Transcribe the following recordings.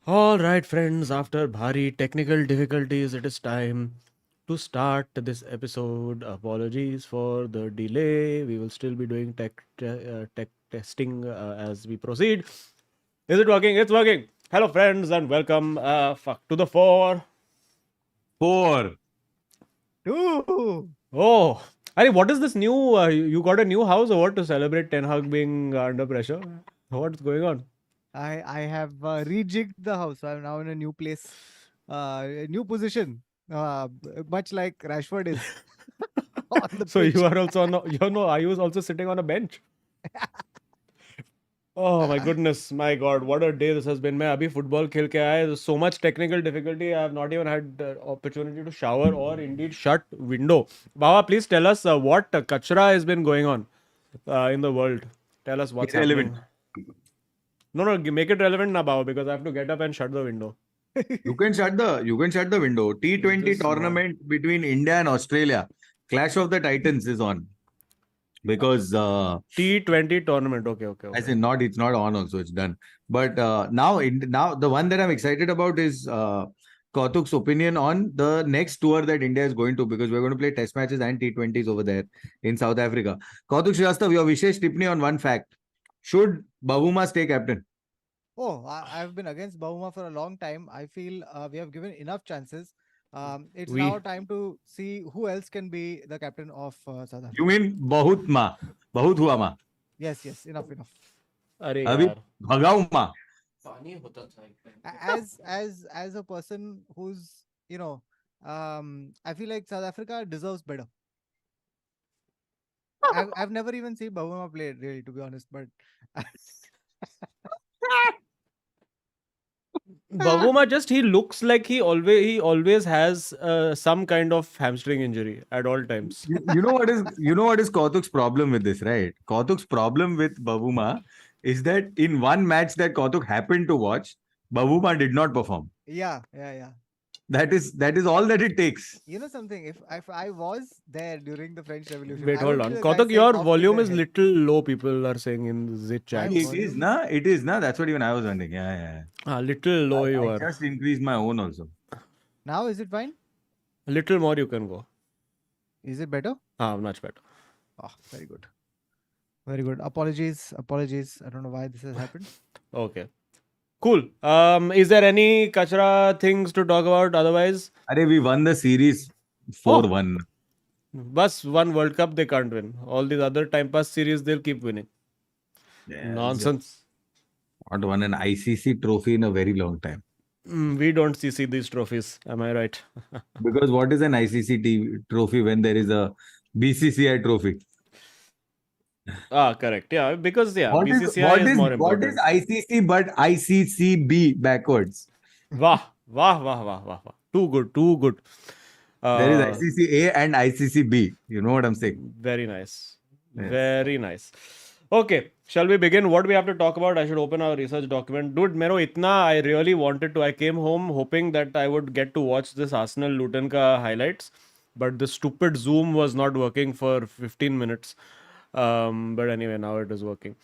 All right, friends, after bhari technical difficulties, it is time to start this episode. Apologies for the delay. We will still be doing tech testing as we proceed. Is it working? It's working. Hello, friends, and welcome to the four. Four. Two. Oh, Ari, what is this new? You got a new house or what to celebrate Ten Hag being under pressure? What's going on? I have rejigged the house. I'm now in a new place, a new position, much like Rashford is on the So pitch. you are also on. I was also sitting on a bench. Oh my goodness, my God, what a day this has been. मैं अभी football खेल के आया. There's so much technical difficulty. I have not even had the opportunity to shower or indeed shut window. Baba, please tell us what kachra has been going on in the world. Tell us what's Irrelevant. happening. No, make it relevant now, Baba, because I have to get up and shut the window. You can shut the window. T20 Just tournament between India and Australia. Clash of the Titans is on. Because T20 tournament. Okay. I say not, it's not on also, it's done. But now the one that I'm excited about is Kautuk's opinion on the next tour that India is going to, because we're going to play test matches and T20s over there in South Africa. Kautuk Srivastav, your Vishesh Tipni on one fact. Should Bavuma stay captain? Oh, I've been against Bauma for a long time. I feel we have given enough chances. It's We now time to see who else can be the captain of South Africa. You mean Bahut Ma? Bahut hua ma? Yes, enough. अरे अभी यार भगाऊ माँ. पानी होता था एक time पे. As a person who's I feel like South Africa deserves better. I've never even seen Bauma play really, to be honest, but Bavuma he looks like he always has some kind of hamstring injury at all times. You know what is Kautuk's problem with this, right? Kautuk's problem with Bavuma is that in one match that Kautuk happened to watch, Bavuma did not perform. yeah. That is all that it takes. You know something? If I was there during the French Revolution, Wait, I hold would on. be the guy Kautuk, saying your off with volume their is head. little low. People are saying in the chat. My It volume? is, na? It is, na? That's what even I was wondering. Yeah. Little low you I are. just increased my own also. Now is it fine? A little more you can go. Is it better? Much better. Oh, very good. Very good. Apologies. I don't know why this has happened. Okay. Cool. Is there any kachra things to talk about otherwise? Arey, we won the series 4-1. Bus one World Cup they can't win. All these other time pass series they'll keep winning. Yeah, Nonsense. not won an ICC trophy in a very long time. We don't see these trophies. Am I right? Because what is an ICC trophy when there is a BCCI trophy? Correct. Yeah, because What is BCCI is more what important. is ICC but ICCB backwards? Wow. Too good. There is ICCA and ICCB. You know what I'm saying? Very nice. Yes. Very nice. Okay, shall we begin? What we have to talk about? I should open our research document. Dude, mero itna I really wanted to. I came home hoping that I would get to watch this Arsenal Luton ka highlights, but the stupid Zoom was not working for 15 minutes. But anyway, now it is working.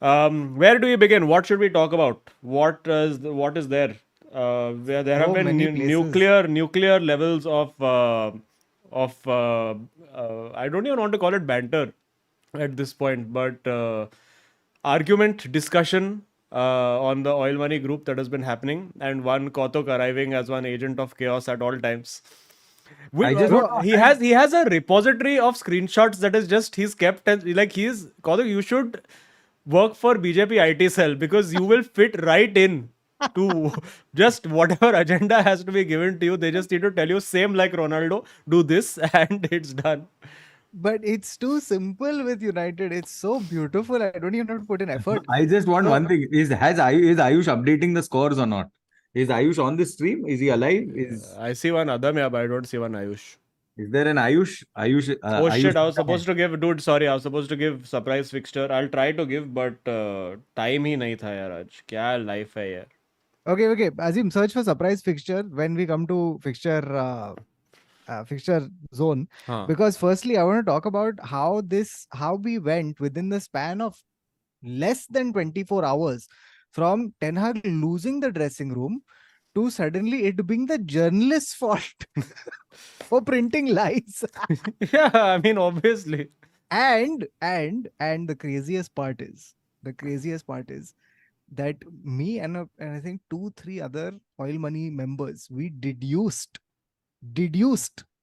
Where do we begin? What should we talk about? What is there? Where there have So been many places. nuclear levels of I don't even want to call it banter at this point, but argument, discussion on the oil money group that has been happening, and one Kautuk arriving as one agent of chaos at all times. I just want to He has a repository of screenshots that is just he's kept and like he's Kautuk, you should work for BJP IT cell because you will fit right in to just whatever agenda has to be given to you. They just need to tell you same like Ronaldo, do this and it's done. But it's too simple with United. It's so beautiful. I don't even have to put in effort. I just want So- one thing. Is Ayush updating the scores or not? Is Ayush on the stream? Is he alive? I see one Adam, yeah, but I don't see one Ayush. Is there an Ayush? Oh Ayush shit, I was supposed to give, dude, sorry, I was supposed to give surprise fixture. I'll try to give, but time ही नहीं था यार आज. क्या life है यार. Okay. Azim, search for surprise fixture when we come to fixture zone. हाँ. Because firstly, I want to talk about how we went within the span of less than 24 hours from Ten Hag losing the dressing room to suddenly it being the journalist's fault for printing lies. Yeah, I mean, obviously. And the craziest part is that me and I think 2-3 other oil money members, we deduced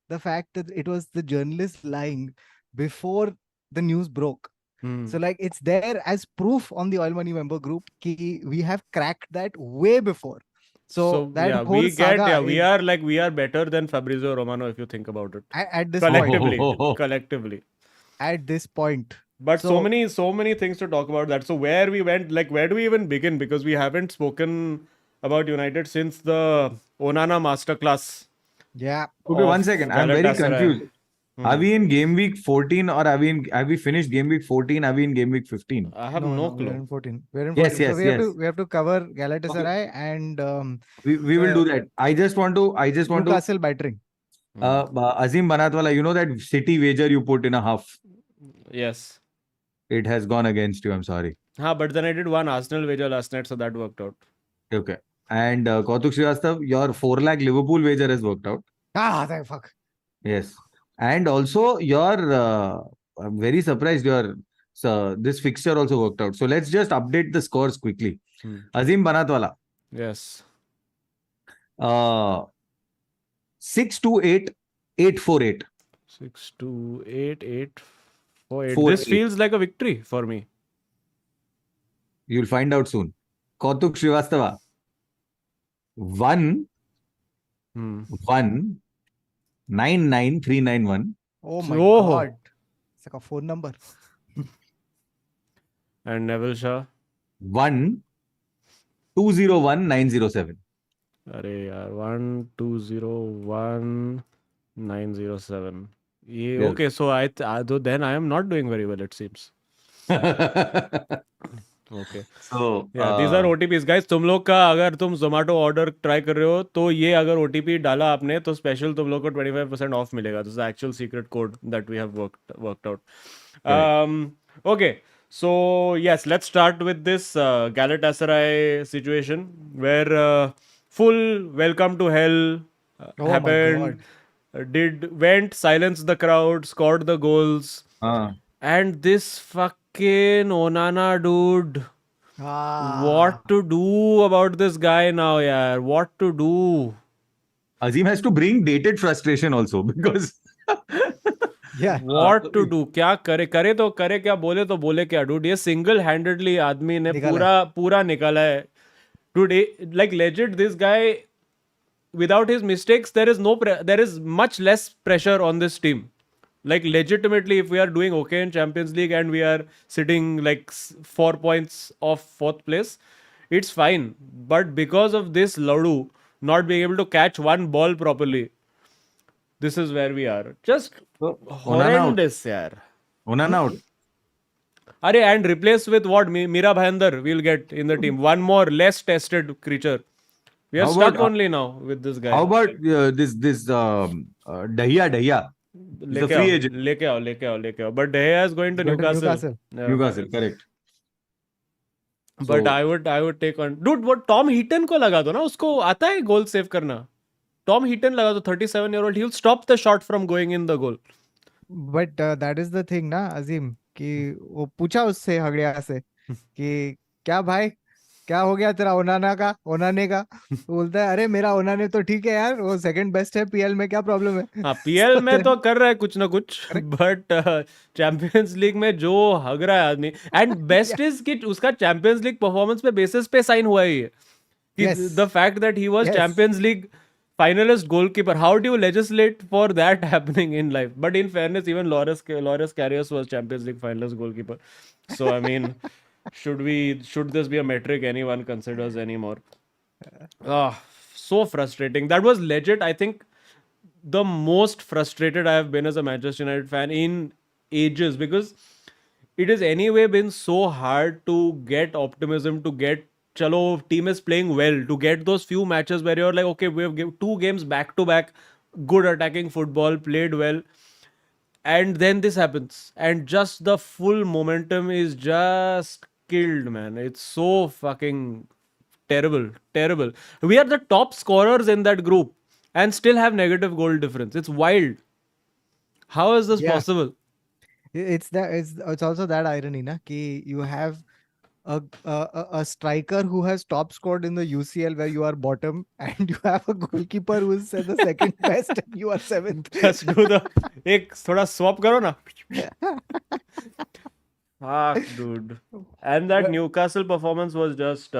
the fact that it was the journalist lying before the news broke. Hmm. So like it's there as proof on the oil money member group ki we have cracked that way before. So that yeah, whole saga we is are better than Fabrizio Romano if you think about it. at this Collectively, point. collectively. At this point. But So so many things to talk about that. So where we went, like where do we even begin? Because we haven't spoken about United since the Onana masterclass yeah, Okay, one of second. I'm very Galatasaray. confused. Are we in game week 14 or have we finished game week 14? Are we in game week 15? I have no, no we're clue. in 14. We're in Yes, 14. So yes, we have to cover Galatasaray and We will do that. I just want to Newcastle battering. Azim Banatwala, you know that City wager you put in a half? Yes. It has gone against you. I'm sorry. But then I did one Arsenal wager last night, so that worked out. Okay. And Kautuk Srivastav, your 4 lakh Liverpool wager has worked out. Thank fuck. Yes. And also your, I'm very surprised your, this fixture also worked out. So let's just update the scores quickly. Azim Banatwala. Yes. 628, 848. 628, 848. 4-8. This feels like a victory for me. You'll find out soon. Kautuk Srivastava. 1, 1, 99391. Oh my Oh. god. It's like a phone number. And Neville Shah. 1, 201, 907. Arey yaar, 1201907. Yeah, Yes. okay, so then I am not doing very well, it seems. Okay. So Yeah, these are OTPs, guys. तुम लोग का अगर तुम Zomato order try कर रहे हो तो ये अगर OTP डाला आपने तो स्पेशल तुम लोग को 25% ऑफ मिलेगा. This is the actual secret code that we have worked out. Okay, so yes, let's start with this Galatasaray situation where full welcome to hell Oh my happened. Went, silenced the crowd, scored the goals, and this fucking Onana dude. What to do about this guy now, yaar? What to do? Azim has to bring dated frustration also because Yeah. What to do? क्या करे तो करे क्या, बोले तो बोले क्या, dude? ये single handedly आदमी ने पूरा निकाला है. Dude, like legit, this guy, without his mistakes, there is much less pressure on this team. Like legitimately, if we are doing okay in Champions League and we are sitting like 4 points off 4th place, it's fine. But because of this Ladu not being able to catch one ball properly, this is where we are. Just horrendous, yaar. Onana out. Arey, and replace with what? Mira Bhayandar we'll get in the team. One more less tested creature. We are stuck only now with this guy. How about this Dahiya? The free agent. लेके आओ. But De Gea is going to Newcastle. Yeah. Newcastle, correct. But I would take on. Dude, what Tom Heaton को लगा दो ना, उसको आता है गोल save करना. Tom Heaton लगा दो, 37-year-old. He'll stop the shot from going in the goal. But that is the thing ना अजीम कि वो पूछा उससे हगड़िया से कि क्या भाई क्या हो गया तेरा ओनाने का बोलता है अरे मेरा ओनाने तो ठीक है यार, वो सेकंड बेस्ट है पीएल में, क्या प्रॉब्लम है. हाँ, पीएल में तो कर रहा है कुछ ना कुछ, बट चैंपियंस लीग में जो हग रहा है आदमी, एंड बेस्ट इज कि उसका चैंपियंस लीग परफॉर्मेंस पे बेसिस पे साइन हुआ ही है. The fact that he was champions league finalist goalkeeper. How do you legislate for that happening in life? But in fairness, even Loris Karius was Champions League finalist goalkeeper. So I mean, should this be a metric anyone considers anymore? So frustrating. That was legit, I think, the most frustrated I have been as a Manchester United fan in ages, because it has anyway been so hard to get optimism, to get chalo, team is playing well, to get those few matches where you're like, okay, we've given 2 games back to back, good attacking football, played well, and then this happens, and just the full momentum is just killed, man. It's so fucking terrible. We are the top scorers in that group and still have negative goal difference. It's wild. How is this Yeah. possible? It's also that irony, na, ki you have a striker who has top scored in the UCL where you are bottom, and you have a goalkeeper who is the second best and you are seventh. Just do the एक थोड़ा swap करो ना. Fuck, dude. And that But- Newcastle performance was just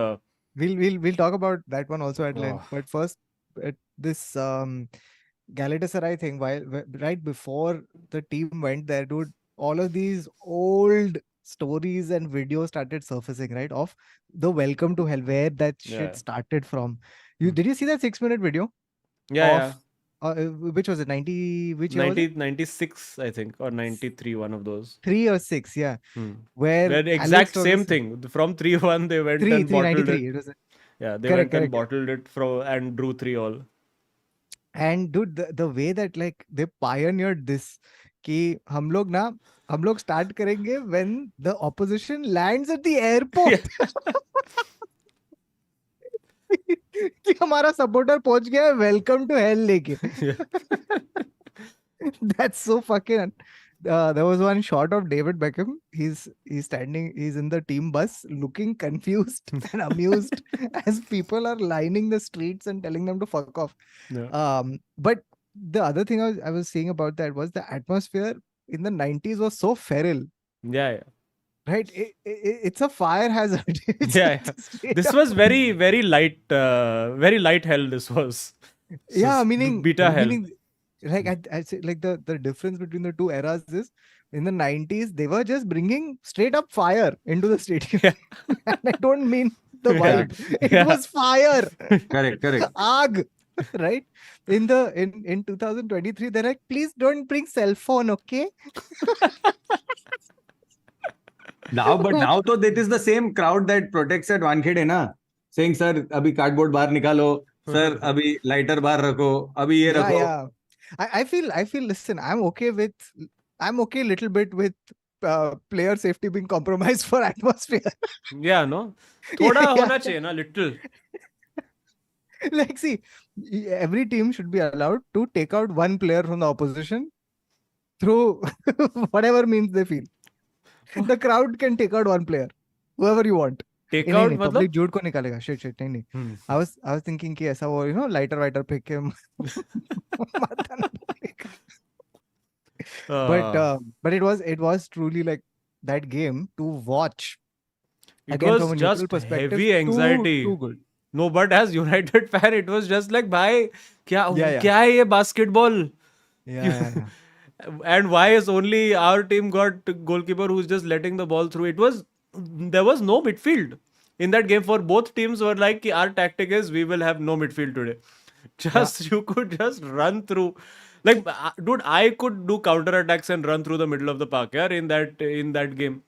We'll talk about that one also at length. Oh. But first, this Galatasaray thing, right before the team went there, dude, all of these old stories and videos started surfacing, right? Of the welcome to hell, where that shit Yeah. started from. Hmm. Did you see that 6-minute video? yeah. Which was it? 90, which year was 90, it? 96, I think, or 93, one of those. 3 or 6, yeah. Hmm. Where Where Alex exact same Ferguson- thing. From 3-1, they went 3, and bottled 393. it. It was, Yeah, they Correct, went and correct. bottled it and drew 3 all. and dude, the way that like they pioneered this, कि हम लोग start करेंगे when the opposition lands at the airport. कि हमारा supporter पहुंच गया है welcome to hell लेके. That's so fucking. There was one shot of David Beckham. He's standing. He's in the team bus, looking confused and amused as people are lining the streets and telling them to fuck off. Yeah. But the other thing I was saying about that was the atmosphere in the 90s was so feral, Yeah. right? It's a fire hazard. It's Yeah, straight This up- was very light hell. This was. yeah, S- meaning beta hell. meaning like I say, like the difference between the two eras is in the 90s they were just bringing straight up fire into the stadium. Yeah. And I don't mean the Yeah. vibe. It Yeah. was fire. Correct. Aag, right? In 2023 they're like, please don't bring cell phone, okay? Now, but now तो that is the same crowd that protects at Wankhede ना, saying sir अभी cardboard बाहर निकालो, sir अभी lighter बाहर रखो, अभी ये Yeah, रखो. yeah. I feel listen, I'm okay a little bit with player safety being compromised for atmosphere. Yeah, no. थोड़ा Yeah. होना चाहिए ना, little. Like, see, every team should be allowed to take out one player from the opposition through whatever means they feel. The crowd can take out one player, whoever you want. Take नहीं, out नहीं, मतलब. public झूठ को निकालेगा. Shit, नहीं. Hmm. I was thinking कि ऐसा वो lighter फेंक के मारता ना public. But it was truly like that game to watch. It Again, was from a neutral just perspective, heavy anxiety. Too good. No, but as United fan, it was just like, भाई क्या Yeah. क्या है ये basketball? Yeah. And why is only our team got goalkeeper who's just letting the ball through? There was no midfield in that game. For both teams were like, our tactic is we will have no midfield today. You could just run through. Like, dude, I could do counter attacks and run through the middle of the park. Yeah, in that game,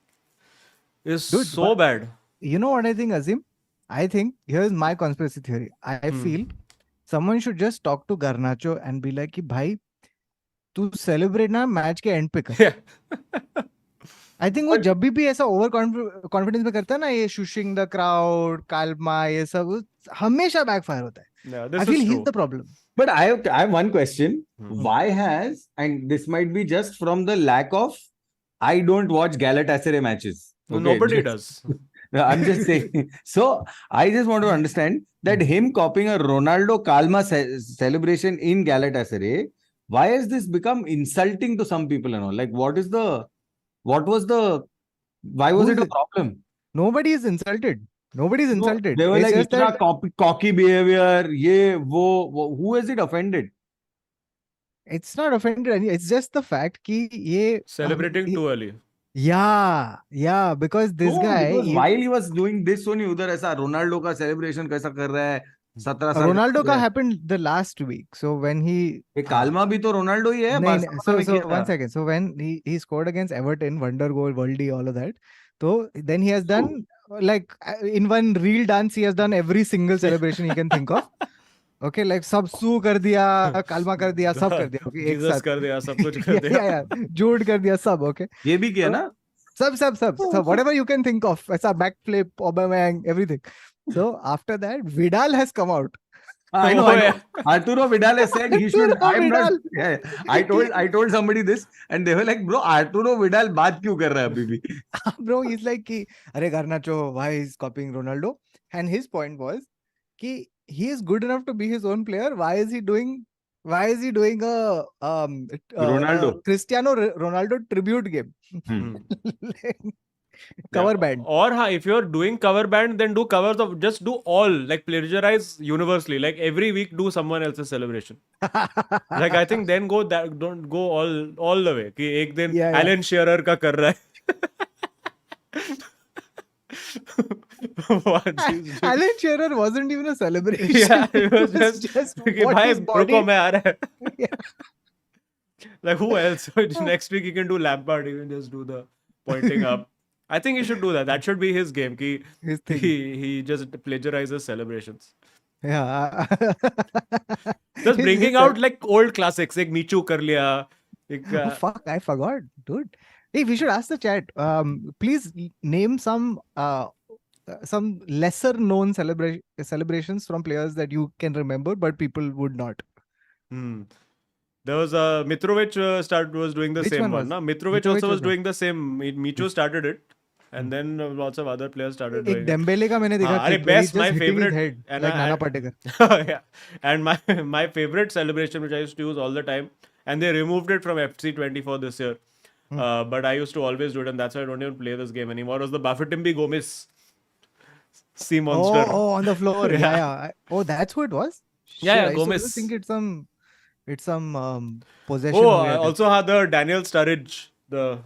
it's Dude, so bad. You know what I think, Azim? I think here's my conspiracy theory. I feel someone should just talk to Garnacho and be like, कि भाई तू celebrate ना match के end पे कर. Yeah. I think वो जब भी ऐसा over confidence में करता है ना, ये shushing the crowd, calma, ये सब वो हमेशा backfire होता है. Yeah, this I feel is he's true. the problem. But I have one question. Why has, and this might be just from the lack of, I don't watch Galatasaray matches. No, Okay, nobody just- does. I'm just saying. So I just want to understand that him copying a Ronaldo Kalma celebration in Galatasaray, why has this become insulting to some people and all? Like, why was Who it is a it? problem? Nobody is insulted. Nobody's insulted. They were It's like, just itna that cocky behavior, ye, wo, who has it offended? it's not offended. It's just the fact कि ये Celebrating too early. Yeah, because this No, guy, because while he was doing this only, उधर ऐसा Ronaldo का celebration कैसा कर रहा है, 17 साल Ronaldo का का happened the last week. So when he ये कालमा भी तो रोनाल्डो ही है, नहीं, बार्सिलोना में so किया one था. second. So when he scored against Everton, wonder goal, worldie, all of that. So then he has done like in one real dance, he has done every single celebration he can think of. Okay, like सब सू कर दिया, कालमा कर दिया, सब कर दिया. Okay, एक Jesus साथ. कर दिया, सब कुछ कर दिया. Yeah. Jude कर दिया सब. Okay. ये भी किया ना. सब whatever you can think of, ऐसा backflip, Aubameyang, everything. So after that, Vidal has come out. I know, Oh, I know. yeah. Arturo Vidal has said he should. Arturo I'm not. Vidal. Yeah, I told somebody this, and they were like, "Bro, Arturo Vidal बात क्यों कर रहा है अभी भी?" Bro, he's like कि अरे Garnacho, why is copying Ronaldo? And his point was कि he is good enough to be his own player. Why is he doing a Ronaldo. Cristiano Ronaldo tribute game? Hmm. Cover band. Or if you're doing cover band, then do covers of just do all, like plagiarize universally. Like every week do someone else's celebration. Like I think then don't go all the way. कि एक दिन Yeah, yeah. Alan Shearer का कर रहा है. What he's doing. Alan Shearer wasn't even a celebration. Yeah, it was just कि what भाई his body. रुको मैं आ रहा है. Yeah. Like who else? Next week he can do Lampard. He can just do the pointing up. I think he should do that. That should be his game. कि His thing. he just plagiarizes celebrations. Yeah. Just bringing out like old classics. एक नीचू कर लिया. एक, Oh, fuck, I forgot, dude. Hey, we should ask the chat. Please name some lesser known celebrations from players that you can remember, but people would not. There was Mitrovic was doing the Which same one one. was? Na? Mitrovic Mitrovic also was was doing the same. Michu started it, and then lots of other players started एक doing it. Dembele का मैंने देखा हाँ, अरे clip where he's best, my just hitting his favorite, head and like I- Nana Patekar. Yeah, and my favorite celebration, which I used to use all the time, and they removed it from FC24 this year. But I used to always do it, and that's why I don't even play this game anymore. Was the Bafetimbi Gomez sea monster? Oh, on the floor. Yeah. Yeah. Oh, that's who it was. Yeah, Shit, yeah, I used to always Gomez. think it's some possession. Oh, weird. also had the Daniel Sturridge. The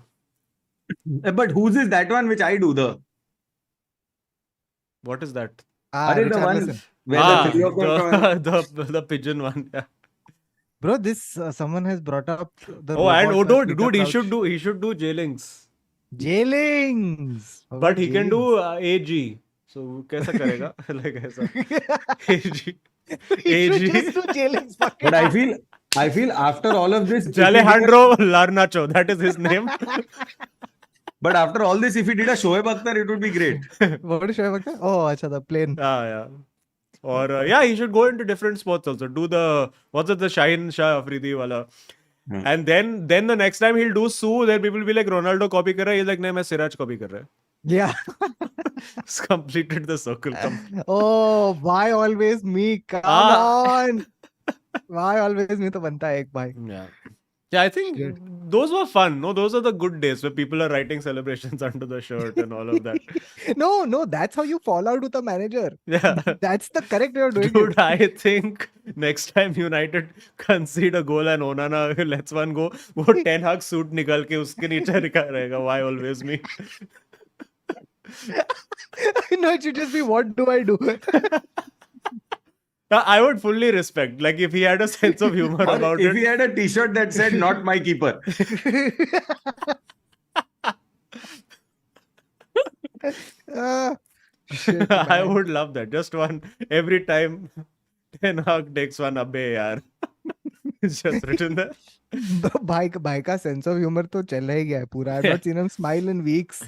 But whose is that one which I do? The what is that? Are the one Richarlison. where the three of them the pigeon one. Yeah. Bro, this someone has brought up the. Oh, and robot plus dude, Peter he should do jailings. Jailings. But he can do AG. So कैसा करेगा? Like ऐसा. AG. He should AG. just do jailings. fuck But it. I feel after all of this, Alejandro Larnacho, that is his name. but after all this, if he did a Shoaib Akhtar, it would be great. What is Shoaib Akhtar? Oh, acha, the plane. Yeah. Or yeah, he should go into different sports also. Do the what's it, the Shaheen Shah Afridi wala. And then the next time he'll do Su, then people will be like Ronaldo copy कर रहा है. He's like, नहीं मैं Siraj copy कर रहा है. Yeah. It's completed the circle. Oh, why always me? Come on. Why always me? तो बनता है एक भाई. Yeah, I think those were fun. No, those are the good days where people are writing celebrations under the shirt and all of that. No, that's how you fall out with a manager. Yeah. That's the correct way of doing Dude, it. I think next time United concede a goal and Onana lets one go, वो Ten Hag suit निकाल के उसके नीचे लिखा रहेगा. Why always me? No, it should just be what do I do? I would fully respect. Like if he had a sense of humor Or about if it. he had a T-shirt that said "Not my keeper." Shit, I man. would love that. Just one every time Ten Hag takes one abbe yaar. It's just written there. भाई का sense of humor तो चला ही गया है पूरा. I've not seen him smile in weeks.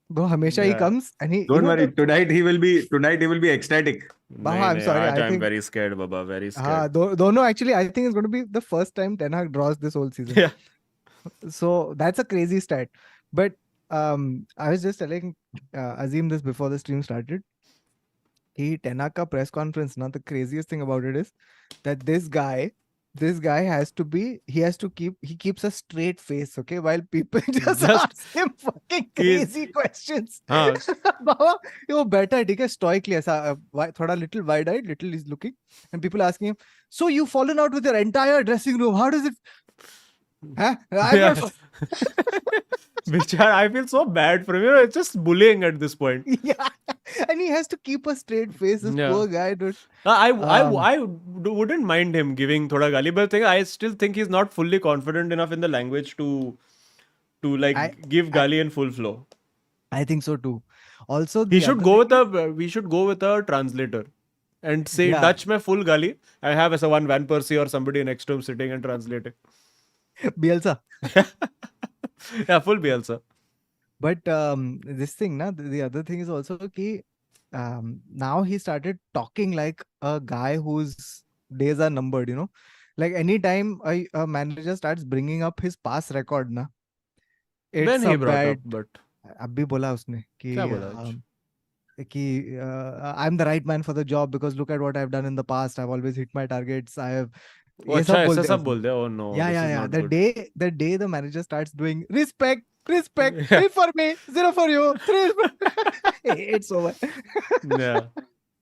Bro, हमेशा he Yeah. comes and he. Don't worry. Tonight he will be ecstatic. I'm sorry, I I'm think- very scared, Baba. Very scared. हाँ, दोनों actually I think it's going to be the first time Ten Hag draws this whole season. Yeah. So that's a crazy stat. But I was just telling Azim this before the stream started. Ten Hag ka press conference, now the craziest thing about it is that this guy he keeps a straight face, okay, while people just ask him fucking crazy questions. हाँ. बाबा वो बैठा है ठीक है stoically ऐसा थोड़ा little wide eyed, little is looking, and people asking him, so you've fallen out with your entire dressing room, how does it? Huh? Yeah. Bichar, I feel so bad for him. You know, it's just bullying at this point. Yeah, and he has to keep a straight face. This Yeah. poor guy, dude. I wouldn't mind him giving thoda gali, but I still think he's not fully confident enough in the language to like give gali in full flow. I think so too. Also, We the should go with a translator and say Yeah. Dutch mein full gali. I have as a one Van Persie or somebody next to him sitting and translating. Bielsa. Yeah, full Bielsa. But this thing, na, the other thing is also ki, now he started talking like a guy whose days are numbered, you know. Like anytime a manager starts bringing up his past record, na, When it's he a brought up, bad. but अब भी बोला उसने क्या कि बोला आज? I'm the right man for the job because look at what I've done in the past. I've always hit my targets. I have वो ये अच्छा सब बोल ऐसा दिया सब उसने. बोल दिया. Oh no, Yeah, this yeah, is yeah. not good. The day the manager starts doing respect, Yeah, 3 for me, 0 for you, 3 it's over. yeah.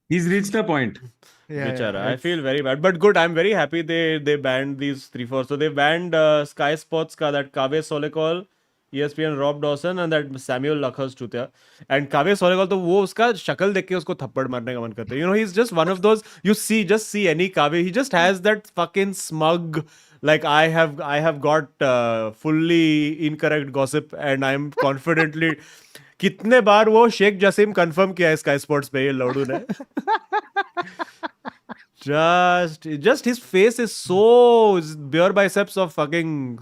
He's reached a point. Yeah, Bichara. yeah. I feel very bad, but good. I'm very happy they banned these 3-4. So they banned Sky Sports ka that Kaveh Solekol, ESPN Rob Dawson and that Samuel Lakhas Chutia. And Kaveh Solekol तो वो उसका शक्ल देख के उसको थप्पड़ मारने का मन करता है. You know, he's just one of those. You see any Kaveh. He just has that fucking smug. Like I have got fully incorrect gossip and I'm confidently. कितने बार वो शेख जसीम कंफर्म किया है स्काई स्पोर्ट्स पे ये लौड़ू ने. Just his face is so bare biceps of fucking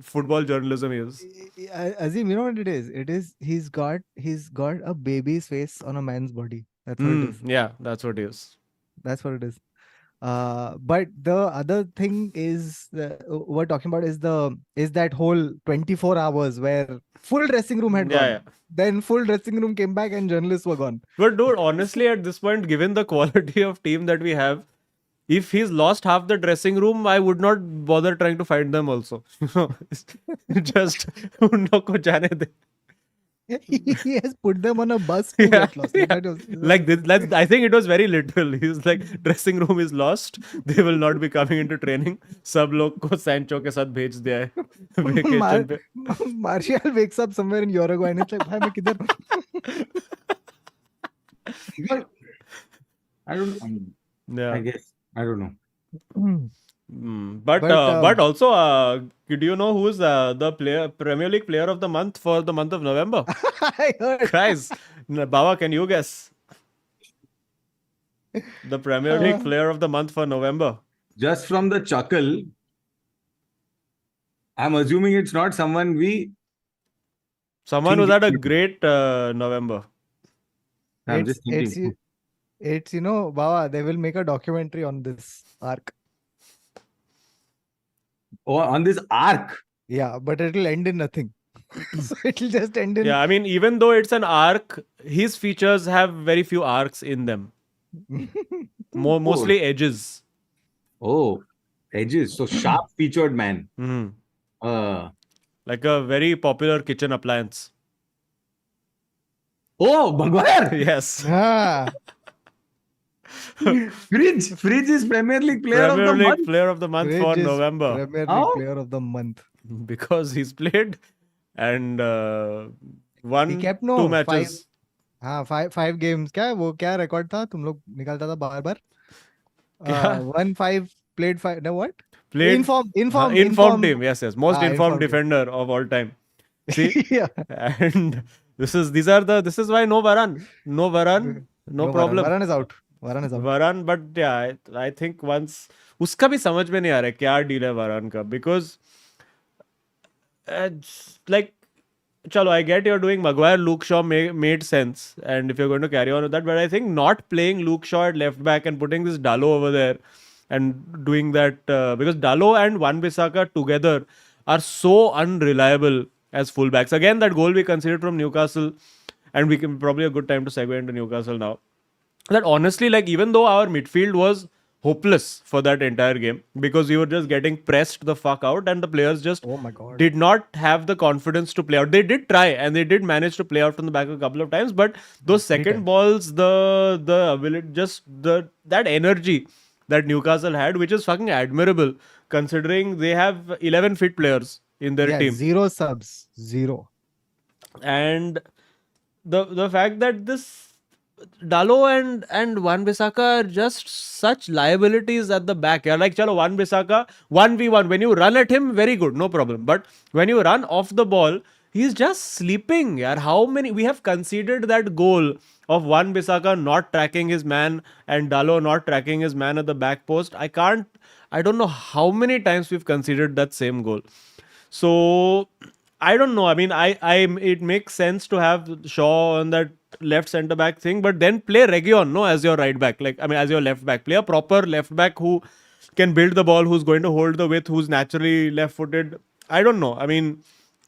football journalism he is. Azim, you know what it is? It is he's got a baby's face on a man's body. That's what it is. Yeah, that's what he is. That's what it is. But the other thing is we're talking about is that whole 24 hours where full dressing room had Yeah, gone. yeah. Then full dressing room came back and journalists were gone. But dude, honestly, at this point, given the quality of team that we have, if he's lost half the dressing room, I would not bother trying to find them also. Just उन लोग को जाने दे. He has put them on a bus to Yeah, get lost. yeah. That was- Like this, I think it was very literal. He's like dressing room is lost. They will not be coming into training. सब लोग को Sancho के साथ भेज दिया है vacation पे. Martial wakes up somewhere in Uruguay and it's like, भाई मैं किधर हूँ?" But I don't. I Yeah. guess I don't know. But But, also, do you know who's the Premier League Player of the Month for the month of November? I heard. Guys, Baba, can you guess? The Premier League Player of the Month for November. Just from the chuckle, I'm assuming it's not someone we. Someone who's Think had a it- great November. I'm just thinking. It's Baba, they will make a documentary on this arc. Oh, on this arc. Yeah, but it'll end in nothing. So it'll just end in Yeah, I mean, even though it's an arc, his features have very few arcs in them. Mostly edges. Oh, edges. So sharp featured man. Mhm. Uh, Like a very popular kitchen appliance. oh, Maguire. Yes. Ah, Fridge is Premier League Player of Premier the League Month. Player of the Month for Fridge is November. Premier League How? Player of the Month. Because he's played and He won kept 2 matches. हाँ five games. क्या record था तुम लोग निकालता था बार बार क्या? won 5 played 5 no what Played informed team. Yes. Most informed informed team. defender of all time. See? Yeah. And this is why no Varane. No Varane. No problem. Varane is out. Varane, but yeah, I think once उसका भी समझ में नहीं आ रहा है क्या deal है Varane का, because like chalo, I get you're doing Maguire, Luke Shaw made sense, and if you're going to carry on with that, but I think not playing Luke Shaw at left back and putting this Dalot over there and doing that because Dalot and Wan-Bissaka together are so unreliable as fullbacks. Again, that goal we considered from Newcastle, and we can probably a good time to segue into Newcastle now. That honestly, like even though our midfield was hopeless for that entire game because we were just getting pressed the fuck out and the players just Oh my god. did not have the confidence to play out. They did try and they did manage to play out from the back a couple of times, but those second balls, the ability, just that energy that Newcastle had, which is fucking admirable considering they have 11 fit players in their Yeah, team. 0 subs. 0. And the fact that this Dalot and Wan-Bissaka are just such liabilities at the back. Yeah, like chalo Wan-Bissaka 1v1. When you run at him, very good, no problem. But when you run off the ball, he's just sleeping. Yeah, how many we have conceded that goal of Wan-Bissaka not tracking his man and Dalot not tracking his man at the back post. I don't know how many times we've conceded that same goal. So I don't know. I mean, it makes sense to have Shaw on that left centre back thing, but then play Region, no, as your right back. Like, I mean, as your left back. Play a proper left back who can build the ball, who's going to hold the width, who's naturally left footed. I don't know. I mean,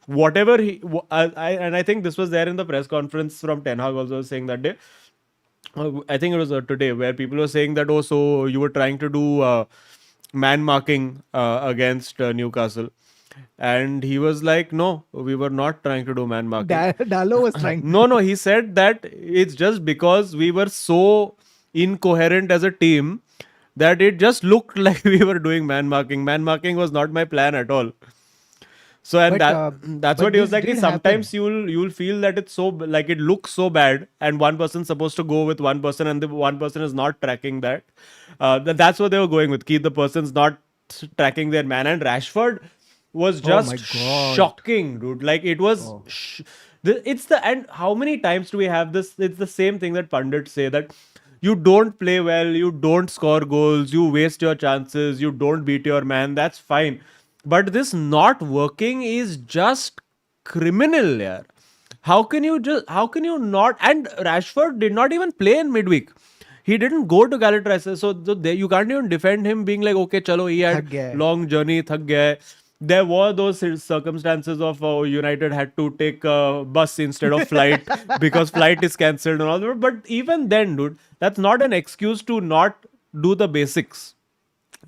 whatever and I think this was there in the press conference from Ten Hag also saying that day. I think it was today where people were saying that, oh, so you were trying to do man marking against Newcastle. And he was like, no, we were not trying to do man marking. Dalo was trying. No, he said that it's just because we were so incoherent as a team that it just looked like we were doing man marking. Man marking was not my plan at all. So and that's but what he was this like. did Sometimes you'll feel that it's so like it looks so bad, and one person's supposed to go with one person, and the one person is not tracking that. That's what they were going with. Keith, the person's not tracking their man, and Rashford was Oh my just God. shocking, dude. Like it was. Oh. It's the and how many times do we have this? It's the same thing that pundits say that you don't play well, you don't score goals, you waste your chances, you don't beat your man. That's fine, but this not working is just criminal, yeah. How can you not? And Rashford did not even play in midweek. He didn't go to Galatasaray, so you can't even defend him being like, okay, chalo, he Thak had gaya hai. long journey, thak gaya hai. There were those circumstances of United had to take a bus instead of flight because flight is cancelled and all that. But even then, dude, that's not an excuse to not do the basics.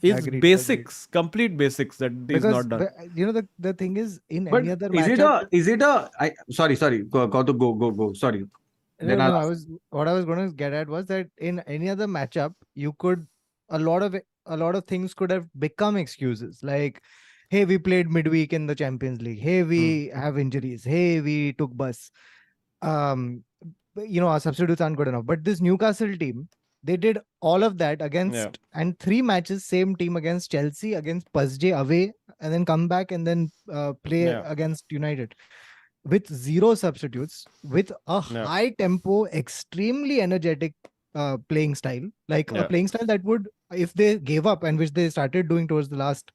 It's Agreed. basics, complete basics that is Because not done. the thing is, in But any other is it matchup, sorry, Kautuk, go. Sorry. Then no, I'll no, ask. what I was going to get at was that in any other matchup, you could a lot of things could have become excuses. Like, hey, we played midweek in the Champions League. Hey, we have injuries. Hey, we took bus. Our substitutes aren't good enough. But this Newcastle team, they did all of that against and 3 matches, same team against Chelsea, against PSJ away, and then come back and then play against United with 0 substitutes, with a high tempo, extremely energetic playing style, like a playing style that would, if they gave up, and which they started doing towards the last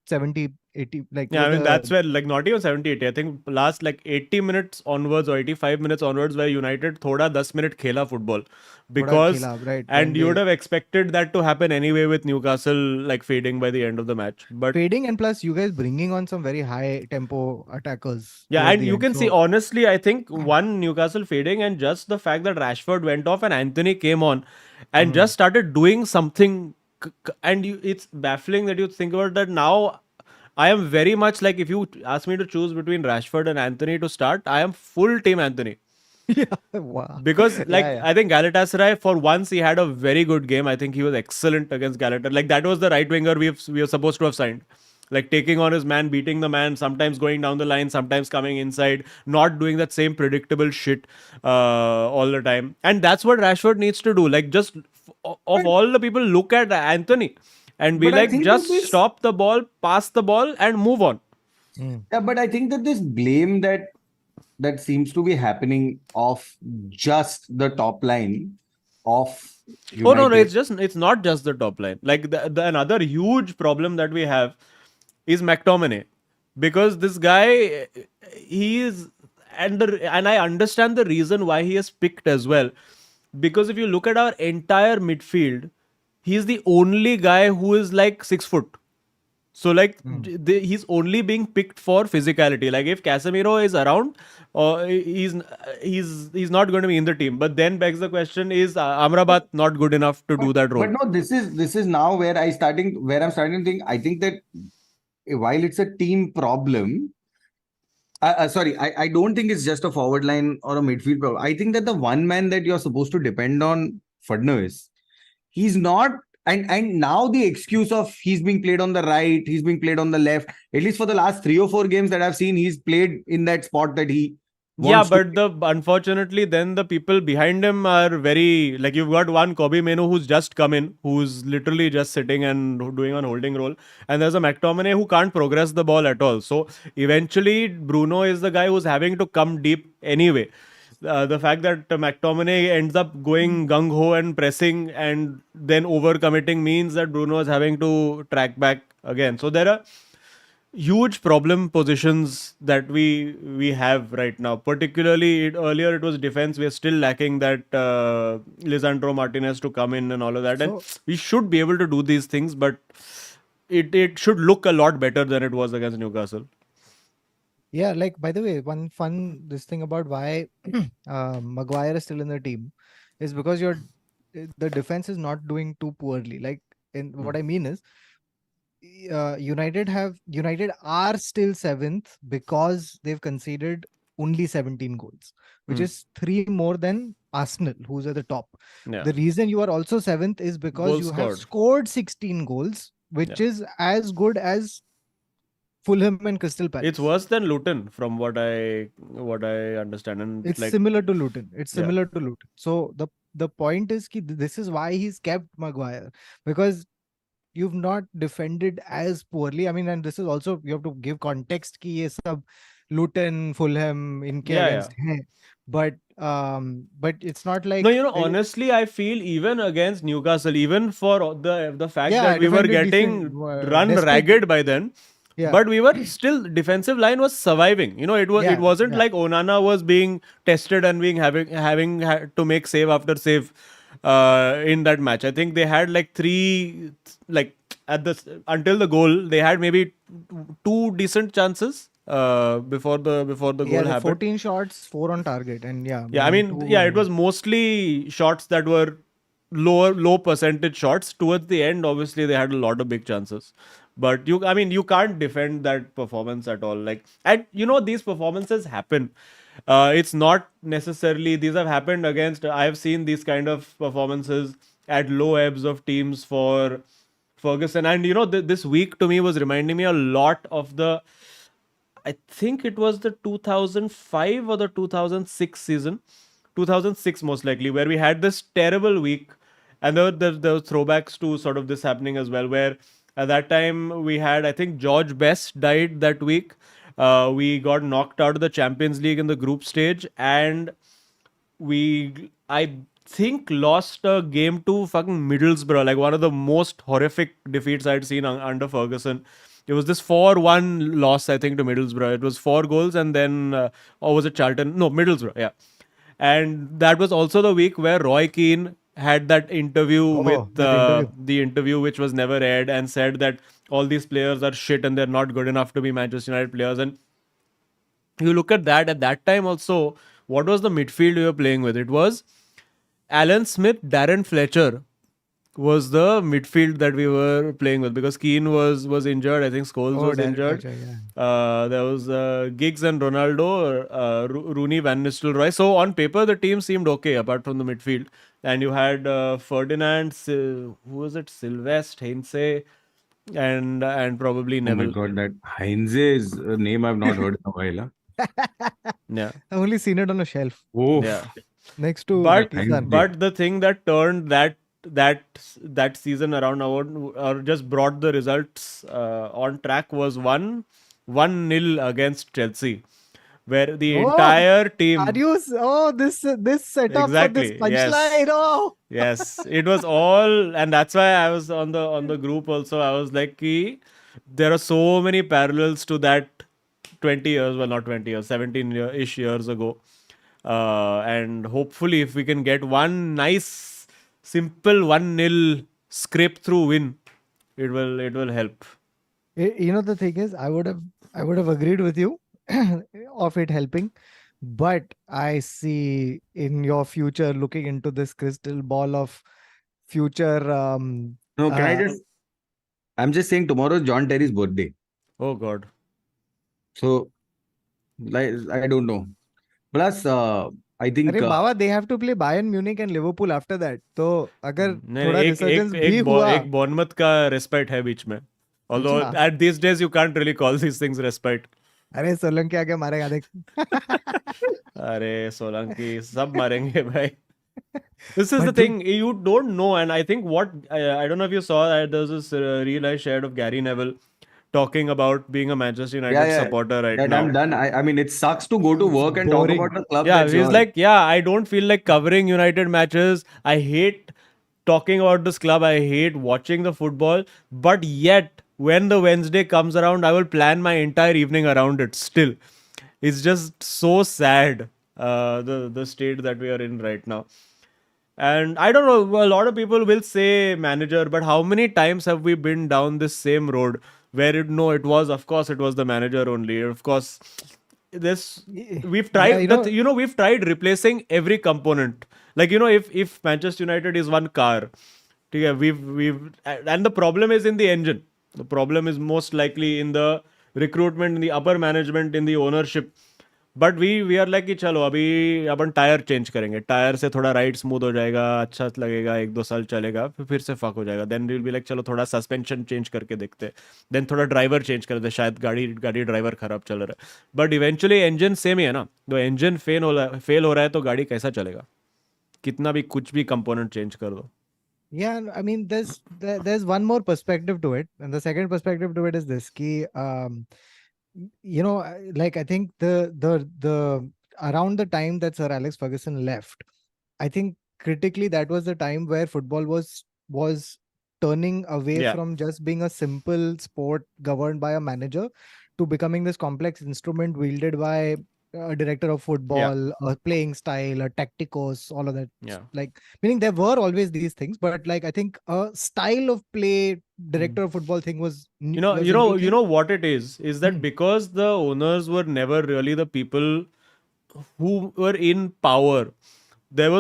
70, 80, like I mean, that's where, like, not even 70, 80. I think last, like, 80 minutes onwards or 85 minutes onwards where United thoda 10 minute khela football. Because, right, and you would have expected that to happen anyway with Newcastle, like, fading by the end of the match. But fading, and plus you guys bringing on some very high tempo attackers. yeah, towards and the you end. can see, honestly, I think one Newcastle fading and just the fact that Rashford went off and Anthony came on and just started doing something. And it's baffling that you think about that now. I am very much like, if you ask me to choose between Rashford and Anthony to start, I am full team Anthony. Yeah, wow. Because I think Galatasaray, for once, he had a very good game. I think he was excellent against Galatasaray. Like, that was the right winger we were supposed to have signed. Like, taking on his man, beating the man, sometimes going down the line, sometimes coming inside, not doing that same predictable shit all the time. And that's what Rashford needs to do. Like, just of all the people, look at Anthony and be like, just stop the ball, pass the ball, and move on. Yeah, but I think that this blame that seems to be happening of just the top line of United. Oh no, it's not just the top line. Like the another huge problem that we have is McTominay, because this guy, he is, and I understand the reason why he is picked as well, because if you look at our entire midfield, he's the only guy who is like 6 foot. So like he's only being picked for physicality. Like if Casemiro is around, he's not going to be in the team. But then begs the question: is Amrabat not good enough to do that role? But no, this is now where I'm starting to think. I think that while it's a team problem, I don't think it's just a forward line or a midfield problem. I think that the one man that you're supposed to depend on, Fadnavis, he's not. And now the excuse of he's being played on the right, he's being played on the left. At least for the last 3 or 4 games that I've seen, he's played in that spot that he wants but unfortunately, then the people behind him are very, like, you've got one Kobe Menu who's just come in, who's literally just sitting and doing a holding role, and there's a McTominay who can't progress the ball at all. So eventually, Bruno is the guy who's having to come deep anyway. The fact that McTominay ends up going gung-ho and pressing and then overcommitting means that Bruno is having to track back again. So there are huge problem positions that we have right now. Particularly, earlier it was defense. We are still lacking that Lisandro Martinez to come in and all of that. And So we should be able to do these things, but it should look a lot better than it was against Newcastle. yeah, like by the way, one fun this thing about why Maguire is still in the team is because the defense is not doing too poorly. Like, in what I mean is, United are still seventh because they've conceded only 17 goals, which Hmm. is 3 more than Arsenal, who's at the top. Yeah, The reason you are also seventh is because goals you have scored. scored 16 goals, which Yeah. is as good as Fulham and Crystal Palace. It's worse than Luton, from what I understand, and It's like similar to Luton. It's yeah. similar to Luton. So the point is ki this is why he's kept Maguire, because you've not defended as poorly. I mean, and this is also, you have to give context ki ye sab Luton, Fulham inke Yeah, against hai. But it's not No, like honestly, I feel even against Newcastle, even for the fact yeah, that we were defended decent, getting run despite ragged by then, yeah, but we were still, defensive line was surviving. It yeah, wasn't yeah. like Onana was being tested and being having to make save after save in that match. I think they had like three, like at the until the goal they had maybe two decent chances before the Yeah, goal like happened. 14 shots, 4 on target, and yeah, Yeah, I maybe mean, yeah, it two. was mostly shots that were low percentage shots. Towards the end, obviously, they had a lot of big chances. But I mean, you can't defend that performance at all. Like, and these performances happen. It's not necessarily, these have happened against, I've seen these kind of performances at low ebbs of teams for Ferguson. And this week to me was reminding me a lot of I think it was the 2005 or the 2006 season, 2006 most likely, where we had this terrible week, and there were throwbacks to sort of this happening as well. Where at that time we had, I think George Best died that week. We got knocked out of the Champions League in the group stage, and I think lost a game to fucking Middlesbrough, like one of the most horrific defeats I'd seen under Ferguson. It was this 4-1 loss, I think, to Middlesbrough. It was 4 goals, and then, or was it Charlton? No, Middlesbrough, yeah. And that was also the week where Roy Keane had that interview with Oh, that interview. the interview which was never aired, and said that all these players are shit and they're not good enough to be Manchester United players. And you look at that time also, what was the midfield we were playing with? It was Alan Smith, Darren Fletcher was the midfield that we were playing with, because Keane was injured. I think Scholes Oh, was Darren injured. Fletcher, yeah. There was Giggs and Ronaldo, Rooney, Van Nistelrooy. So on paper, the team seemed okay apart from the midfield. And you had Ferdinand, who was it? Sylvester, Heinze, and probably Oh my Neville. God, that Heinze is a name I've not heard in a while. Huh? Yeah, I've only seen it on a shelf Oh, yeah. next to But Pakistan. but the thing that turned that season around, or just brought the results on track, was 1-0 against Chelsea, where the Oh, entire team, are you? Oh, this setup for this exactly, punchline. Oh, yes, it was all, and that's why I was on the group also. I was like, "Ki, there are so many parallels to that 20 years, well, not 20 years, 17-ish years ago. And hopefully, if we can get one nice, simple 1-0 scrape through win, it will help. You know, the thing is, I would have agreed with you of it helping, but I see in your future, looking into this crystal ball of future. no, can I just? I'm just saying tomorrow is John Terry's birthday. Oh God. So, like, I don't know. Plus, I think अरे बाबा, they have to play Bayern Munich and Liverpool after that. तो अगर नहीं, थोड़ा एक resurgence एक भी एक हुआ, एक बॉर्नमथ का रेस्पेक्ट है बीच में. Although अच्छा, at these days you can't really call these things respect. अरे सोलंकी आके मारेगा देख. अरे सोलंकी सब मारेंगे भाई. This is But the dude, thing, you don't know. And I think I don't know if you saw that there's this reel I shared of Gary Neville talking about being a Manchester United yeah, supporter right that now. I'm done. I mean, it sucks to go to work and boring. talk about the club Yeah, that's he's yours. like, yeah, I don't feel like covering United matches. I hate talking about this club. I hate watching the football. But yet, when the Wednesday comes around, I will plan my entire evening around it. Still, it's just so sad. The state that we are in right now. And I don't know, a lot of people will say manager, but how many times have we been down this same road where it was, of course, it was the manager only. Of course, this we've Yeah, tried that, we've tried replacing every component. Like, if Manchester United is one car, yeah, and the problem is in the engine. The problem is most likely in the recruitment, in the upper management, in the ownership. But we are like कि चलो अभी अपन tyre change करेंगे, tyre से थोड़ा ride smooth हो जाएगा, अच्छा लगेगा, 1-2 साल चलेगा, फिर से फक हो जाएगा. देन विल बी लाइक चलो थोड़ा सस्पेंशन चेंज करके देखते हैं, देन थोड़ा ड्राइवर चेंज करते हैं, शायद गाड़ी ड्राइवर खराब चल रहा है. बट इवेंचुअली इंजन सेम ही है ना. तो इंजन फेल हो रहा है तो गाड़ी कैसा चलेगा, कितना भी कुछ भी कंपोनेंट चेंज कर दो. Yeah, I mean, there's one more perspective to it, and the second perspective to it is this: ki, like I think the around the time that Sir Alex Ferguson left, I think critically that was the time where football was turning away Yeah. from just being a simple sport governed by a manager to becoming this complex instrument wielded by a director of football, a playing style, a tacticos, all of that. Yeah. Like, meaning there were always these things, but like I think a style of play director of football thing was You know what it is that because the owners were never really the people who were in power, it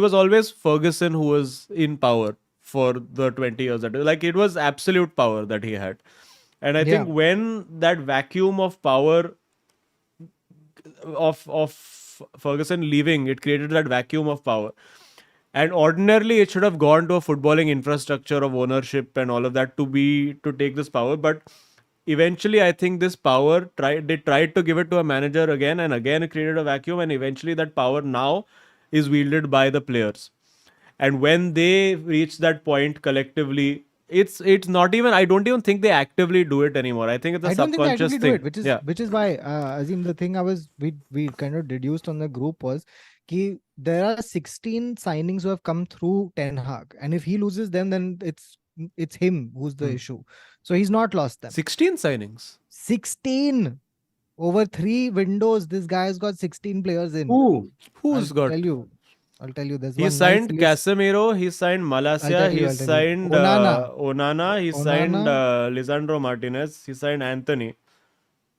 was always Ferguson who was in power for the 20 years that, like, it was absolute power that he had. And I think when that vacuum of power of Ferguson leaving, it created that vacuum of power. And ordinarily, it should have gone to a footballing infrastructure of ownership and all of that to take this power. But eventually, I think this power they tried to give it to a manager again and again. It created a vacuum, and eventually, that power now is wielded by the players. And when they reach that point collectively, it's not even. I don't even think they actively do it anymore. I think it's a I don't think they subconscious actively thing. do it, which is why Azim, the thing we kind of deduced on the group was ki there are 16 signings who have come through Ten Hag, and if he loses them, then it's him who's the issue. So he's not lost them. 16 signings. 16 over 3 windows. This guy has got 16 players in. Who's got? I'll tell you. There's He one signed nice list. Casemiro, he signed Malacia, I'll he tell you. signed Onana, he signed Onana. Lisandro Martinez, he signed Anthony,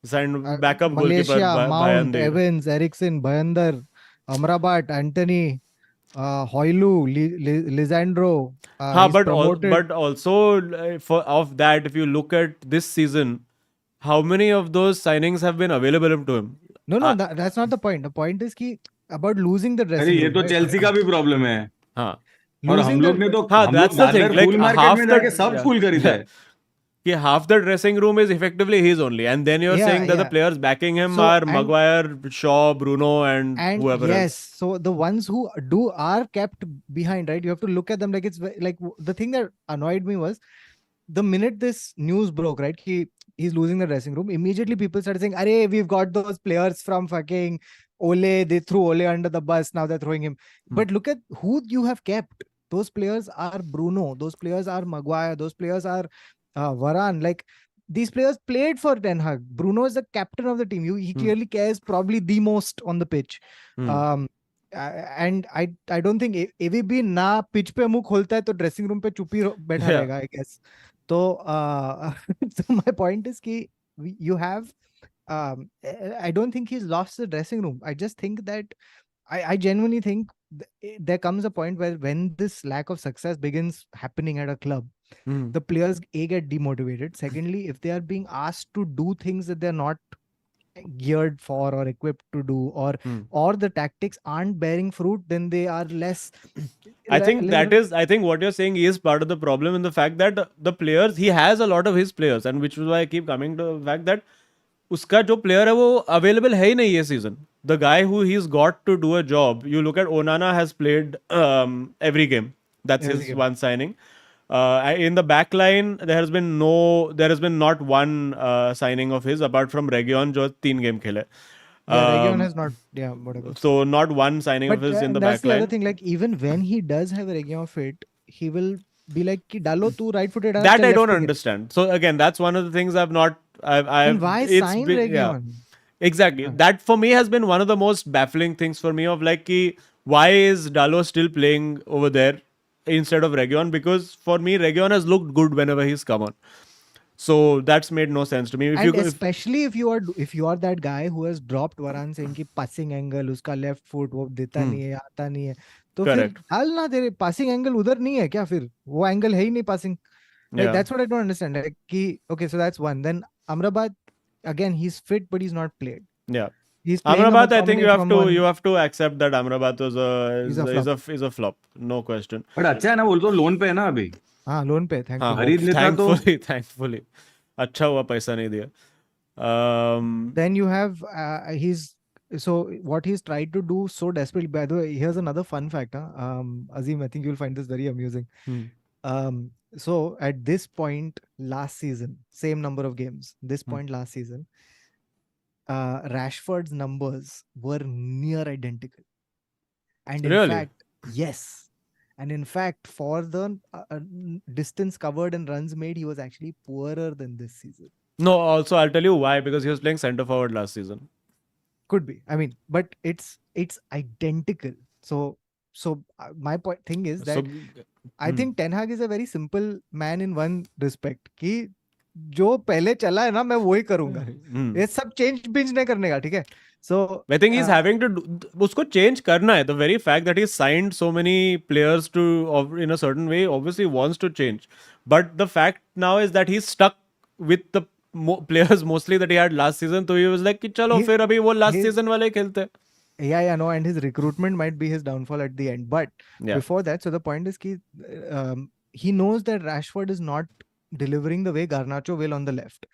he signed backup goalkeeper Malaysia, Mount, Bayandi. Evans, Ericsson, Bayandar, Amrabat, Anthony, Hoylu, Lisandro. He's promoted. But also of that, if you look at this season, how many of those signings have been available to him? No, that's not the point. The point is कि about losing the dressing अरे ये room. तो right? Chelsea का भी problem है. हाँ. और हम Losing लोग ने तो हाँ, हम that's लोग the thing. दादर Like फूल half मार्केट में the जाके सब फूल खरीदा है. कि half the dressing room is effectively his only, and then you're saying that the players backing him are Maguire, Shaw, Bruno, and whoever else. So the ones who are kept behind, right? You have to look at them like it's like the thing that annoyed me was the minute this news broke, right? He's losing the dressing room. Immediately people started saying, "Arey, we've got those players from fucking Ole. They threw Ole under the bus. Now they're throwing him." But look at who you have kept. Those players are Bruno. Those players are Maguire. Those players are Varane. Like, these players played for Ten Hag. Bruno is the captain of the team. He clearly cares probably the most on the pitch. And I don't think AVB ना pitch पे मुंह खोलता है तो dressing room पे चुप ही बैठा रहेगा, I guess. So, so my point is कि you have I don't think he's lost the dressing room. I just think that I genuinely think there comes a point where when this lack of success begins happening at a club, the players get demotivated. Secondly, if they are being asked to do things that they're not geared for or equipped to do, or the tactics aren't bearing fruit, then they are less. I think what you're saying is part of the problem, in the fact that the players, he has a lot of his players, and which is why I keep coming to the fact that उसका जो player है वो available है ही नहीं ये season. The guy who he's got to do a job, you look at Onana has played every game. That's his one signing. In the back line, there has been not one signing of his apart from Region, जो 3 game खेले. Region has not, whatever. So not one signing of his in the back line. That's the other thing. Like, even when he does have a Region fit, he will be like कि डालो तू right footed है, That चल I left don't पे खेल. understand. So again, that's one of the things I've not. Then I've. why It's sign been, yeah. Region? Exactly. Yeah. That for me has been one of the most baffling things for me of like ki, why is Dalo still playing over there instead of Region? Because for me Region has looked good whenever he's come on. So that's made no sense to me. If And you especially if you are that guy who has dropped Varane saying कि passing angle उसका left foot वो देता नहीं है आता नहीं है तो फिर Correct. डाल ना तेरे passing angle उधर नहीं है क्या फिर वो angle है ही नहीं passing like Yeah. that's what I don't understand like कि okay so that's one then Amrabat again he's fit but he's not played Yeah. he's playing Amrabat, I think McTominay from one you have to accept that Amrabat was He's a flop. is a flop. No question. But अच्छा है ना, वो तो loan पे है ना अभी. हाँ लोन पे हाँ, thankfully खरीद लेता तो- thankfully अच्छा हुआ पैसा नहीं दिया. then you have he's so what he's tried to do so desperately. By the way, here's another fun fact. Azim, I think you'll find this very amusing. So at this point last season, same number of games. This point last season, Rashford's numbers were near identical, and in Really? fact, yes. And in fact, for the distance covered and runs made, he was actually poorer than this season. No, also I'll tell you why, because he was playing centre forward last season. Could be. I mean, but it's identical. So my thing is that I think Ten Hag is a very simple man in one respect. कि जो पहले चला है ना मैं वही करूंगा. ये सब change binge नहीं करने का, ठीक है? So I think he's having to do, उसको change करना है. The very fact that he's signed so many players to in a certain way obviously wants to change. But the fact now is that he's stuck with the players mostly that he had last season. So he was like कि चलो फिर अभी वो last season वाले खेलते. Yeah, no, and his recruitment might be his downfall at the end. But before that, so the point is कि he knows that Rashford is not delivering the way Garnacho will on the left.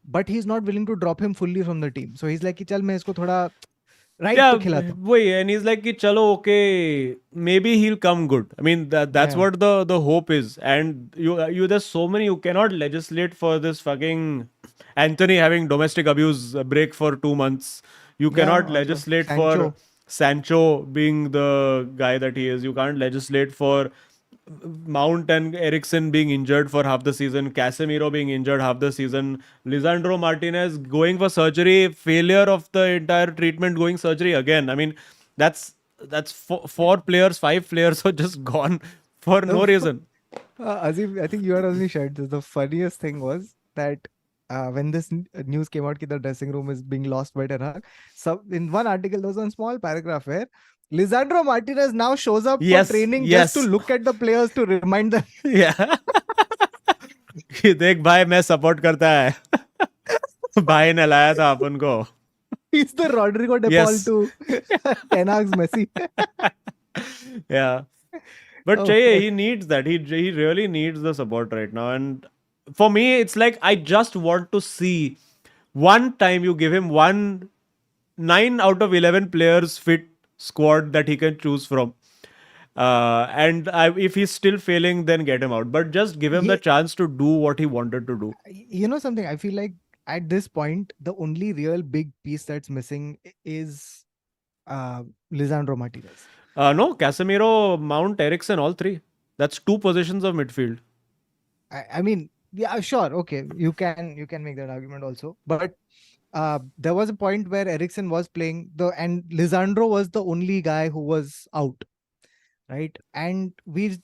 But he's not willing to drop him fully from the team. So he's like कि चल मैं इसको थोड़ा right पे खिलाता हूँ. वही, and he's like कि चलो okay, maybe he'll come good. I mean that's what the hope is. And you there's so many, you cannot legislate for this fucking Anthony having domestic abuse break for 2 months. You cannot legislate for Sancho being the guy that he is. You can't legislate for Mount and Eriksen being injured for half the season, Casemiro being injured half the season, Lisandro Martinez going for surgery, failure of the entire treatment, going surgery again. I mean, that's 4 players, 5 players are just gone for no reason. Azim, I think you had only shared this. The funniest thing was that when this news came out that the dressing room is being lost by Ten Hag, so in one article there was one small paragraph where Lisandro Martinez now shows up for training just to look at the players to remind them. Yeah. देख भाई मैं support करता है. भाई ने लाया था अपन को. He's the Rodrigo de Paul to Ten Hag's Messi. Yeah. But he needs that. He really needs the support right now. And for me, it's like I just want to see one time you give him 9 out of 11 players fit squad that he can choose from. And if he's still failing, then get him out. But just give him the chance to do what he wanted to do. You know something? I feel like at this point, the only real big piece that's missing is Lisandro Martinez. No, Casemiro, Mount, Eriksen, all 3. That's 2 positions of midfield. I mean, yeah, sure. Okay, you can make that argument also. But there was a point where Eriksen was playing and Lisandro was the only guy who was out, right? And we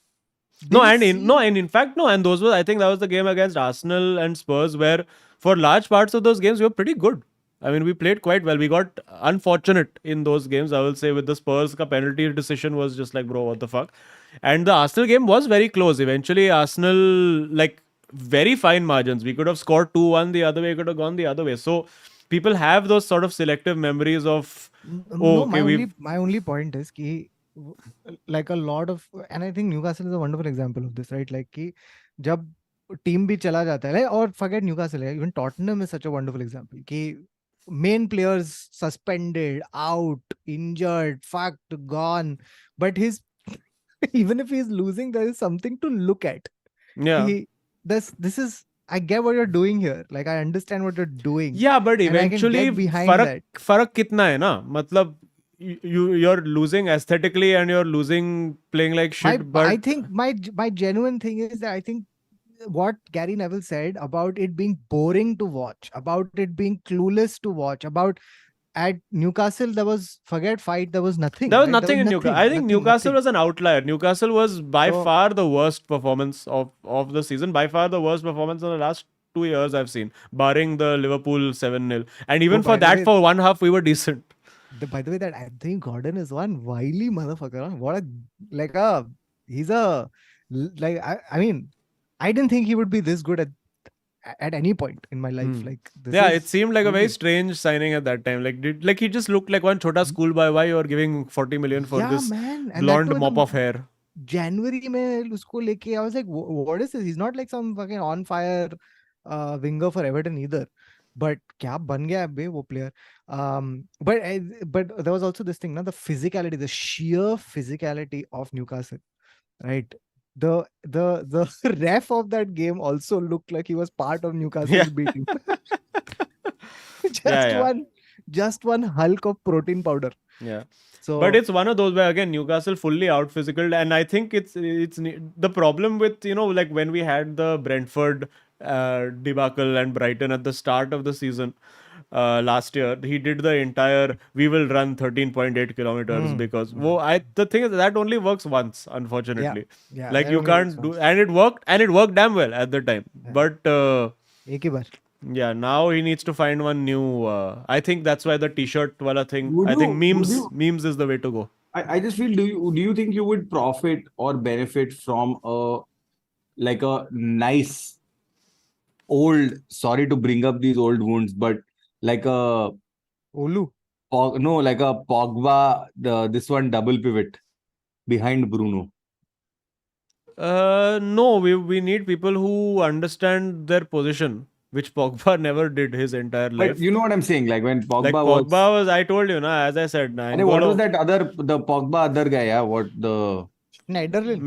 in fact, and those were, I think that was the game against Arsenal and Spurs where for large parts of those games we were pretty good. I mean, we played quite well. We got unfortunate in those games, I will say, with the Spurs ka penalty decision was just like, bro, what the fuck? And the Arsenal game was very close. Eventually, Arsenal, like, very fine margins. We could have scored 2-1 the other way, could have gone the other way. So, people have those sort of selective memories of, my only point is कि like a lot of, and I think Newcastle is a wonderful example of this, right? Like कि जब team भी चला जाता है, or forget Newcastle, even Tottenham is such a wonderful example कि main players suspended, out, injured, fucked, gone, but even if he's losing, there is something to look at. Yeah. This is, I get what you're doing here. Like, I understand what you're doing. Yeah, but eventually, farak kitna hai na? Matlab, you're losing aesthetically and you're losing playing like shit. I But think my genuine thing is that I think what Gary Neville said about it being boring to watch, about it being clueless to watch, about at Newcastle there was forget fight, there was nothing. there was Right? There nothing was in Newcastle. I think Newcastle was an outlier. Newcastle was by So far the worst performance of the season. By far the worst performance in the last 2 years I've seen, barring the Liverpool 7-0. And even for by the that, way, for one half, we were decent. by the way, that Anthony Gordon is one wily motherfucker. Huh? What he's a like I mean, I didn't think he would be this good at any point in my life. Like this Yeah, is it seemed like a very crazy. strange signing at that time. Like he just looked like one chota schoolboy. Why you're giving 40 million for Yeah, this man, and that blonde too in mop the of hair? January में उसको लेके I was like what is this? He's not like some fucking on fire winger for Everton either. But क्या बन गया है बे वो player. But there was also this thing, na, the physicality, the sheer physicality of Newcastle, right? The ref of that game also looked like he was part of Newcastle's Yeah. B team. Yeah. Just one hulk of protein powder. Yeah. So But it's one of those where again Newcastle fully out physical, and I think it's the problem with like when we had the Brentford debacle and Brighton at the start of the season last year. He did the entire we will run 13.8 kilometers because the thing is that only works once, unfortunately. yeah, Like that you only works can't do, once. and it worked damn well at the time. Yeah. But एक ही बार. yeah, now he needs to find one new. I think that's why the T-shirt wala thing. Would I think would you memes is the way to go. I just feel do you think you would profit or benefit from a nice old, sorry to bring up these old wounds, but like a Olu. like a Pogba, this one double pivot behind Bruno. No, we need people who understand their position, which Pogba never did his entire But life. you know what I'm saying? Like when Like Pogba was, I told you, na, as I said, na, What was that the Pogba other guy? Yeah, what the Schneiderlin.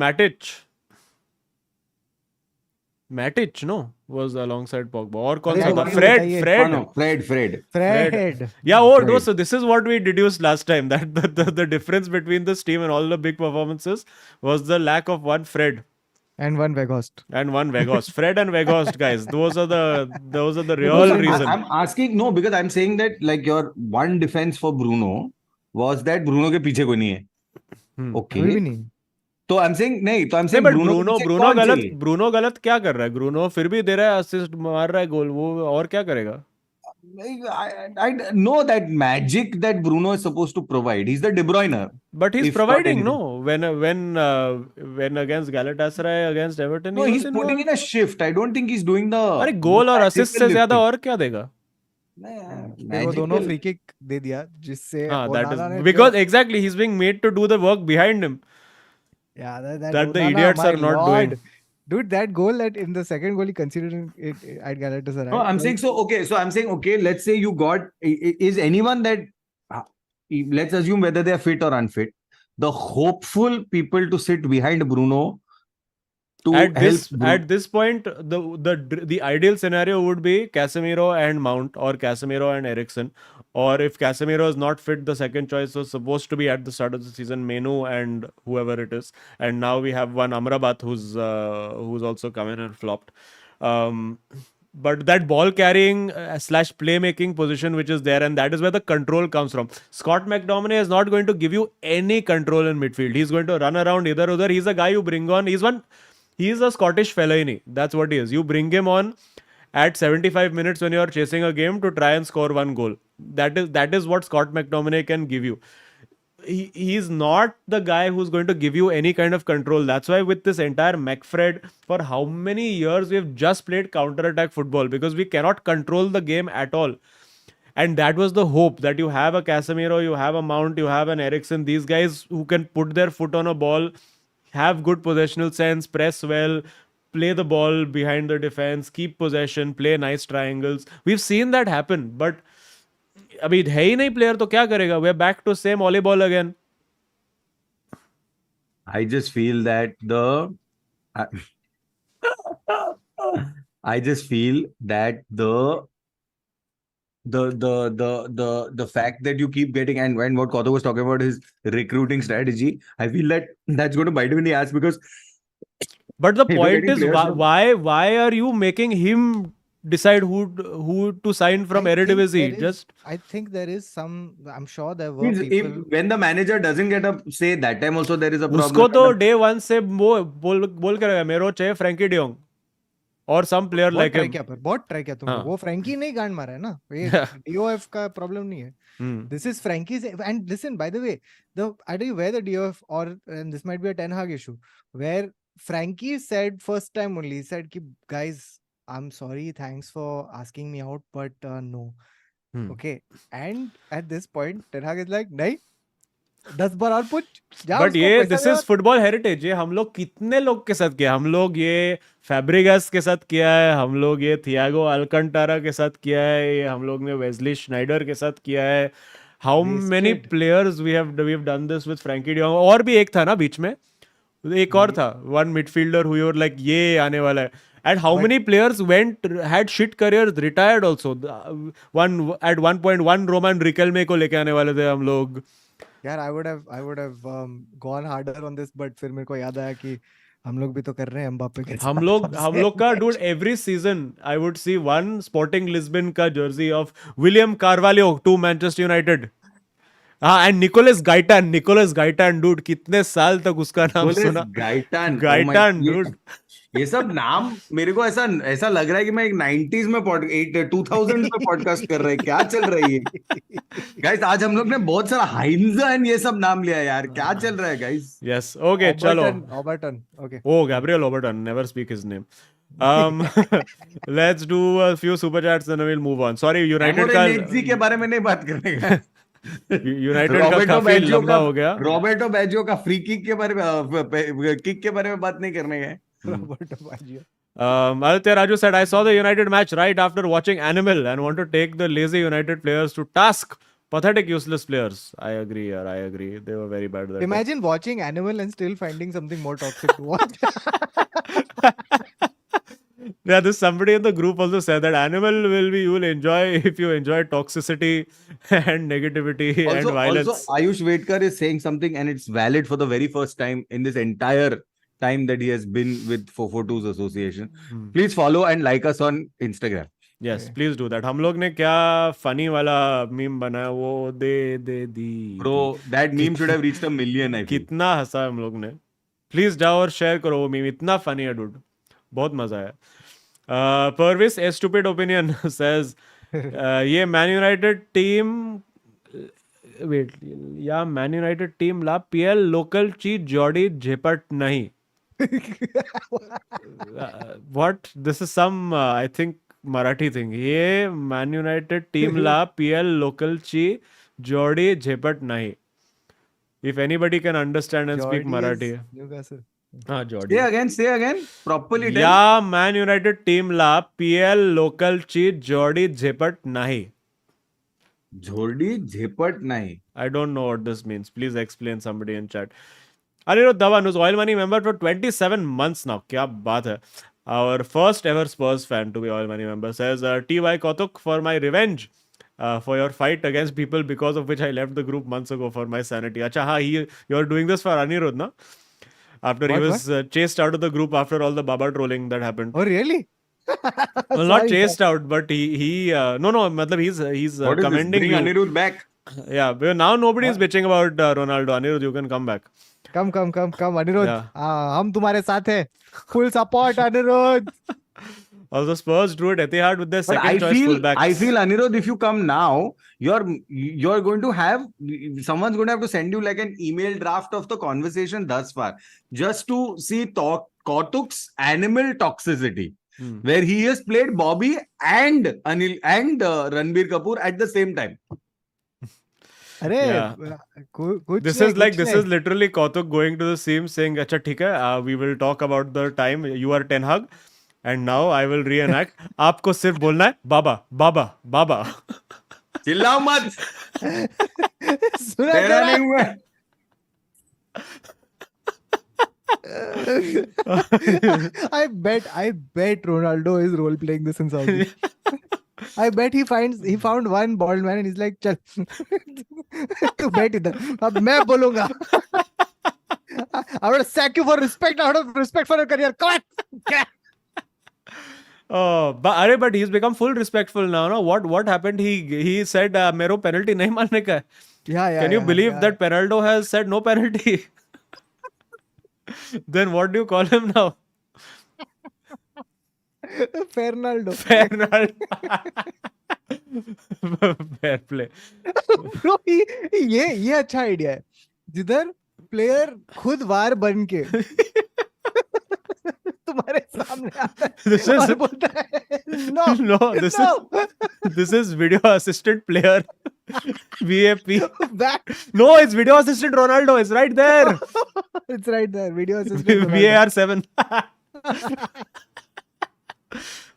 Matic, no, was alongside Pogba. Or कौन अरे सा था? बताइए, Fred. no, Fred. Fred. Yeah, oh, Fred. so this is what we deduced last time, that the difference between this team and all the big performances was the lack of one Fred And one Weghorst. and one Weghorst. Fred and Weghorst, guys. Those are the No, real reason. I'm asking no because I'm saying that like your one defense for Bruno was that Bruno के पीछे कोई नहीं है. Hmm. अभी Okay. भी नहीं. तो I'm saying नहीं नहीं, but Bruno के पीछे कौन चाहिए? ब्रूनो गलत क्या कर रहा है? ब्रूनो फिर भी दे रहा है, असिस्ट मार रहा है, गोल, वो और क्या करेगा? I know that magic that Bruno is supposed to provide. He's the De Bruyne. But he's if not providing, anything. no. When against Galatasaray, against Everton, No, he he's was putting in a shift. I don't think he's doing the. अरे गोल और assist से ज्यादा और क्या देगा? वो दोनों free kick दे दिया जिससे हाँ, that Onana ने is because exactly he's being made to do the work behind him. yeah, that that the Onana, idiots my are not lord. doing. Dude, that goal that in the second goal he considered it at Galatasaray. No, I'm saying so. Okay, so I'm saying okay. Let's say you got is anyone that let's assume whether they are fit or unfit. The hopeful people to sit behind Bruno to At help this point, the ideal scenario would be Casemiro and Mount, or Casemiro and Eriksen. Or if Casemiro is not fit, the second choice was supposed to be at the start of the season Menu and whoever it is. And now we have one Amrabat who's also come in and flopped. But that ball carrying / playmaking position which is there, and that is where the control comes from. Scott McTominay is not going to give you any control in midfield. He's going to run around either or. He's a guy you bring on. He's a Scottish Fellaini. That's what he is. You bring him on at 75 minutes when you're chasing a game to try and score one goal. That is what Scott McTominay can give you. He's not the guy who's going to give you any kind of control. That's why with this entire McFred, for how many years we've just played counter-attack football, because we cannot control the game at all. And that was the hope, that you have a Casemiro, you have a Mount, you have an Eriksen, these guys who can put their foot on a ball, have good possessional sense, press well, play the ball behind the defense, keep possession, play nice triangles. We've seen that happen, but अभी है ही नहीं player तो क्या करेगा? We're back to same volleyball again. I just feel that I just feel that the the fact that you keep getting, and when what Kautuk was talking about his recruiting strategy, I feel that that's going to bite him in the ass, because But the if you're point getting is, players from, why are you making him decide who to sign from Eredivisie? Just I think there is some. I'm sure there were if people. when the manager doesn't get a say, that time also there is a problem. उसको तो day one से बोल के रहा मेरे को चाहिए Frankie de Jong और सम प्लेयर लाइक हिम. बहुत ट्राई किया तुमने. हाँ. वो फ्रैंकी नहीं गांड मारा है ना. ये DOF का प्रॉब्लम नहीं है. This is Frankie's. And listen, by the way, I don't know where the DOF, or and this might be a Ten Hag issue, where Frankie said first time only, he said कि guys, I'm sorry, thanks for asking me out, but no. Okay. And at this point, Ten Hag is like, नहीं, 10 बार और पूछ. But ये this is football heritage. ये हम लोग कितने लोग के साथ किया. हम लोग ये फैब्रिगस के साथ किया है, हम लोग ये थियागो अल्कंटारा के साथ किया है, ये हम लोग ने वेस्ली श्नाइडर के साथ किया है. How many players we have done this with Frenkie de Jong. और भी एक था ना बीच में, एक और था, one midfielder who you're like ये आने वाला है. And how many players had shit careers, retired also. At one point, one Roman Riquelme को लेके आने वाले थे हम लोग. यार I would have gone harder on this, but फिर मेरे को याद आया कि हम लोग भी तो कर रहे हैं एम्बापे के साथ. हम लोग का dude every season I would see one Sporting Lisbon का jersey of William Carvalho to Manchester United. हाँ, and Nicolas Gaitan dude, कितने साल तक उसका नाम सुना. Gaitan dude. ये सब नाम मेरे को ऐसा लग रहा है कि मैं एक 90s में 2000 में पॉडकास्ट कर रहे हैं. क्या चल रही है गाइस. आज हम लोग ने बहुत सारा हाइंज एंड ये सब नाम लिया यार. क्या चल रहा है गाइस. यस, ओके, चलो. Oberton. Okay. Oh, Gabriel Oberton. Never speak his name. Let's do a few super chats and then we'll move on. Sorry, United का के बारे में नहीं बात करने का. यूनाइटेड का काफी लंबा हो गया. रॉबर्टो बैजियो का फ्री किक के बारे में बात नहीं करने का. Roberto Baggio. Aditya Raju said, I saw the United match right after watching Animal and want to take the lazy United players to task. Pathetic, useless players. I agree, yaar. I agree. They were very bad. Imagine watching Animal and still finding something more toxic to watch. Yeah, this somebody in the group also said that Animal you will enjoy if you enjoy toxicity and negativity and violence. Also, Ayush Vedkar is saying something and it's valid for the very first time in this entire time that he has been with 442's association. Please follow and like us on Instagram. Yes, please do that. हम लोग ने क्या funny वाला meme बनाया, वो दे दी. Bro, that meme should have reached 1 million, I feel. कितना हंसा हम लोग ने. Please जाओ और share करो वो meme. इतना funny है dude. बहुत मजा आया. Purvis, a stupid opinion says, ये Man United team Man United team ला PL local चीज जॉडी झेपट नहीं. What? This is some I think Marathi thing. ये Man United team ला PL local ची जॉडी झेपट नहीं. If anybody can understand and speak Marathi. Newcastle. हाँ, Jordi. Say again. Properly tell. या Man United team ला PL local ची Jordi झेपट नाही. Jordi झेपट नहीं. I don't know what this means. Please explain, somebody in chat. Anirudh Dhawan, who's Oil Money member for 27 months now. क्या बात है. Our first ever Spurs fan to be Oil Money member says, T.Y. Kautuk, for my revenge for your fight against people because of which I left the group months ago for my sanity. Acha, हाँ, you're doing this for Anirudh, no? After he was chased out of the group after all the Baba trolling that happened. Oh, really? Well, not chased out, but he no, matlab he's commending you. Anirudh back. Yeah, but now nobody is bitching about Ronaldo. Anirudh, you can come back. Come, Anirudh. Yeah. हम तुम्हारे साथ हैं. Full support, Anirudh. Also, Spurs drew at Etihad with their second choice fullback. I feel, Anirudh, if you come now, you're going to have, someone's going to have to send you like an email draft of the conversation thus far, just to see Kautuk's animal toxicity, where he has played Bobby and Anil and Ranbir Kapoor at the same time. Yeah. This is literally Kautuk going to the seam saying, "Acha, theek hai, we will talk about the time you are Ten Hag, and now I will reenact. आपको सिर्फ बोलना है बाबा बाबा बाबा." चिल्लाओ मत. तेरा नहीं हुआ. I bet Ronaldo is role playing this in Saudi. I bet he found one bald man and he's like, चल तू बैठ इधर अब मैं बोलूंगा. I would sack you for respect out of respect for your career. Come on. Oh, but he's become full respectful now. No, what happened? He said मेरे penalty नहीं मारने का है. Yeah. Can you believe that Penaldo has said no penalty? Then what do you call him now? Fernaldo. Fair play. Bro, ये अच्छा idea है जिधर player खुद वार बन के तुम्हारे सामने आता है और बोलता है no, this is video assistant player. VAP. Back. No, it's video assistant Ronaldo. It's right there. It's right there. Video assistant. VAR 7.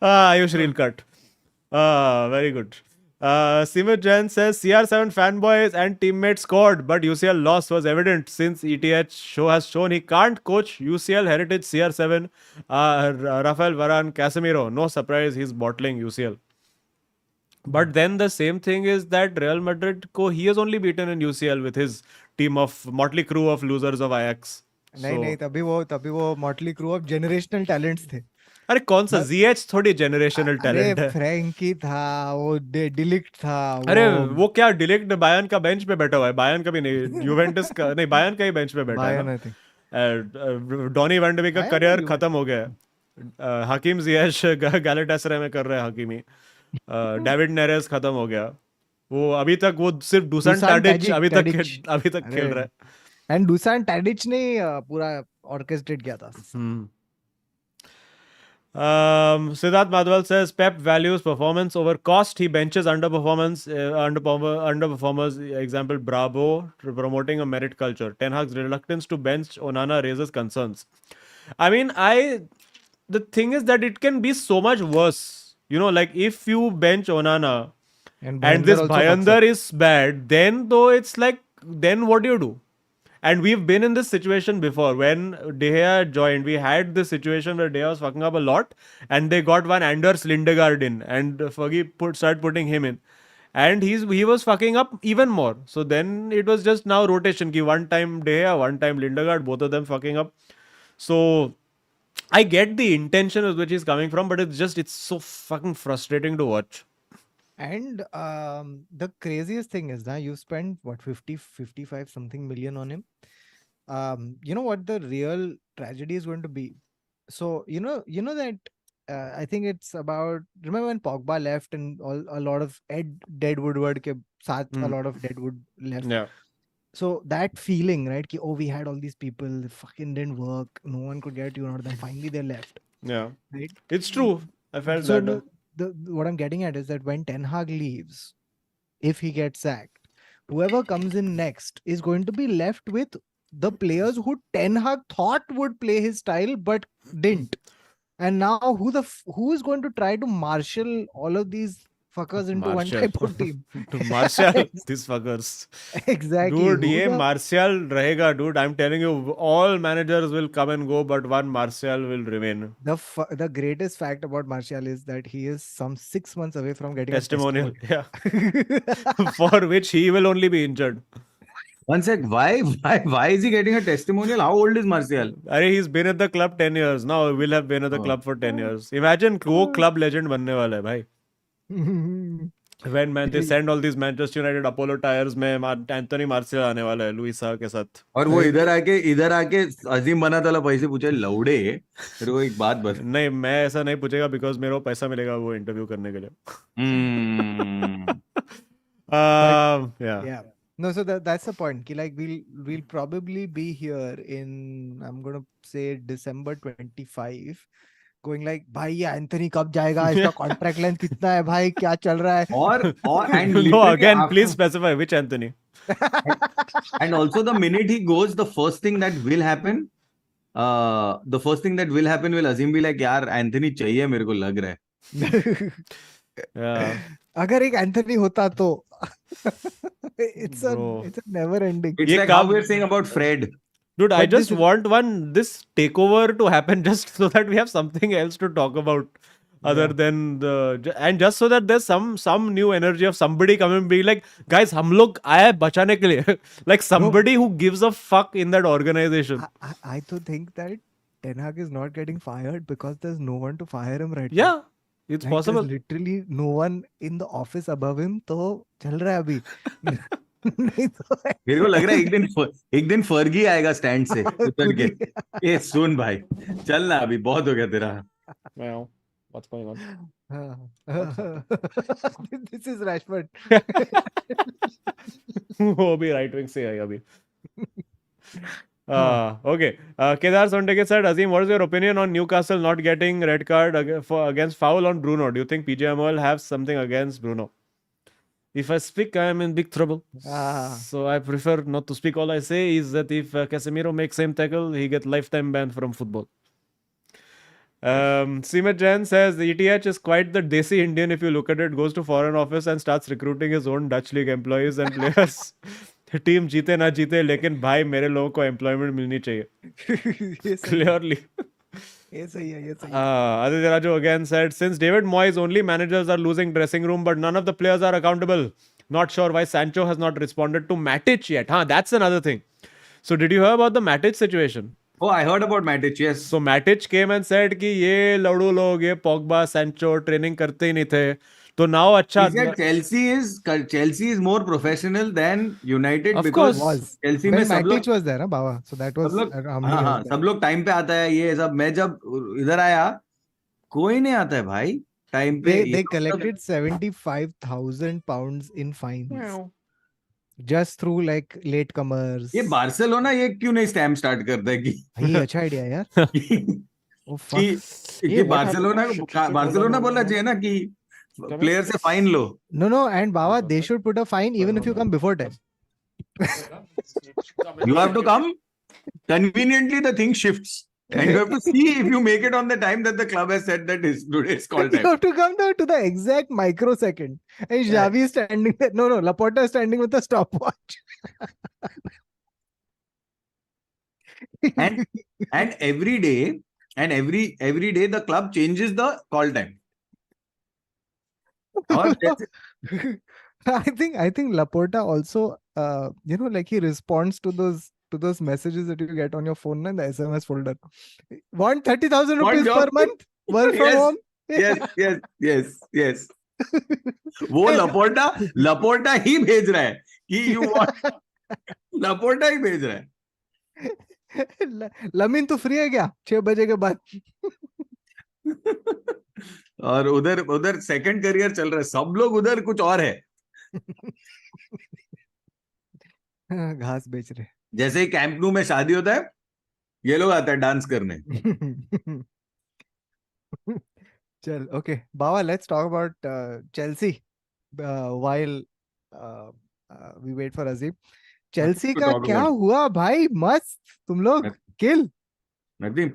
Ayush reel cut. Very good. Simit Jain says CR7 fanboys and teammates scored, but UCL loss was evident since ETH has shown he can't coach UCL heritage CR7. Rafael Varane, Casemiro. No surprise, he's bottling UCL. But then the same thing is that Real Madrid he has only beaten in UCL with his team of motley crew of losers of Ajax. नहीं तभी वो motley crew of generational talents थे. अरे कौन सा ZH थोड़ी generational talent है. Frankie था, वो डिलिक्ट था. अरे वो क्या डिलिक्ट बायर्न का बेंच पे बैठा हुआ है. बायर्न का भी नहीं, यूवेंटस का नहीं, बायर्न का ही बेंच पे बैठा है. डॉनी वैन डे बीक का करियर खत्म हो गया है. हकीम जियश गैलेटासराय में कर रहे हैं हकीमी. डेविड नेरेस खत्म हो गया. वो अभी तक वो सिर्फ डुसान टैडिच अभी तक खेल रहा है. एंड डुसान टैडिच ने पूरा ऑर्केस्ट्रेट किया था. Siddharth Madhwal says Pep values performance over cost. He benches underperformers. Example Bravo, promoting a merit culture. Ten Hag's reluctance to bench Onana raises concerns. I mean, the thing is that it can be so much worse. You know, like if you bench Onana and this Bhayandar is bad, then though it's like, then what do you do? And we've been in this situation before. When De Gea joined, we had this situation where De Gea was fucking up a lot, and they got one Anders Lindegaard in, and Fergie started putting him in, and he was fucking up even more. So then it was just now rotation. Ki one time De Gea, one time Lindegaard, both of them fucking up. So I get the intention with which he's coming from, but it's so fucking frustrating to watch. And the craziest thing is that you spent what 55 something million on him. You know what the real tragedy is going to be? So you know that I think it's about, remember when Pogba left and a lot of Dead Woodward ke saath a lot of Deadwood left. Yeah. So that feeling, right? Ki, oh, we had all these people, they fucking didn't work. No one could get you out of them. Finally, they left. Yeah. Right? It's true. I felt So that. what I'm getting at is that when Ten Hag leaves, if he gets sacked, whoever comes in next is going to be left with the players who Ten Hag thought would play his style but didn't. And now who is going to try to marshal all of these fuckers into one type of team? To Martial, these fuckers. Exactly. Dude, ye Martial rahega, dude. I'm telling you, all managers will come and go, but one Martial will remain. The greatest fact about Martial is that he is some 6 months away from getting Testimonial. a Yeah. For which he will only be injured. One sec, why is he getting a testimonial? How old is Martial? He's been at the club 10 years. Now he will have been at the club for 10 years. Imagine वो club legend बनने वाला है भाई. When they send all these Manchester United Apollo tires में Anthony Martial आने वाला है Louis Sah के साथ. और वो इधर आके अजीम बना वाला पैसे पूछे लौड़े तेरे को एक बात बता. नहीं मैं ऐसा नहीं पूछेगा because मेरे को पैसा मिलेगा वो इंटरव्यू करने के लिए. Yeah. No, so that's the point. Ki, like we'll probably be here in, I'm gonna say, December 25, going like, भाई ये एंथनी कब जाएगा, इसका कॉन्ट्रैक्ट लेंथ कितना है भाई, क्या चल रहा है. और and no, again please specify which Anthony. And also the minute he goes, the first thing that will happen will Azim be like, यार एंथनी चाहिए मेरे को लग रहा है. Yeah. अगर एक एंथनी होता तो it's a never ending. It's like how we're saying about Fred. Dude, I just want this takeover to happen just so that we have something else to talk about. other Yeah. than and just so that there's some new energy of somebody coming being like, guys, हम लोग आए बचाने के लिए. Like somebody who gives a fuck in that organization. I to think that Ten Hag is not getting fired because there's no one to fire him right now. Yeah, it's Like there's possible. literally no one in the office above him. तो चल रहा है अभी. नहीं तो मेरे को लग रहा है एक दिन फर्गी आएगा स्टैंड से उतर के, ए सुन भाई, चल ना अभी, बहुत हो गया तेरा. Wow, what's going on? This is Rashford. वो भी right wing से है अभी. Okay. Kedar Sondeke said, Azim, what is your opinion on Newcastle not getting red card against foul on Bruno? Do you think PJ will have something against Bruno? If I speak, I am in big trouble. So I prefer not to speak. All I say is that if Casemiro makes same tackle, he gets lifetime ban from football. Seema Jan says, the ETH is quite the desi Indian if you look at it. Goes to foreign office and starts recruiting his own Dutch league employees and players. Team जीते ना जीते, लेकिन भाई मेरे लोगों को employment मिलनी चाहिए. Clearly. ये सही है. Aditya Raju again said, since David Moyes only managers are losing dressing room, but none of the players are accountable. Not sure why Sancho has not responded to Matic yet. That's another thing. So did you hear about the Matic situation? Oh, I heard about Matic, yes. So Matic came and said कि ये लड़ू लोग, ये Pogba, Sancho training करते ही नहीं थे. तो now अच्छा. He said Chelsea is more professional than United Of because course. Chelsea When में सब लोग Matic was there, ना बाबा. So that was हाँ, सब लोग टाइम पे आता है. ये सब मैं जब इधर आया, कोई नहीं आता है भाई टाइम पे. They collected 75,000 pounds in fines. Wow. Just through like latecomers. ये बार्सिलोना ये क्यों नहीं स्टैम्प स्टार्ट करता है कि ये अच्छा आइडिया यार. Oh fuck. कि बार्सिलोना बोलना चाहिए ना कि प्लेयर से fine low. No, and Baba, they should put a fine even if you come before 10. You have to come. Conveniently, the thing shifts. And you have to see if you make it on the time that the club has said that is today's call You time. have to come down to the exact microsecond. And Xavi is standing there. No, Laporta is standing with a stopwatch. and every day, the club changes the call time. I think Laporta also, like he responds to those messages that you get on your phone in the SMS folder. Want 30,000 rupees per month? Work from home? Yes. वो लपोर्टा ही भेज रहा है कि you want. लपोर्टा ही भेज रहा है. Lamin तो free है क्या 6 बजे के बाद? और उधर सेकंड करियर चल रहा है, सब लोग उधर कुछ और है. घास बेच रहे. जैसे ही कैंप न्यू में शादी होता है, ये लोग आते हैं डांस करने. चल, okay, Baba, let's talk about Chelsea while we wait for Azim. Chelsea का क्या हुआ भाई? मस्त तुम लोग kill. Nothing.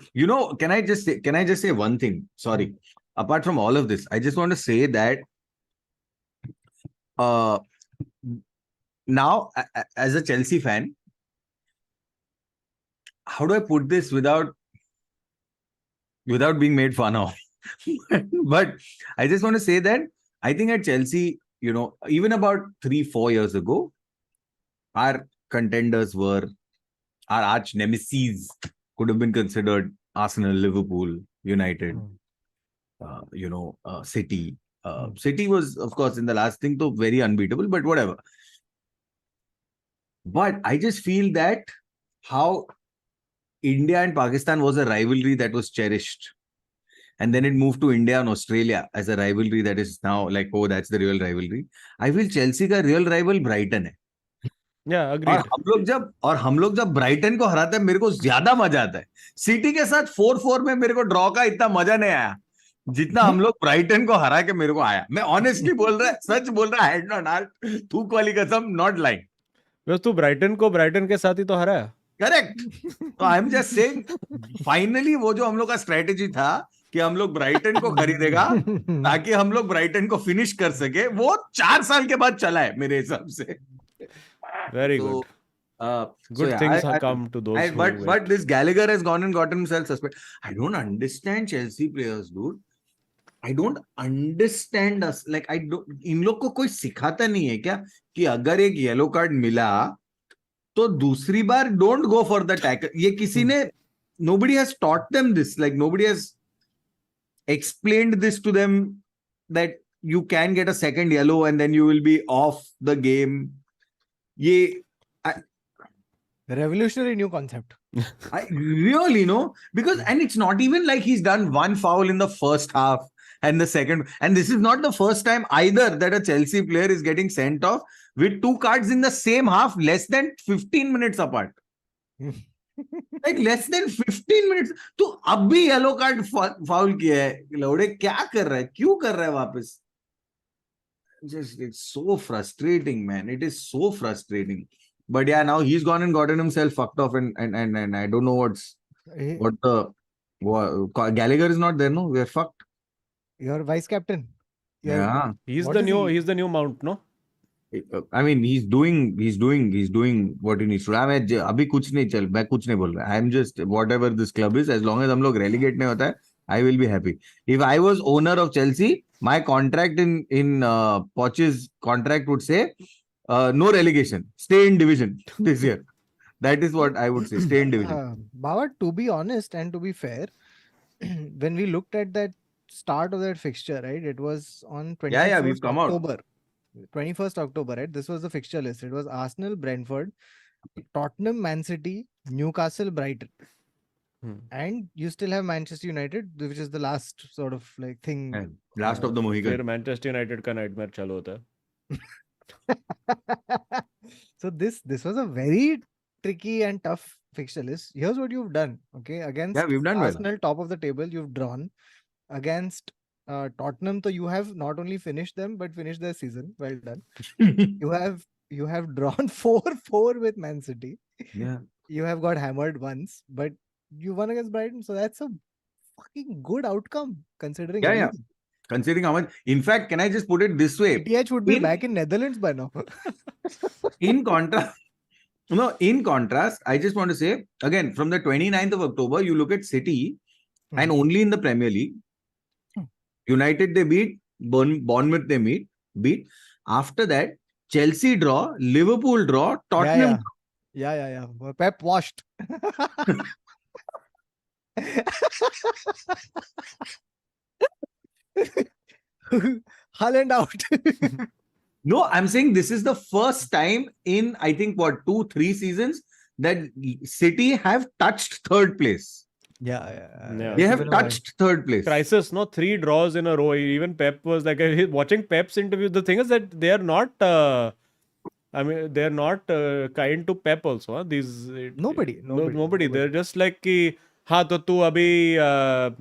Can I just say one thing? Sorry. Apart from all of this, I just want to say that now as a Chelsea fan, how do I put this without being made fun of? But I just want to say that I think at Chelsea, even about 3-4 years ago, our contenders were, our arch nemesis could have been considered Arsenal, Liverpool, United, City. City was, of course, in the last thing, though, very unbeatable, but whatever. But I just feel that how India and Pakistan was a rivalry that was cherished. And then it moved to India and Australia as a rivalry that is now like, oh, that's the real rivalry. I feel Chelsea का real rival Brighton है. Yeah, agreed. और हम लोग जब Brighton को हराते हैं, मेरे को ज्यादा मजा आता है. सिटी के साथ 4-4 में मेरे को ड्रॉ का इतना मजा नहीं आया जितना हम लोग ब्राइटन को हरा के मेरे को आया. मैं ऑनेस्टली बोल रहा है, सच बोल रहा है, हेड नॉट हार्ट, थूक वाली कसम, नॉट लाइंग. बस तू ब्राइटन को ब्राइटन के साथ ही तो हरा है. करेक्ट. तो I am just saying, finally वो जो हम लोग का स्ट्रेटेजी था कि हम लोग ब्राइटन को खरीदेगा ताकि हम लोग ब्राइटन को फिनिश कर सके, वो 4 साल के बाद चला है मेरे हिसाब से. Very good. Good things have come to those who wait. But this Gallagher has gone and gotten himself suspended. I don't understand Chelsea players, dude. I don't understand us. Like I don't. इन लोग को कोई सिखाता नहीं है क्या कि अगर एक येलो कार्ड मिला तो दूसरी बार don't go for the tackle. ये किसी ने nobody has taught them this. Like nobody has explained this to them that you can get a second yellow and then you will be off the game. ये Revolutionary new concept. I really know because and it's not even like he's done one foul in the first half and the second, and this is not the first time either that a Chelsea player is getting sent off with 2 cards in the same half, less than 15 minutes apart. Like less than 15 minutes. तो अब भी yellow card foul किया है, लौड़े क्या कर रहा है, क्यों कर रहा है वापस? Just it's so frustrating, man. It is so frustrating. But yeah, now he's gone and gotten himself fucked off, and I don't know what Gallagher is not there. No, we are fucked. Your vice captain. Your- Yeah, He's What the is new. he? He's the new Mount, no? I mean he's doing what he needs to. मैं अभी कुछ नहीं चल, मैं कुछ नहीं बोल रहा. I'm just whatever this club is, as long as हम लोग relegate नहीं होता है, I will be happy. If I was owner of Chelsea, my contract in Poch's contract would say no relegation, stay in division this year. That is what I would say, stay in division. Baba, to be honest and to be fair, when we looked at that start of that fixture, right? It was on 21st Yeah, we've come out. October. 21st October, right? This was the fixture list. It was Arsenal, Brentford, Tottenham, Man City, Newcastle, Brighton. And you still have Manchester United, which is the last sort of like thing. Yeah, last of the Mohican. फिर Manchester United का nightmare चालू होता है. So this was a very tricky and tough fixture list. Here's what you've done. Okay, against Yeah, we've done well. Arsenal, top of the table, you've drawn. Against Tottenham, so you have not only finished them but finished their season. Well done. You have drawn 4-4 with Man City. Yeah. You have got hammered once, but you won against Brighton, so that's a fucking good outcome considering. Yeah. everything. Considering how much. In fact, can I just put it this way? ETH would be In- back in Netherlands by now. In contrast, I just want to say again, from the 29th of October, you look at City and only in the Premier League. United they beat, Bournemouth they beat. After that, Chelsea draw, Liverpool draw, Tottenham. Yeah. Pep washed. Haaland out. No, I'm saying this is the first time in I think 2-3 seasons that City have touched third place. Yeah. They have touched third place. Crisis, no? 3 draws in a row. Even Pep was like, watching Pep's interview. The thing is that they are not. They are not kind to Pep also. Huh? Nobody. They're just like कि हाँ तो तू अभी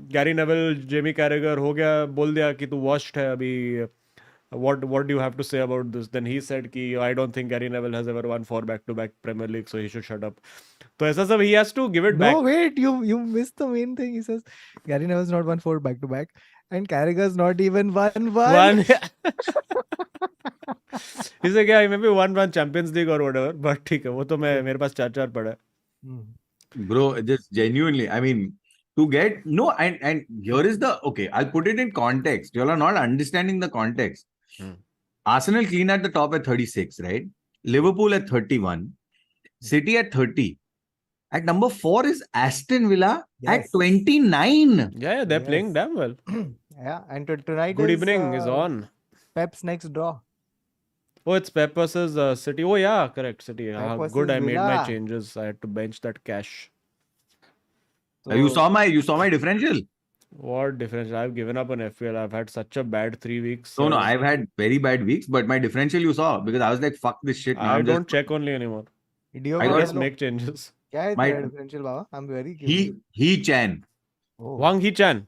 Gary Neville, Jamie Carragher हो गया, बोल दिया कि तू washed है अभी. What do you have to say about this? Then he said कि I don't think Gary Neville has ever won 4 back-to-back Premier League, so he should shut up. तो ऐसा सब he has to give it back. No, wait, you missed the main thing. He says Gary Neville's not won 4 back-to-back, and Carragher's not even won one. He's like, yeah, maybe one Champions League or whatever, but ठीक है, वो तो मेरे पास 4 पड़ा है. Bro, just genuinely, I mean, to get and here is the okay. I'll put it in context. You all are not understanding the context. Arsenal clean at the top at 36, right? Liverpool at 31, City at 30. At number 4 is Aston Villa at 29. Yeah, they're playing damn well. Yeah, and tonight Good evening is on. Pep's next draw. Oh, it's Pep versus City. Oh yeah, correct, City. versus Good, I made my Villa. changes. I had to bench that cash. So, You saw my differential. What difference? I've given up on FPL. I've had such a bad 3 weeks. No, I've had very bad weeks, but my differential you saw because I was like, fuck this shit. Now I I'm don't just, check only anymore. Diogo I got- Just Dalot. make changes. क्या है My- तेरा differential Baba? I'm very curious. he Chan. Oh. Wang Hee-chan.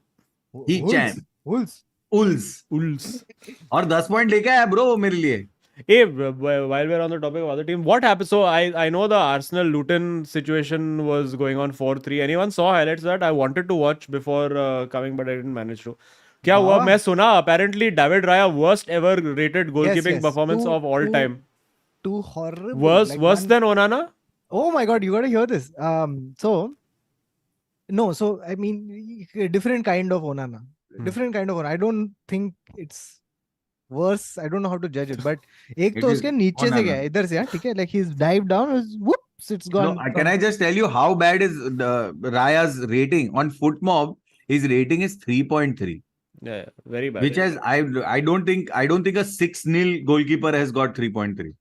He Chan. Wolves. Ulls. और 10 point लेके आया bro मेरे लिए. Hey, while we're on the topic of other team, what happened? So I know the Arsenal Luton situation was going on 4-3. Anyone saw highlights of that? I wanted to watch before coming, but I didn't manage to. क्या हुआ? मैं सुना apparently David Raya worst ever rated goalkeeping Yes. performance of all time. Too horrible. Worse Like than Onana? Oh my God, you gotta hear this. So I mean, a different kind of Onana. different kind of honor. I don't think it's worse. I don't know how to judge it, but एक It तो is उसके नीचे से honor. गया है, इधर से, ठीक है, like he's dived down, whoops, it's No, gone. can I just tell you how bad is the Raya's rating on FootMob? His rating is 3.3. Yeah, very bad. Which has I don't think a 6-0 goalkeeper has got 3.3.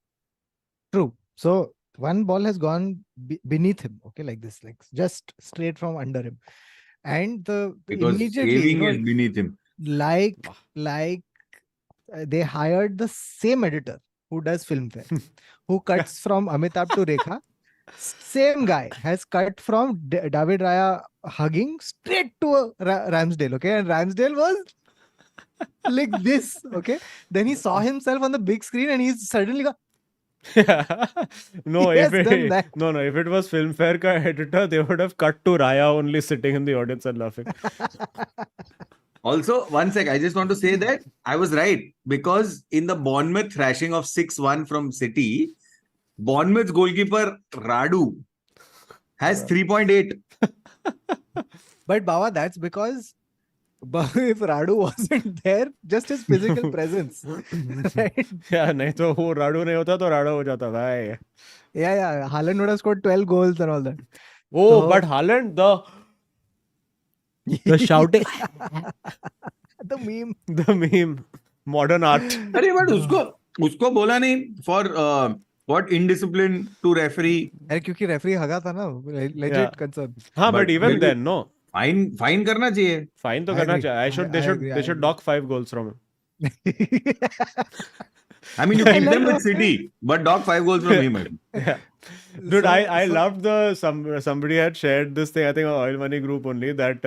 True. So one ball has gone beneath him, okay, like this, like just straight from under him, and Because immediately, saving is beneath him. like they hired the same editor who does Filmfare, who cuts from Amitabh to Rekha. Same guy has cut from David Raya hugging straight to Ramsdale, okay, and Ramsdale was like this, okay. Then he saw himself on the big screen, and he's suddenly got, No, He if has done that. if it was Filmfare ka editor, they would have cut to Raya only sitting in the audience and laughing. Also, one sec, I just want to say that I was right, because in the Bournemouth thrashing of 6-1 from City, Bournemouth's goalkeeper Radu has 3.8. But Bawa, that's because if Radu wasn't there, just his physical presence, right? Yeah, नहीं तो वो राडू नहीं होता तो राडा हो जाता भाई. Yeah. Haaland would have scored 12 goals and all that. Oh, So- but Haaland, the shouting, The meme. the meme, modern art. अरे but उसको बोला नहीं for what indiscipline to referee. अरे क्योंकि रेफरी हगा था ना, legit Yeah. concern. हाँ, but But even will then, no. Fine करना चाहिए. Fine तो I करना agree. चाहिए. I agree, They should dock 5 goals from him. I mean, you keep them with City, but dock 5 goals from him. Yeah. Dude, I So- loved somebody had shared this thing, I think on Oil Money group only, that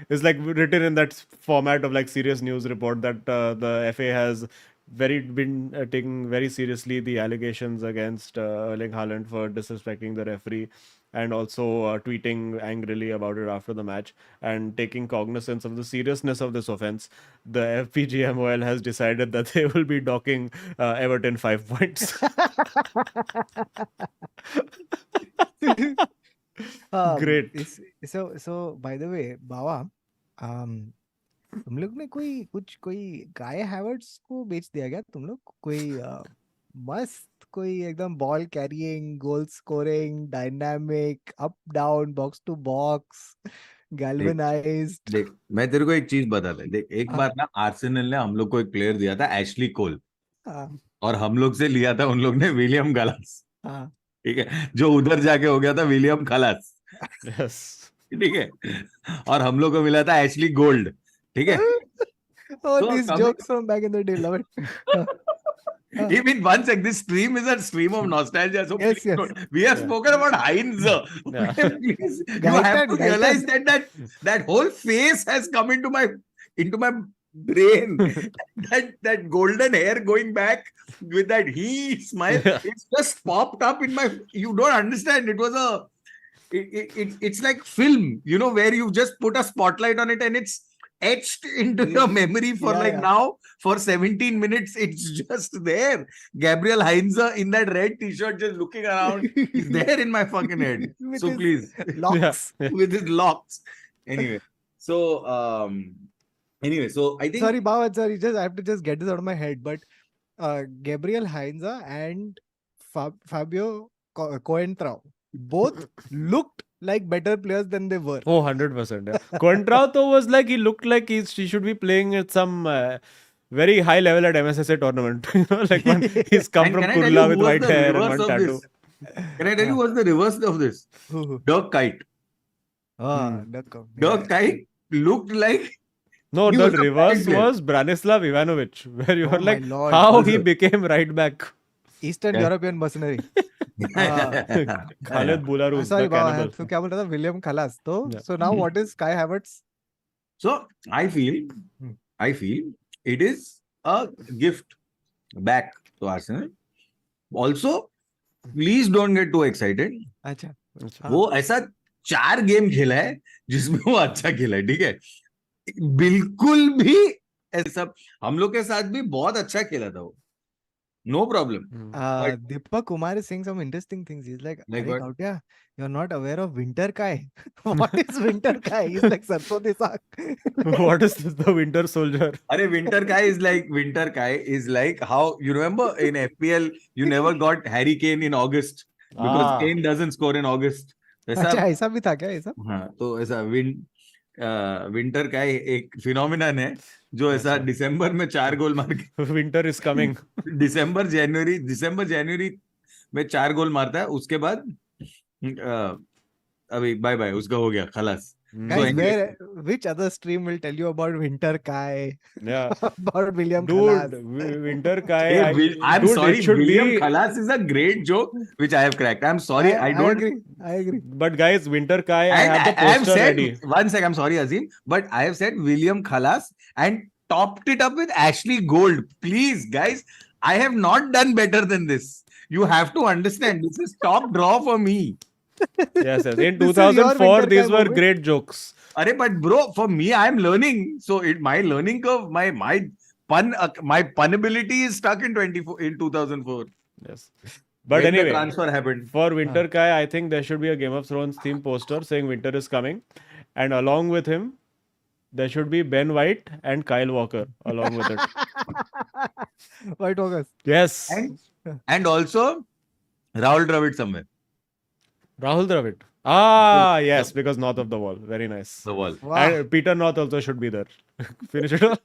is like written in that format of like serious news report, that the FA has been taking very seriously the allegations against Erling Haaland for disrespecting the referee, and also tweeting angrily about it after the match, and taking cognizance of the seriousness of this offense. The FPGMOL has decided that they will be docking Everton 5 points. Great. So by the way, Bawa, तुम लोग ने कोई गाय Havertz को बेच दिया क्या तुम लोग? कोई मस्त कोई एकदम ball carrying, goal scoring, dynamic, up down, box to box, galvanised. देख, मैं तेरे को एक चीज बता दे. देख, एक हाँ. बार ना आर्सेनल ने हम लोग को एक प्लेयर दिया था, एशली कोल, हाँ, और हम लोग से लिया था उन लोग ने विलियम गलास. हाँ. ठीक है, जो उधर जाके हो गया था विलियम खलास. Yes. ठीक है, और हम लोग को मिला था एशली गोल्ड. ठीक है. Oh, So, these coming- jokes from back in the day, love it. Even one sec, this stream is a stream of nostalgia. So Yes, please yes. don't. We have spoken about Heinz. Yeah. Please, you Gaitan, have to realize that whole face has come into my brain. that golden hair going back with that he smile. Yeah. It's just popped up in my. You don't understand. It was it's like film, where you just put a spotlight on it and it's etched into your memory for Yeah. now for 17 minutes. It's just there. Gabriel Heinze in that red t-shirt just looking around. He's there in my fucking head. With So his please, locks. Yeah. with his locks. Anyway, so I think Sorry, Bawa, sorry. I have to just get this out of my head. But Gabriel Heinze and Fabio Coentrao both looked like better players than they were. Oh, 100%. Yeah. Contrato was like, he looked like he should be playing at some very high level at MSSA tournament. Like he's come And from can I tell you Kurla who with was white the hair and reverse one of tattoo. this? Can I tell you what's the reverse of this? Who? Dirk Kuyt. Dirk Kuyt looked like No, He the was a bad reverse player. was Branislav Ivanovic, where you Oh were my like, lord. how Also- he became right back. Eastern Yeah. European mercenary. Khaled Boularus, Sorry, the Bawa, cannibal. तो क्या बोल रहा था? William Khalas. Yeah. So now what is Kai Havertz? So I feel it is a gift back to Arsenal. Also, please don't get too excited. अच्छा. हाँ. वो ऐसा 4 game खेला है जिसमें वो अच्छा खेला है. ठीक है, बिल्कुल भी ऐसा हम लोग के साथ भी बहुत अच्छा खेला था वो. No problem. Deepak Kumar is saying some interesting things. He's like, Like "Arey what? Kautia, you're not aware of winter kai." What is winter kai? He's like, "Sarson de saag." What is this, the Winter Soldier? Arey, winter Kai is like how you remember in FPL you never got Harry Kane in August because Ah, Kane doesn't score in August. वैसा अच्छा ऐसा भी था क्या ऐसा? हाँ तो ऐसा विंटर का एक फिनोमिनन है जो ऐसा अच्छा. दिसंबर में 4 गोल मार के Winter is coming. दिसंबर जनवरी में 4 गोल मारता है उसके बाद अभी बाय बाय उसका हो गया खलास. Hmm. Guys, anyway, which other stream will tell you about winter kai? Yeah. About William Dude, Khalas? Winter Kai. I'm Dude, sorry, it should William be. Khalas is a great joke which I have cracked. I'm sorry, I I don't. agree. I agree. But guys, Winter Kai, I And have the I have poster said, ready. one sec, I'm sorry, Azim, but I have said William Khalas and topped it up with Ashley Gold. Please, guys, I have not done better than this. You have to understand, this is top draw for me. Yes, yes. In This is your 2004, Winter these Kai were moment. great jokes. Arey, but bro, for me, I'm learning. So my learning curve, my pun ability is stuck in 2004. Yes. But When the anyway, transfer happened. for Winter Kai, I think there should be a Game of Thrones theme poster saying winter is coming. And along with him, there should be Ben White and Kyle Walker along with it. White Walkers. Yes. And also Rahul Dravid somewhere. Rahul Dravid. Ah, yes, because north of the wall. Very nice. The wall. Wow. And Peter North also should be there. Finish it off.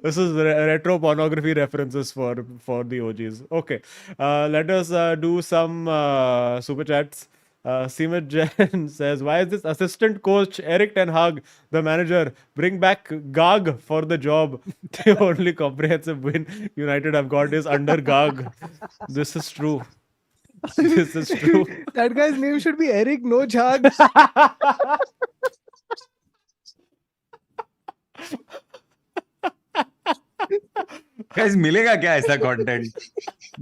This is retro pornography references for the OGs. Okay, let us do some super chats. Simit Jain says, "Why is this assistant coach Eric Ten Hag, the manager, bring back Gag for the job? The only comprehensive win United have got is under Gag. This is true. This is true." That guy's name should be Eric No Jhag. Guys, मिलेगा क्या ऐसा content?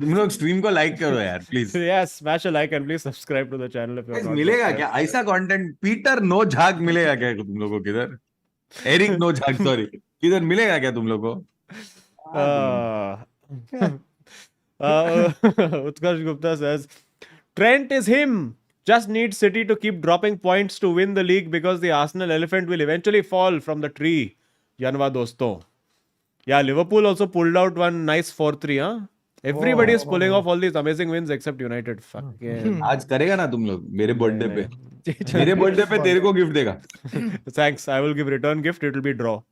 तुम लोग stream को like करो यार please. Yes, smash a like and please subscribe to the channel if you're Guys, not मिलेगा subscribed. क्या ऐसा कंटेंट? पीटर नो झाग मिलेगा क्या तुम लोगों को किधर? एरिक नो झाग सॉरी किधर मिलेगा क्या तुम लोग को? Utkarsh Gupta says, Trent is him. Just needs City to keep dropping points to win the league because the Arsenal elephant will eventually fall from the tree. Yanwa dosto. Yeah, Liverpool also pulled out one nice 4-3, huh? Everybody is pulling off all these amazing wins except United. Fucking. आज करेगा ना तुम लोग मेरे birthday पे. मेरे birthday पे तेरे को गिफ्ट देगा. Thanks. I will give return gift. It will be draw.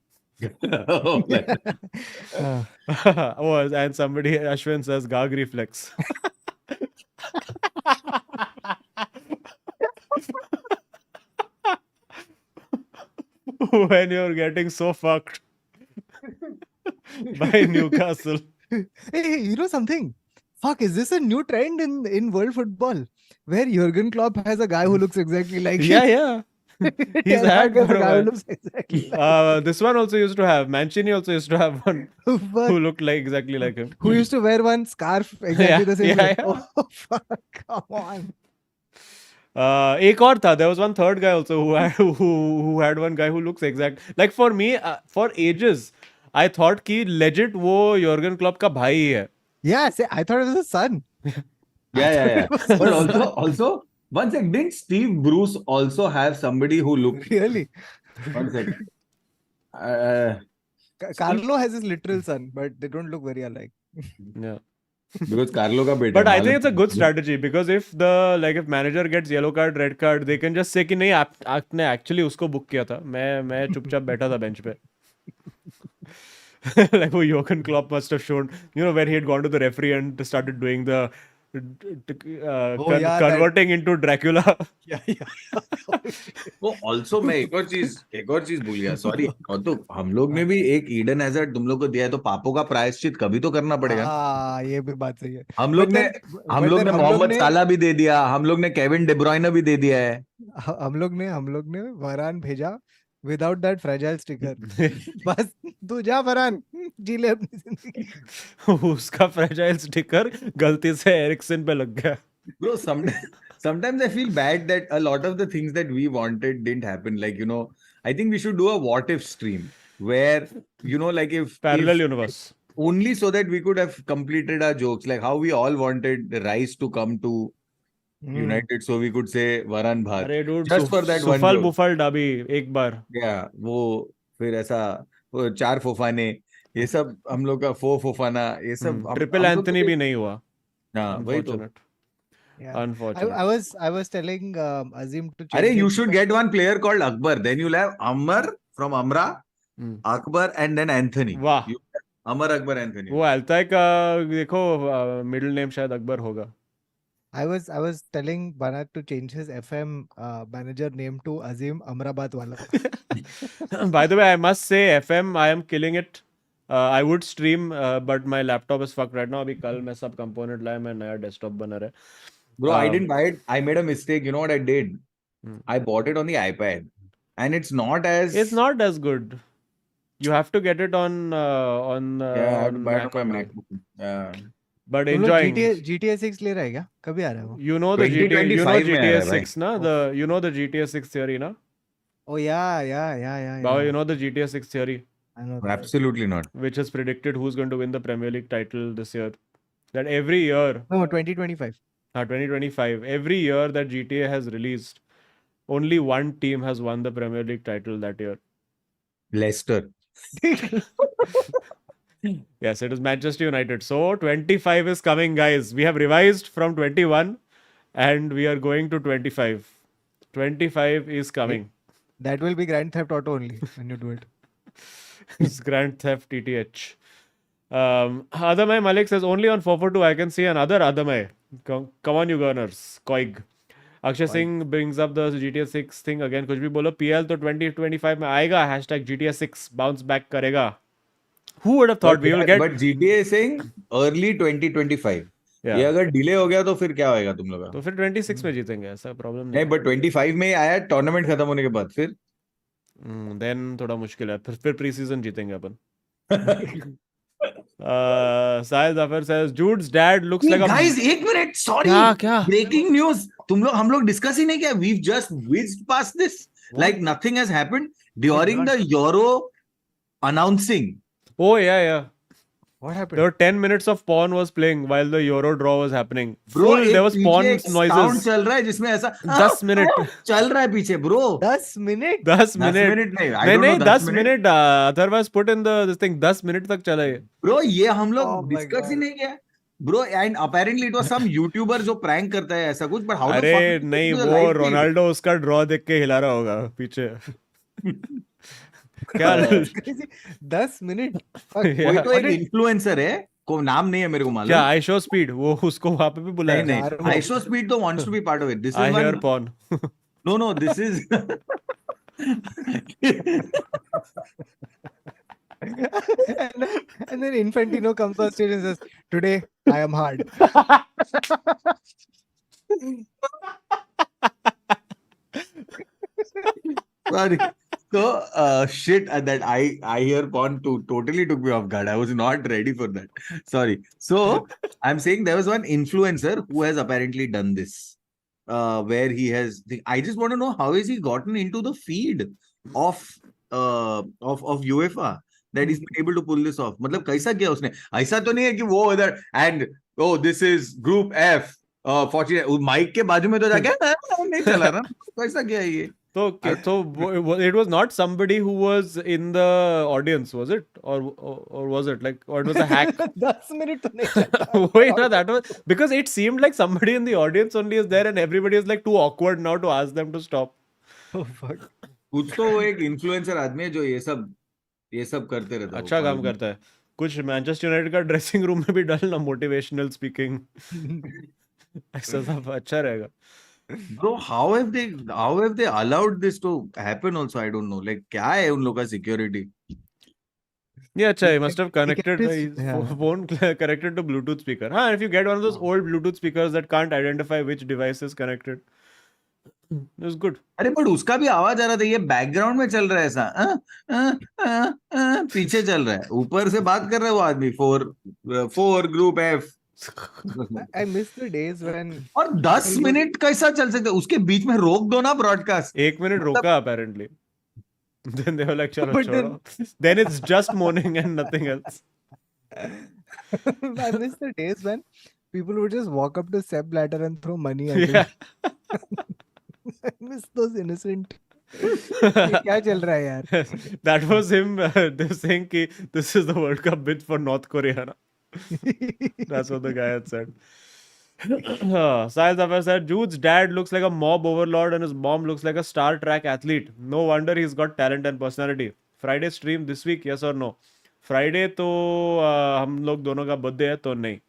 Oh, and somebody, Ashwin says, Gag reflex. When you're getting so fucked by Newcastle. Hey, you know something? Fuck, is this a new trend in world football? Where Jurgen Klopp has a guy who looks exactly like him? Yeah. He's Ten Hag had has for a a guy who while. looks exactly like This one also used to have. Mancini also used to have one But who looked like exactly like him. who used to wear one scarf exactly the same way. yeah. Oh, fuck, come on. एक और था. There was one third guy also who had one guy who looks exact. Like for me, for ages, I thought कि legit वो Jurgen Klopp का भाई ही है. Yeah, I thought it was a son. Yeah. But also, one sec, didn't Steve Bruce also have somebody who looked? Really? One sec. Carlo has his literal son, but they don't look very alike. Yeah. Because Carlo का बेटा. But I think it's a good strategy because if manager gets yellow card, red card, they can just say कि नहीं आपने actually उसको book किया था. मैं चुपचाप बैठा था bench पे. Like who Jurgen Klopp must have shown, when he had gone to the referee and started doing the converting into Dracula. वो also मैं एक और चीज भूल गया. Sorry, कौतुक, हम लोग ने भी एक ईडन हैजर्ड तुम लोग को दिया है तो पापों का प्रायश्चित कभी तो करना पड़ेगा. हाँ, ये भी बात सही है. हम लोग ने मोहम्मद साला भी दे दिया. हम लोग ने केविन डे ब्रुयने भी दे दिया है. हम लोग ने वरान भेजा without that fragile sticker. बस तू जा वरान, जी ले अपनी जिंदगी. उसका fragile sticker गलती से एरिक्सन पे लग गया. Bro, sometimes I feel bad that a lot of the things that we wanted didn't happen. Like, I think we should do a what if stream where, like if Parallel universe. only so that we could have completed our jokes, like how we all wanted Rice to come to United, so we could say Varan Bhat. अरे dude, Just for that one सुफल joke. बुफल डाबी एक बार. Yeah, वो फिर ऐसा वो 4 फोफाने, ये सब हम लोग का फोफाना, ये सब ट्रिपल हम लोग एंथनी के भी नहीं हुआ. हाँ वही तो. Unfortunate. Yeah. Unfortunate. I was telling Azim to अरे change you it. should get one player called Akbar, then you'll have Amar from Amra, Akbar and then Anthony. वाह. Amar Akbar Anthony. वो अल्ताई का देखो middle name शायद अकबर होगा. I was telling Banat to change his FM manager name to Azim Amrabat wala. By the way, I must say FM, I am killing it. I would stream, but my laptop is fucked right now. अभी कल मैं सब component लाया, मैं नया desktop बना रहा है. Bro, I didn't buy it. I made a mistake. You know what I did? I bought it on the iPad, and it's not as. It's not as good. You have to get it on Yeah, I had to buy it Mac on my only. MacBook. Yeah. But तुम लोग enjoying. GTA 6 ले रहा है क्या? कभी आ रहा है वो? You know the GTA, 2025 में आ रहा है, 6 ना? You know the GTA 6 theory ना? Oh yeah. Baba, you know the GTA 6 theory, I know that. Absolutely not. which has predicted who's going to win the Premier League title this year. That every year, No, 2025. 2025, every year that GTA has released, only one team has won the Premier League title that year. Leicester. Yes, it is Manchester United. So 25 is coming, guys. We have revised from 21 and we are going to 25. 25 is coming. That will be Grand Theft Auto only when you do it. It's Grand Theft TTH. Adamai Malik says, only on 442 I can see another Adamai. Come on, you Gunners. Koig. Akshay Singh brings up the GTA 6 thing again. कुछ भी बोलो, PL तो 2025 में आएगा. Hashtag GTA 6 bounce back करेगा. Who would have thought we will get? But GTA is saying early 2025. Yeah. ये अगर delay हो गया तो फिर क्या होएगा तुम लोग का? तो फिर 26 में जीतेंगे, ऐसा प्रॉब्लम नहीं, but 25 में आया टूर्नामेंट खत्म होने के बाद फिर. देन थोड़ा मुश्किल है. फिर प्री सीजन जीतेंगे अपन. Sahil Zafar says, Jude's dad looks like a. Guys, एक मिनट, sorry. क्या? Breaking news. हम लोग डिस्कस ही नहीं किया. We've just whizzed past this. Like nothing has happened during the Euro announcing. Oh yeah. What happened? There were 10 minutes of porn was playing while the Euro draw was happening. Bro, Full, there was porn sound noises. चल रहा है जिसमें ऐसा 10 minute चल रहा है पीछे, bro. 10 minute? 10 minute नहीं, I don't नहीं know, 10 minute otherwise put in this thing 10 minute तक चला ये. Bro, ये हम Oh लोग my डिस्कस ही God. नहीं किया. Bro, and apparently it was some YouTuber जो prank करता है ऐसा कुछ, but how the अरे fuck did नहीं, you do the वो live feed? रोनाल्डो उसका ड्रॉ देख के हिला रहा होगा पीछे. क्या 10 minute? कोई तो एक इन्फ्लुएंसर है, को नाम नहीं है मेरे को क्या मालूम. आई शो स्पीड, वो उसको वहां पे भी बुलाया. नहीं, आइसो स्पीड तो wants to be part of it. This I is hear one. porn. No, this is. And then Infantino comes on stage and says, "Today I am hard." Sorry. So, shit, that I hear porn too totally took me off guard. I was not ready for that. Sorry. So, I'm saying there was one influencer who has apparently done this, where he has. I just want to know how has he gotten into the feed of UEFA that he's been able to pull this off. मतलब कैसा किया उसने? ऐसा तो नहीं है कि वो इधर and oh this is Group F. 40 mic के बाजू में तो जाके नहीं चला ना. कैसा किया ये? So it was not somebody who was in the audience, was it? Or was it like, or it was a hack? 10 minute तो नहीं चला. Wait, no, that was because it seemed like somebody in the audience only is there and everybody is like too awkward now to ask them to stop. Oh fuck. कुछ तो वो एक influencer आदमी है जो ये सब करते रहता है. अच्छा काम करता है. कुछ मैनचेस्टर यूनाइटेड का ड्रेसिंग रूम में भी डालना, मोटिवेशनल स्पीकिंग. ऐसा सब अच्छा रहेगा. Bro, how have they allowed this to happen also? I don't know. Like क्या है उन लोग का security? Yeah, अच्छा, he must have connected kept his his- phone connected to Bluetooth speaker. If you get one of those old Bluetooth speakers that can't identify which device is connected, it's good. अरे but उसका भी आवाज आ रहा था. ये background में चल रहा है ऐसा. पीछे चल रहा है. ऊपर से बात कर रहा है वो आदमी. 4 Group F. I miss the days when और 10 मिनट कैसा चल सकता है? उसके बीच में रोक दो ना ब्रॉडकास्ट. 1 मिनट रोका apparently. Then they were like, चलो But छोड़ो. Then it's just moaning and nothing else. I miss the days when people would just walk up to Sepp Blatter and throw money at him. Yeah. I miss those innocent. ये क्या चल रहा है यार? That was him saying कि this is the World Cup bid for North Korea. Na? That's what the guy had said. Sahil Zafar said, Jude's dad looks like a mob overlord and his mom looks like a Star Trek athlete. No wonder he's got talent and personality. Friday stream this week, yes or no? Friday तो हम लोग दोनों का birthday है तो नहीं.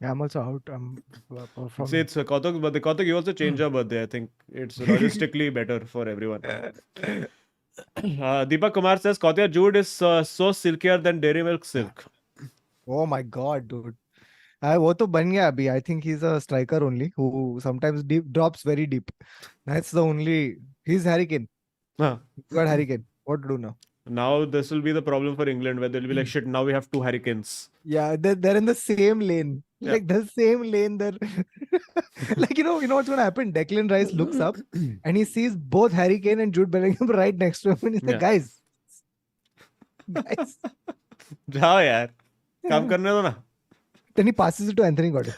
I'm also out. I'm See, performing. it's Kautuk's birthday. Kautuk, you also change your birthday. I think it's logistically better for everyone. Deepak Kumar says, Kautia Jude is so silkier than Dairy Milk Silk. Oh my God, dude. वो तो बन गया अभी. I think he's a striker only who sometimes drops very deep. That's the only. He's Harry Kane. Huh. He's got Harry Kane. What to do now? Now this will be the problem for England where they'll be like, shit, now we have two Hurricanes. Yeah, they're in the same lane. Yeah. Like the same lane. They're like you know what's gonna happen? Declan Rice looks up and he sees both Harry Kane and Jude Bellingham right next to him, and he's like, Yeah. guys. जाओ यार काम करने दो ना. Then he passes it to Anthony Gordon.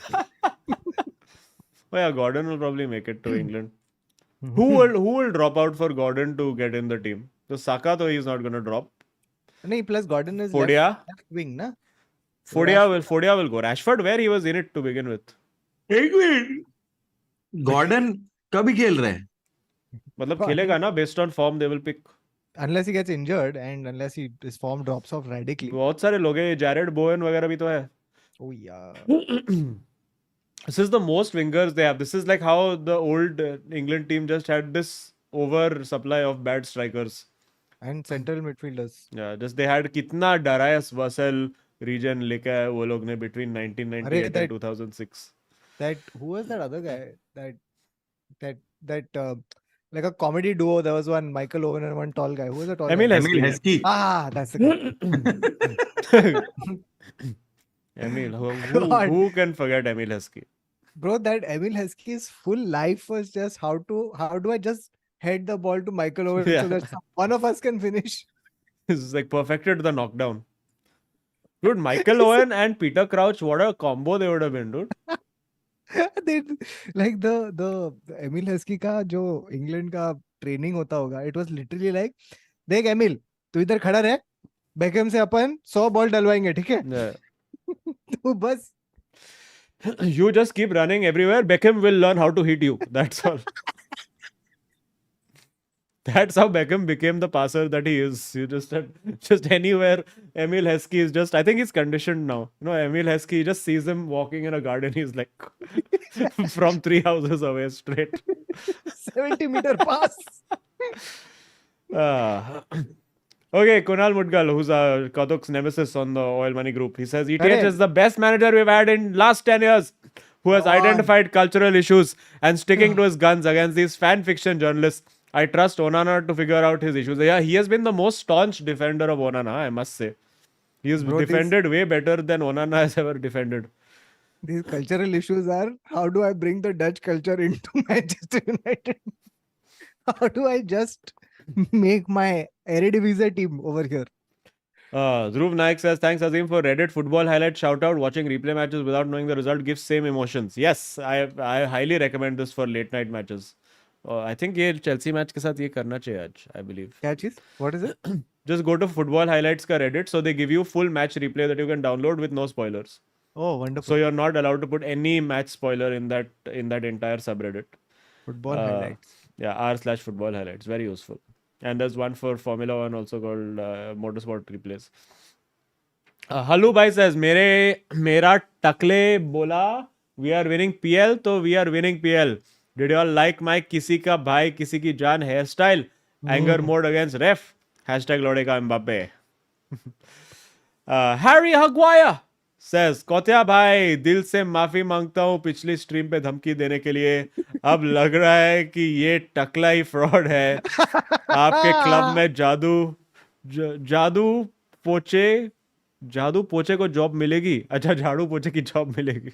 Oh yeah, Gordon will probably make it to England. Who will drop out for Gordon to get in the team? So Saka, though he's not gonna drop. No, plus Gordon is Fodia, left wing, na? Fodia will go. Rashford, where he was in it to begin with. एक minute, Gordon कभी खेल रहे हैं? मतलब खेलेगा ना, based on form they will pick. Unless he gets injured and unless his form drops off radically. बहुत सारे लोग हैं, Jared Bowen वगैरह भी तो है. Oh yeah. This is the most wingers they have. This is like how the old England team just had this oversupply of bad strikers. And central midfielders. Yeah, just they had कितना Darius Vassell region लेके आए वो लोग ने between 1998 and 2006. That who was that other guy? That like a comedy duo. There was one Michael Owen and one tall guy. Who was the tall Emil guy? Heskey. Ah, that's the guy. Emil, who can forget Emil Heskey? Bro, that Emil Heskey's full life was just how do I just head the ball to Michael Owen so that one of us can finish. It's like perfected the knockdown. Dude, Michael Owen and Peter Crouch, what a combo they would have been, dude. They, like the Emil Heskey का जो England का training होता होगा, it was literally like, देख Emil, तू इधर खड़ा रह, Beckham से अपन 100 बॉल डलवाएंगे, ठीक है? तू बस You just keep running everywhere. Beckham will learn how to hit you. That's all. That's how Beckham became the passer that he is. You just anywhere. Emil Heskey is just, I think he's conditioned now. You know, Emil Heskey just sees him walking in a garden. He's like from 3 houses away straight. 70-meter pass. Okay, Kunal Mudgal, who's Kautuk's nemesis on the Oil Money group. He says, ETH is the best manager we've had in last 10 years who has identified cultural issues and sticking to his guns against these fan fiction journalists. I trust Onana to figure out his issues. Yeah, he has been the most staunch defender of Onana, I must say. He has defended way better than Onana has ever defended. These cultural issues are, how do I bring the Dutch culture into Manchester United? How do I just make my Eredivisie team over here? Dhruv Naik says, thanks Azim for Reddit football highlight shout out. Watching replay matches without knowing the result gives same emotions. Yes, I highly recommend this for late night matches. I think ये Chelsea match के साथ ये करना चाहिए आज, I believe. क्या चीज? What is it? Just go to football highlights का Reddit, so they give you full match replay that you can download with no spoilers. Oh, wonderful. So you're not allowed to put any match spoiler in that entire subreddit. Football highlights. Yeah, r/football highlights. Very useful. And there's one for Formula 1 also called Motorsport Replays. Halu Bhai says, Mera Takle bola, we are winning PL, तो we are winning PL. Did you all like my किसी का भाई किसी की जान hairstyle? Anger mode against ref. Hashtag लौड़ेगा Mbappe. Harry Maguire says, Kautia भाई दिल से माफी मांगता हूँ पिछली स्ट्रीम पे धमकी देने के लिए. अब लग रहा है कि ये टकला ही फ्रॉड है. आपके क्लब में जादू पोचे को जॉब मिलेगी. अच्छा, झाड़ू पोचे की जॉब मिलेगी.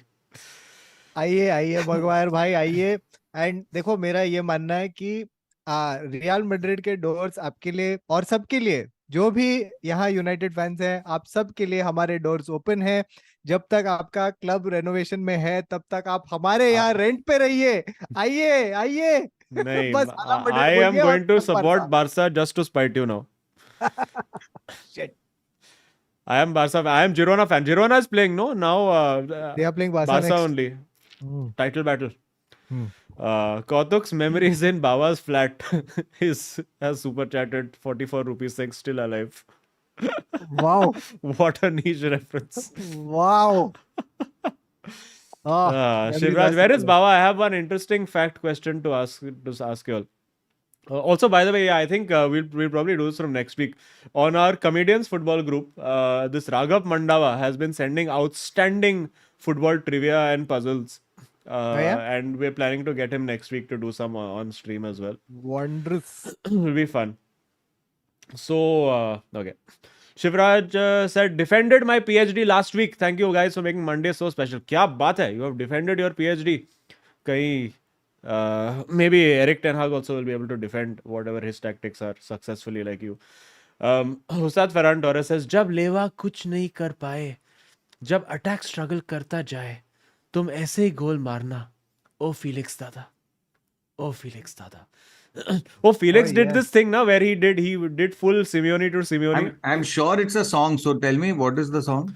आइए मगवायर भाई आइए. एंड देखो, मेरा ये मानना है कि रियल मैड्रिड के डोर्स आपके लिए और सबके लिए जो भी यहाँ यूनाइटेड फैंस हैं, आप सब के लिए हमारे डोर्स ओपन है। जब तक आपका क्लब रेनोवेशन में है तब तक आप हमारे यहाँ रेंट पे रहिए। आइए आइए। नहीं, बस आलम I बटन am बोलिए और going to come support Barca। Barca just to spite you now. Shit. I am Barca. I am Girona fan. Girona is playing, no? Now, They are playing Barca Barca next. only. Hmm. Title battle. Hmm. Kautuk's memories in Baba's flat has super chatted 44 rupees saying still alive. Wow. What a niche reference. Wow. Memories Shivraj, are where is super. Baba? I have one interesting fact question to ask you all. Also, by the way, yeah, I think we'll probably do this from next week on our comedians football group. This Raghav Mandava has been sending outstanding football trivia and puzzles, Yeah? and we're planning to get him next week to do some on stream as well. Wondrous. It'll be fun. So, okay. Shivraj said, defended my PhD last week. Thank you guys for making Monday so special. क्या बात है? You have defended your PhD. कहीं maybe Eric Ten Hag also will be able to defend whatever his tactics are successfully like you. Husad Ferran Torres says, जब लेवा कुछ नहीं कर पाए, जब अटैक स्ट्रगल करता जाए, तुम ऐसे ही गोल मारना, ओ फीलिक्स दादा, ओ फीलिक्स दादा. Oh, Felix did this yes. thing now where he did full Simeone to Simeone. I'm sure it's a song. So tell me, what is the song?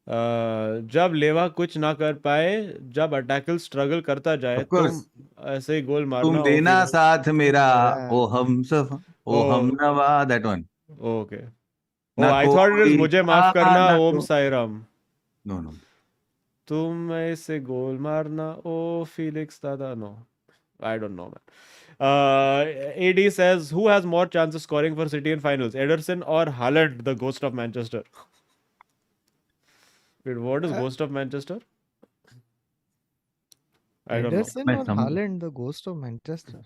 जब लेवा कुछ ना कर पाए, जब अटैकल स्ट्रगल करता जाए, Of course. तुम ऐसे ही गोल मारना. तुम ओ देना Felix. साथ मेरा, मेरा। ओ हम सफा, ओ हम Oh, नवा, that one. okay. Oh, ना I thought it was कोई मुझे था, माफ करना, ना ओम को... साई राम. No, no. तुम ऐसे गोल मारना, ओ Felix दादा. No, I don't know, man. AD says, who has more chances of scoring for City in finals, Ederson or Haaland, the ghost of Manchester? Wait, what is ghost of Manchester? I don't know. Ederson मैं or समझ. Haaland, the ghost of Manchester?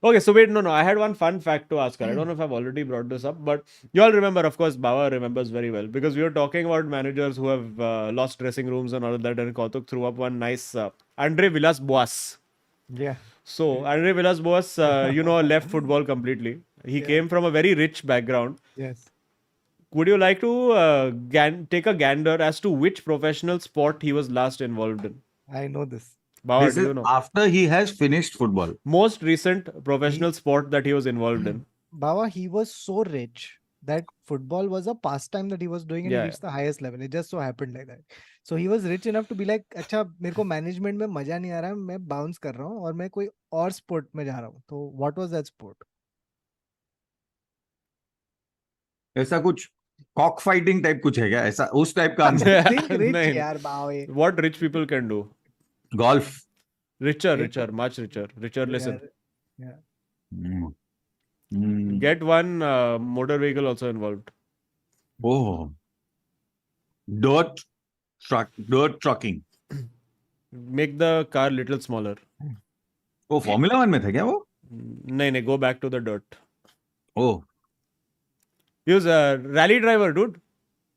Okay, so wait, no. I had one fun fact to ask her. I don't know if I've already brought this up, but you all remember, of course, Baba remembers very well because we were talking about managers who have lost dressing rooms and all of that, and Kautuk threw up one nice Andre Villas-Boas. Yeah. So, Andre Villas-Boas, left football completely. He Yeah. came from a very rich background. Yes. Would you like to take a gander as to which professional sport he was last involved in? I know this. Baba, This do is you know? after he has finished football. Most recent professional sport that he was involved in. Baba, he was so rich that football was a pastime that he was doing and he Yeah. reached the highest level. It just so happened like that. So he was rich enough to be like, अच्छा मेरे को management में मजा नहीं आ रहा है, मैं bounce कर रहा हूँ और मैं कोई और स्पोर्ट में जा रहा हूँ. तो what was that sport? ऐसा कुछ कॉक फाइटिंग टाइप कुछ है क्या? ऐसा उस टाइप का आंसर. Think rich नहीं. यार बाबा ये. What rich people can do? Golf. Richer, एक- much richer. Richer, listen. Yeah. Hmm. Hmm. Get one motor vehicle also involved. Oh. Dirt trucking. Make the car little smaller. वो formula 1 में था क्या वो? नहीं, go back to the dirt. Oh. He was a rally driver, dude.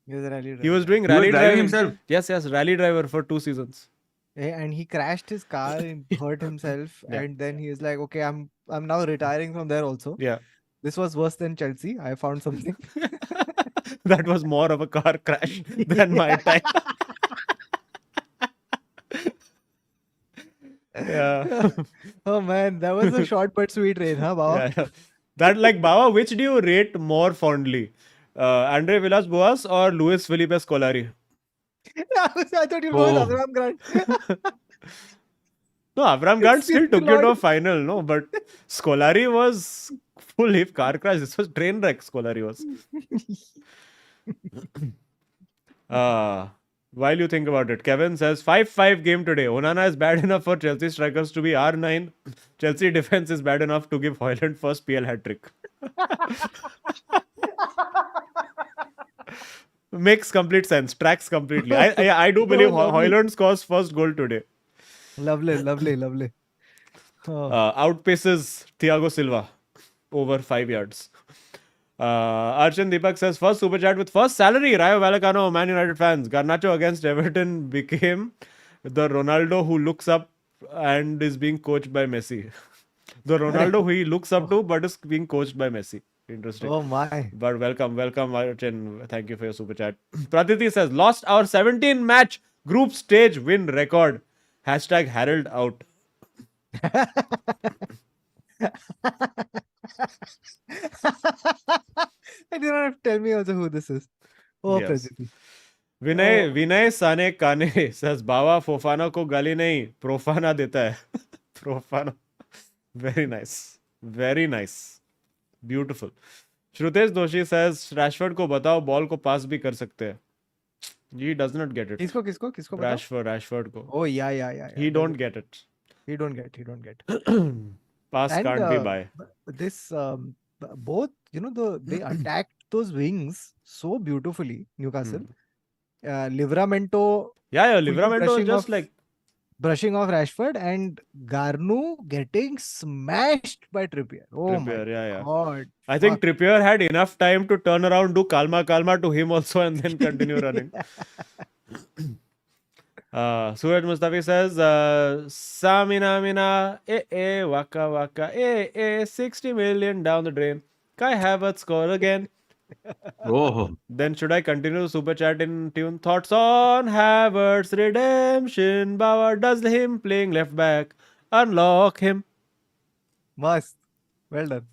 He was a rally He was driver. doing He was rally driving driving. himself. Yes, rally driver for 2 seasons. And he crashed his car and hurt himself. Yeah. And then he is like, okay, I'm now retiring from there also. Yeah. This was worse than Chelsea. I found something. That was more of a car crash than my time. Yeah. Oh man, that was a short but sweet rain, huh, Baba? Yeah. That, like, Baba, which do you rate more fondly? Andre Villas-Boas or Luis Felipe Scolari? I thought you were Oh. Avram Grant. No, Avram Grant still took you to a Lord. final, no? But Scolari was full heap car crash. This was train wreck, Scolari was. While you think about it, Kevin says 5-5 game today. Onana is bad enough for Chelsea strikers to be R9. Chelsea defense is bad enough to give Hoyland first PL hat trick. Makes complete sense. Tracks completely. I do believe Hoyland scores first goal today. Lovely, lovely, lovely. Oh. Outpaces Thiago Silva over 5 yards. Archon Deepak says, first super chat with first salary. Rayo Vallecano, Man United fans. Garnacho against Everton became the Ronaldo who looks up and is being coached by Messi. The Ronaldo who he looks up to but is being coached by Messi. interesting. Oh my. But welcome, Archin. Thank you for your super chat. Pratiti says, lost our 17 match group stage win record. Hashtag Harold out. And you don't have to tell me also who this is. Oh, Yes. Prajiti. Vinay Sane Kane says, Bawa Fofana को गाली नहीं प्रोफाना देता है. Profana. Very nice. Very nice. Beautiful. Shrutesh Doshi says, Rashford को बताओ ball को पास भी कर सकते हैं. He does not get it. किसको बताओ? Rashford को. Oh yeah. He don't get it. He don't get. Pass And can't be by. this both, they attacked those wings so beautifully, Newcastle. Livramento Yeah, fully Livramento was just like brushing off Rashford and Garnu getting smashed by Trippier. Oh Trippier, my yeah. God. I think Trippier had enough time to turn around, do kalma to him also, and then continue running. Suraj Mustafi says, Samina, waka, 60 million down the drain. Kai Havertz score again. Oh, Then should I continue the super chat in tune? Thoughts on Havertz redemption. Bauer does him playing left back. Unlock him. Must. Well done.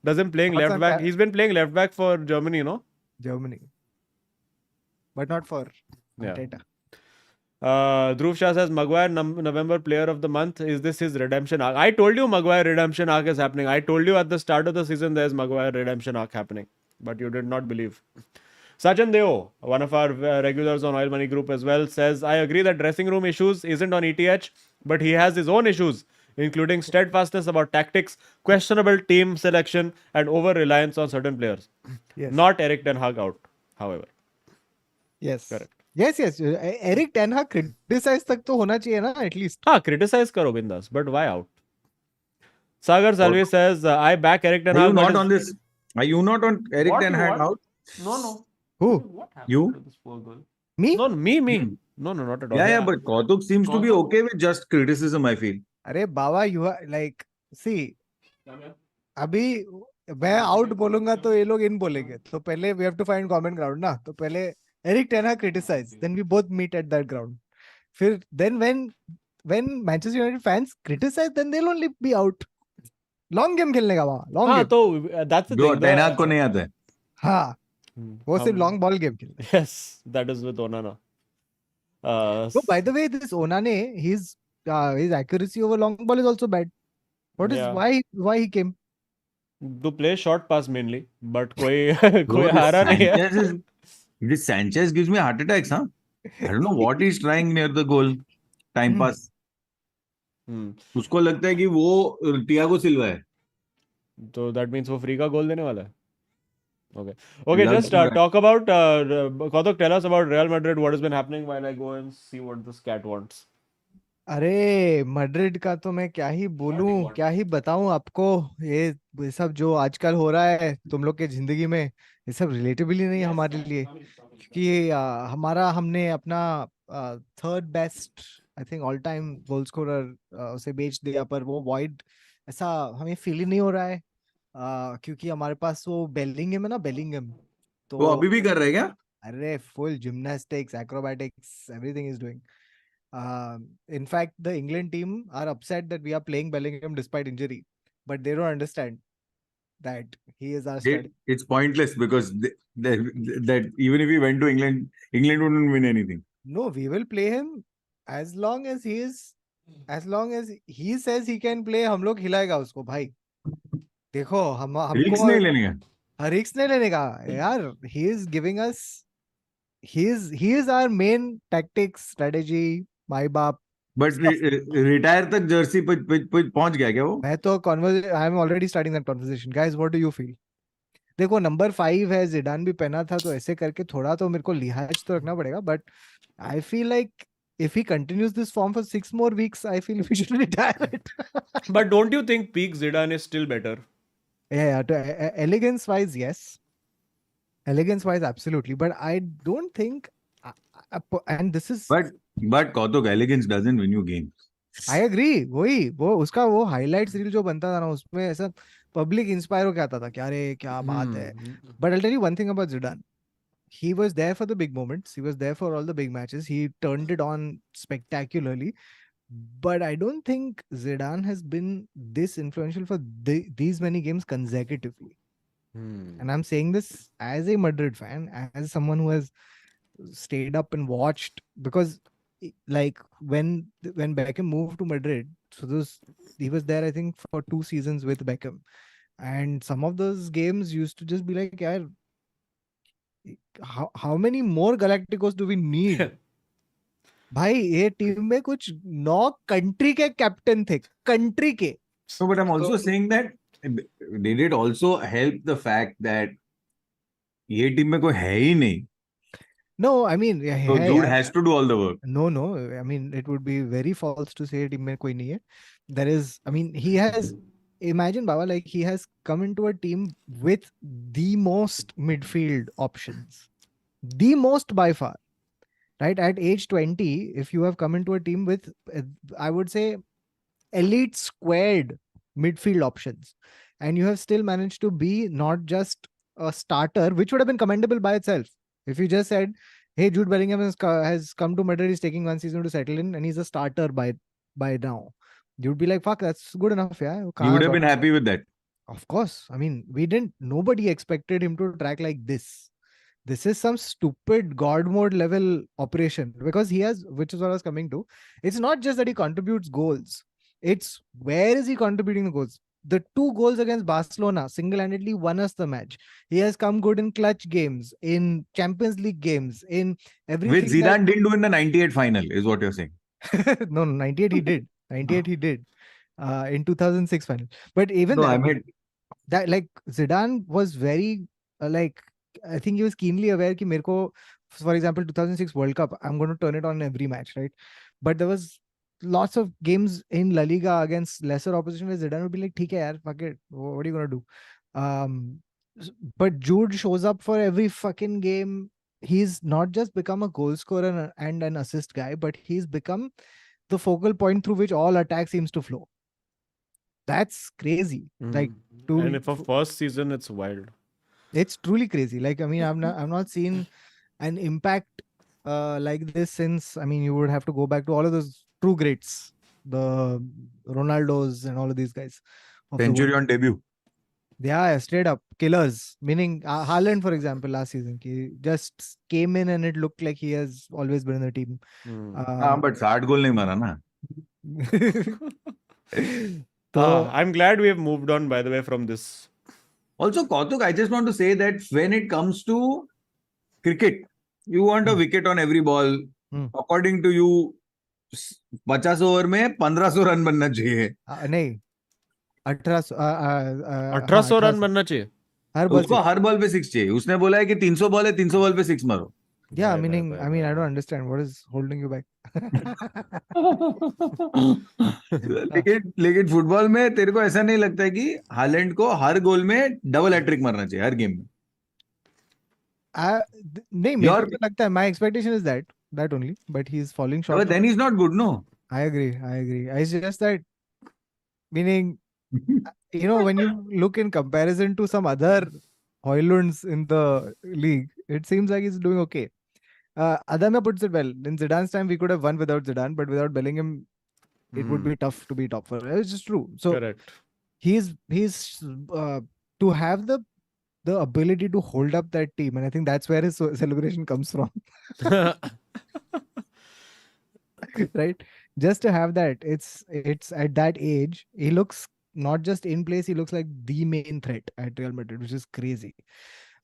Does him playing Thoughts left on back. He's been playing left back for Germany, no? Germany. But not for Yeah. Arteta. Dhruv Shah says Maguire November player of the month. Is this his redemption arc? I told you Maguire redemption arc is happening. I told you at the start of the season there's Maguire redemption arc happening, but you did not believe. Sachin Deo, one of our regulars on Oil Money Group as well, says I agree that dressing room issues isn't on ETH, but he has his own issues, including steadfastness about tactics, questionable team selection, and over reliance on certain players. Yes. Not Eric Ten Hag out, however. Yes. Correct. Yes. Eric Ten Hag criticize तक तो होना चाहिए ना at least. Criticize karo bindas, but why out? Sagar Salvi says, I back Eric Ten are Hag. you not on this? Are you not on Eric What Ten you Hag want? out? No. Who? What happened You? to this poor girl? Me? No, me. Hmm. No, not at all. Yeah, but Kautuk seems to be okay with just criticism, I feel. अरे बाबा you are like see अभी मैं out बोलूंगा तो ये लोग in बोलेंगे तो पहले we have to find common ground ना तो पहले Eric Ten Hag criticize then we both meet at that ground फिर then when Manchester United fans criticize then they'll only be out long game खेलने का वहाँ long game तो that's the जो thing. Ten Hag को नहीं आता है. हाँ वो सिर्फ long ball game खेलते हैं. Yes, that is with Onana. So by the way this Onana his accuracy over long ball is also bad. What is Yeah. why he came? To play short pass mainly, but कोई Bro, कोई हारा नहीं है. This Sanchez gives me heart attacks, huh? I don't know what he's trying near the goal. Time pass. उसको लगता है कि वो Thiago Silva है. So that means वो free का goal देने वाला है. Okay. Love Just that. talk about Kautuk, tell us about Real Madrid. What has been happening while I go and see what this cat wants. अरे Madrid का तो मैं क्या ही बोलूं क्या ही बताऊं आपको ये सब जो आजकल हो रहा है तुम लोग के जिंदगी में ये सब रिलेटेबल ही नहीं है हमारे लिए क्योंकि हमने अपना third best I think all time goal scorer उसे बेच दिया पर वो वॉइड ऐसा हमें फील ही नहीं हो रहा है क्योंकि हमारे पास वो बेलिंगम है ना बेलिंगम तो वो अभी भी कर रहे हैं क्या? अरे full gymnastics acrobatics everything is doing in fact the England team are upset that we are playing Bellingham despite injury but they don't understand that he is our stud. It's pointless because that even if he went to England wouldn't win anything. No, we will play him as long as he says he can play. हम लोग खिलाएगा उसको भाई. देखो हमको risk नहीं लेने का. रिस्क नहीं लेने का यार. He is giving us he is our main tactics strategy. माई बाप बट रिटायर तक जर्सी पहुंच गया क्या वो? मैं तो I am already starting that conversation. Guys what do you feel? देखो नंबर 5 है, जिडान भी पहना था तो ऐसे करके थोड़ा तो मेरे को लिहाज तो रखना पड़ेगा but I feel like if he continues this form for 6 more weeks I feel we should retire it. But don't you think peak Zidane is still better? Yeah, to, elegance wise yes, elegance wise absolutely, but I don't think and this is but Kautuk, elegance doesn't win you games. I agree. वो उसका वो highlights reel जो बनता था ना उसमें ऐसा public inspire होके आता था कि अरे क्या बात है. Hmm. But I'll tell you one thing about Zidane. He was there for the big moments. He was there for all the big matches. He turned it on spectacularly. But I don't think Zidane has been this influential for these many games consecutively. Hmm. And I'm saying this as a Madrid fan, as someone who has stayed up and watched, because like when Beckham moved to Madrid, so he was there I think for 2 seasons with Beckham, and some of those games used to just be like, yeah, how many more Galacticos do we need? भाई ये team में कुछ 9 country के captain थे, country के. No, but I'm also So- saying that did it also help the fact that ये team में कोई है ही नहीं, No, I mean, so है dude यार. has to do all the work. No, I mean, it would be very false to say team में कोई नहीं है. There is, I mean, he has, imagine Baba, like he has come into a team with the most midfield options, the most by far, right? At age 20, if you have come into a team with, I would say, elite squared midfield options, and you have still managed to be not just a starter, which would have been commendable by itself. If you just said, hey, Jude Bellingham has come to Madrid, he's taking 1 season to settle in, and he's a starter by now, you'd be like, fuck, that's good enough. Yeah, You would have been happy with that. of course. I mean, nobody expected him to track like this. This is some stupid God mode level operation, because he has, which is what I was coming to. It's not just that he contributes goals, it's where is he contributing the goals. The 2 goals against Barcelona single-handedly won us the match. He has come good in clutch games, in Champions League games, in everything. Which Zidane didn't do in the 98 final, is what you're saying. No, 98 he did. 98 he did. In 2006 final. But even No, that, I mean, that like Zidane was very like, I think he was keenly aware कि मेरे को, for example, 2006 World Cup, I'm going to turn it on every match, right? But there was lots of games in La Liga against lesser opposition where Zidane would be like, ठीक है यार, fuck it, what are you going to do? But Jude shows up for every fucking game. He's not just become a goal scorer and an assist guy, but he's become the focal point through which all attack seems to flow. That's crazy. Like, And for first season, it's wild. it's truly crazy. Like, I mean, I've not seen an impact like this since, I mean, you would have to go back to all of those true greats, the Ronaldos and all of these guys of the century world. on debut. Yeah, straight up killers. Meaning Haaland, for example, last season, he just came in and it looked like he has always been in the team. हाँ, but 60 गोल नहीं मारा ना. So I'm glad we have moved on, by the way, from this. Also, Kautuk, I just want to say that when it comes to cricket, you want a wicket on every ball. According to you, 50 over में 1500 run बनना चाहिए. नहीं, 1800 1800 run बनना चाहिए. हर ball उसको हर ball पे 6 चाहिए. उसने बोला है कि 300 बॉल है, 300 बॉल पे 6 मारो. Yeah, meaning, I mean, I don't understand what is holding you back. लेकिन फुटबॉल में तेरे को ऐसा नहीं लगता है कि हालैंड को हर गोल में डबल हैट्रिक मारना चाहिए हर गेम में? नहीं, मेरे को तो लगता है, my expectation is that only, but he's falling short. But then he's not good, no? I agree. It's just that, meaning, you know, when you look in comparison to some other Hoylunds in the league, it seems like he's doing okay. Adama puts it well. In Zidane's time, we could have won without Zidane, but without Bellingham, it would be tough to be top four. It's just true. So Correct. He's to have the ability to hold up that team, and I think that's where his celebration comes from. Right? Just to have that, it's at that age, he looks not just in place, he looks like the main threat at Real Madrid, which is crazy.